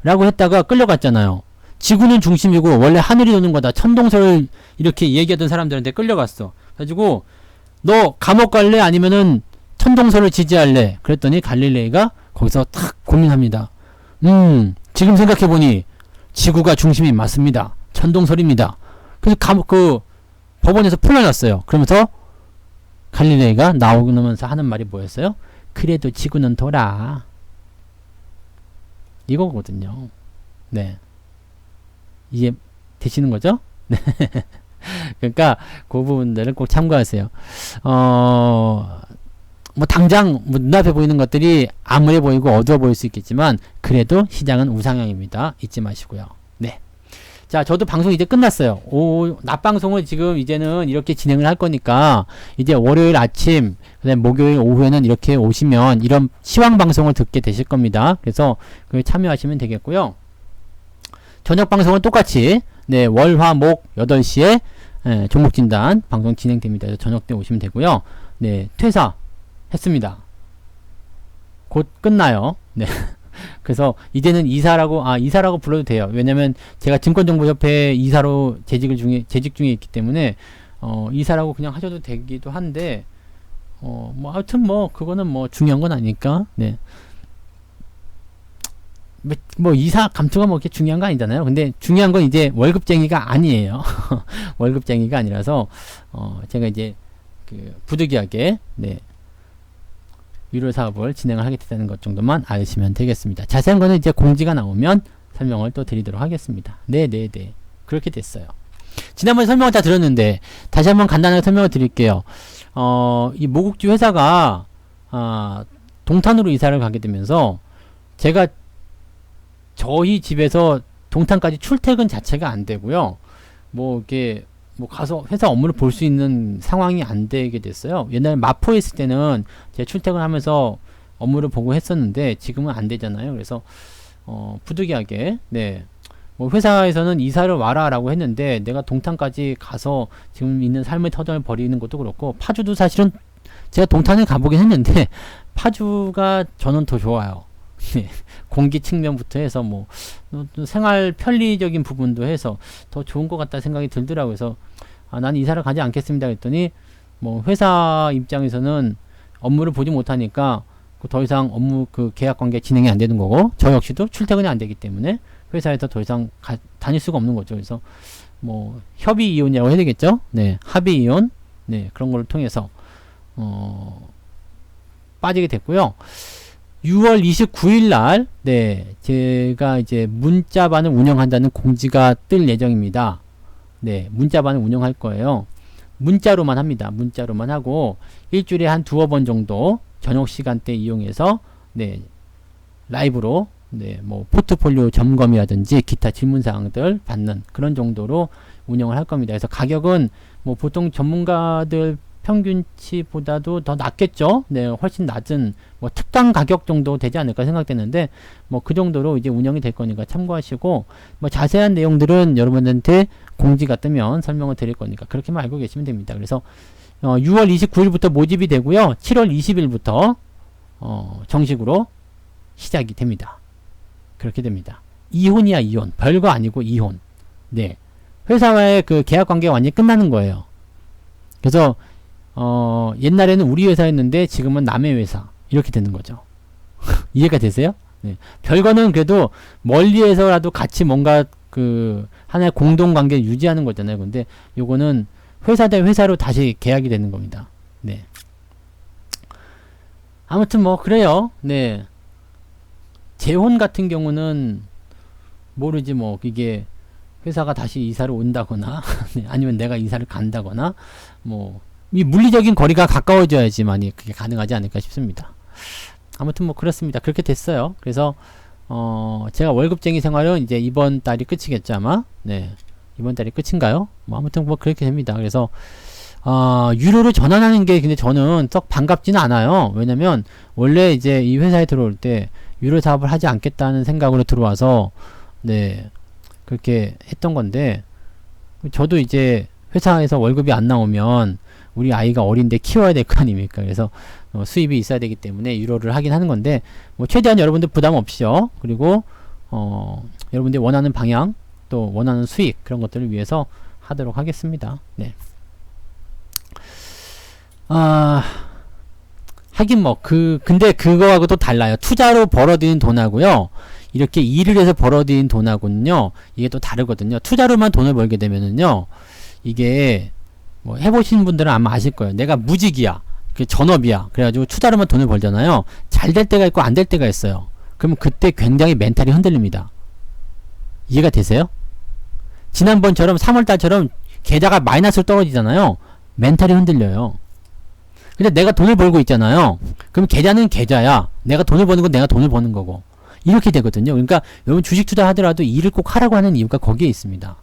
라고 했다가 끌려갔잖아요. 지구는 중심이고 원래 하늘이 도는 거다. 천동설을 이렇게 얘기하던 사람들한테 끌려갔어. 그래가지고 너 감옥 갈래? 아니면은 천동설을 지지할래? 그랬더니 갈릴레이가 거기서 탁 고민합니다. 지금 생각해보니 지구가 중심이 맞습니다. 천동설입니다. 그래서 법원에서 풀려났어요. 그러면서 갈릴레이가 나오면서 하는 말이 뭐였어요? 그래도 지구는 돌아. 이거거든요. 네. 이해 되시는 거죠? 네. 그러니까 그 부분들을 꼭 참고하세요. 뭐 당장 뭐 눈앞에 보이는 것들이 암울해 보이고 어두워 보일 수 있겠지만 그래도 시장은 우상향입니다. 잊지 마시고요. 네. 자, 저도 방송 이제 끝났어요. 낮 방송을 지금 이제는 이렇게 진행을 할 거니까 이제 월요일 아침, 그다음에 목요일 오후에는 이렇게 오시면 이런 시황 방송을 듣게 되실 겁니다. 그래서 그 참여하시면 되겠고요. 저녁 방송은 똑같이 네, 월, 화, 목 8시에 종목 진단 방송 진행됩니다. 그래서 저녁 때 오시면 되고요. 네, 퇴사했습니다. 곧 끝나요. 네. 그래서 이제는 이사라고 불러도 돼요. 왜냐면 제가 증권정보협회 이사로 재직 중에 있기 때문에 이사라고 그냥 하셔도 되기도 한데 뭐 하여튼 뭐 그거는 뭐 중요한 건 아니니까. 네. 뭐 이사 감투가 뭐 이렇게 중요한 거 아니잖아요. 근데 중요한 건 이제 월급쟁이가 아니에요. 월급쟁이가 아니라서 제가 이제 그 부득이하게 네. 유료 사업을 진행을 하게 됐다는 것 정도만 아시면 되겠습니다. 자세한 거는 이제 공지가 나오면 설명을 또 드리도록 하겠습니다. 네네네. 그렇게 됐어요. 지난번에 설명을 다 드렸는데 다시 한번 간단하게 설명을 드릴게요. 이 모국주 회사가 동탄으로 이사를 가게 되면서 제가 저희 집에서 동탄까지 출퇴근 자체가 안 되고요. 뭐 이렇게 뭐 가서 회사 업무를 볼 수 있는 상황이 안 되게 됐어요. 옛날에 마포에 있을 때는 제가 출퇴근하면서 업무를 보고 했었는데 지금은 안 되잖아요. 그래서 부득이하게 네. 뭐 회사에서는 이사를 와라라고 했는데 내가 동탄까지 가서 지금 있는 삶의 터전을 벌이는 것도 그렇고 파주도 사실은 제가 동탄을 가보긴 했는데 파주가 저는 더 좋아요. 공기 측면부터 해서 뭐 생활 편리적인 부분도 해서 더 좋은 것 같다 생각이 들더라고요. 그래서 난 이사를 가지 않겠습니다 그랬더니 뭐 회사 입장에서는 업무를 보지 못하니까 더 이상 업무 그 계약 관계 진행이 안 되는 거고 저 역시도 출퇴근이 안 되기 때문에 회사에서 더 이상 다닐 수가 없는 거죠. 그래서 뭐 협의 이혼이라고 해야 되겠죠. 네, 합의 이혼 네 그런 걸 통해서 빠지게 됐고요. 6월 29일 날, 네, 제가 이제 문자반을 운영한다는 공지가 뜰 예정입니다. 네, 문자반을 운영할 거예요. 문자로만 합니다. 문자로만 하고, 일주일에 한 두어 번 정도 저녁 시간대 이용해서, 네, 라이브로, 네, 뭐, 포트폴리오 점검이라든지 기타 질문사항들 받는 그런 정도로 운영을 할 겁니다. 그래서 가격은 뭐 보통 전문가들 평균치보다도 더 낮겠죠. 네, 훨씬 낮은 뭐 특강 가격 정도 되지 않을까 생각되는데 뭐 그 정도로 이제 운영이 될 거니까 참고하시고 뭐 자세한 내용들은 여러분한테 공지가 뜨면 설명을 드릴 거니까 그렇게만 알고 계시면 됩니다. 그래서 6월 29일부터 모집이 되고요. 7월 20일부터 정식으로 시작이 됩니다. 그렇게 됩니다. 이혼이야 이혼. 별거 아니고 이혼. 네, 회사와의 그 계약 관계가 완전히 끝나는 거예요. 그래서 옛날에는 우리 회사였는데 지금은 남의 회사 이렇게 되는 거죠. 이해가 되세요? 네. 별거는 그래도 멀리에서라도 같이 뭔가 그 하나의 공동관계를 유지하는 거잖아요. 근데 요거는 회사 대 회사로 다시 계약이 되는 겁니다. 네. 아무튼 뭐 그래요. 네. 재혼 같은 경우는 모르지 뭐 이게 회사가 다시 이사를 온다거나 네. 아니면 내가 이사를 간다거나 뭐 이 물리적인 거리가 가까워져야지만이 그게 가능하지 않을까 싶습니다. 아무튼 뭐 그렇습니다. 그렇게 됐어요. 그래서 제가 월급쟁이 생활은 이제 이번 달이 끝이겠죠 아마. 네, 이번 달이 끝인가요? 뭐 아무튼 뭐 그렇게 됩니다. 그래서 유료로 전환하는 게 근데 저는 썩 반갑지는 않아요. 왜냐면 원래 이제 이 회사에 들어올 때 유료 사업을 하지 않겠다는 생각으로 들어와서 네 그렇게 했던 건데 저도 이제 회사에서 월급이 안 나오면 우리 아이가 어린데 키워야 될 거 아닙니까? 그래서 수입이 있어야 되기 때문에 유료를 하긴 하는 건데 뭐 최대한 여러분들 부담 없이요. 그리고 여러분들이 원하는 방향 또 원하는 수익 그런 것들을 위해서 하도록 하겠습니다. 네. 하긴 뭐 근데 그거하고 또 달라요. 투자로 벌어들인 돈하고요. 이렇게 일을 해서 벌어들인 돈하고는요. 이게 또 다르거든요. 투자로만 돈을 벌게 되면은요. 이게 뭐 해보신 분들은 아마 아실 거예요. 내가 무직이야. 그 전업이야. 그래가지고 투자로만 돈을 벌잖아요. 잘 될 때가 있고 안 될 때가 있어요. 그러면 그때 굉장히 멘탈이 흔들립니다. 이해가 되세요? 지난번처럼 3월달처럼 계좌가 마이너스로 떨어지잖아요. 멘탈이 흔들려요. 근데 내가 돈을 벌고 있잖아요. 그럼 계좌는 계좌야. 내가 돈을 버는 건 내가 돈을 버는 거고. 이렇게 되거든요. 그러니까 여러분 주식 투자 하더라도 일을 꼭 하라고 하는 이유가 거기에 있습니다.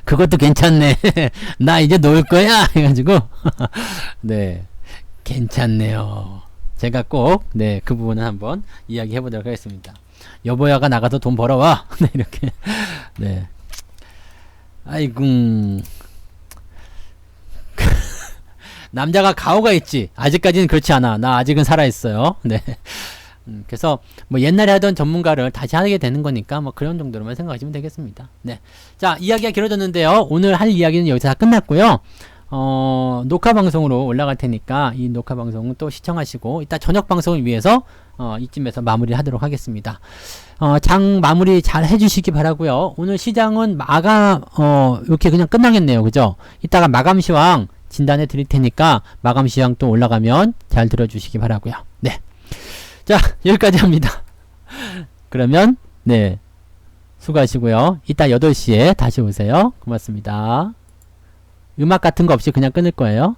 그것도 괜찮네. 나 이제 놀 거야. 해가지고 네, 괜찮네요. 제가 꼭 네, 그 부분은 한번 이야기해 보도록 하겠습니다. 여보야가 나가서 돈 벌어와. 네, 이렇게 네. 아이고 남자가 가오가 있지. 아직까지는 그렇지 않아. 나 아직은 살아있어요. 네. 그래서 뭐 옛날에 하던 전문가를 다시 하게 되는 거니까 뭐 그런 정도로만 생각하시면 되겠습니다. 네. 자, 이야기가 길어졌는데요. 오늘 할 이야기는 여기서 다 끝났고요. 녹화 방송으로 올라갈 테니까 이 녹화 방송은 또 시청하시고 이따 저녁 방송을 위해서 이쯤에서 마무리를 하도록 하겠습니다. 장 마무리 잘 해주시기 바라고요. 오늘 시장은 마감 이렇게 그냥 끝나겠네요. 그죠? 이따가 마감 시황 진단해 드릴 테니까 마감 시황 또 올라가면 잘 들어주시기 바라고요. 네. 자, 여기까지 합니다. 그러면 네, 수고하시고요. 이따 8시에 다시 오세요. 고맙습니다. 음악 같은 거 없이 그냥 끊을 거예요.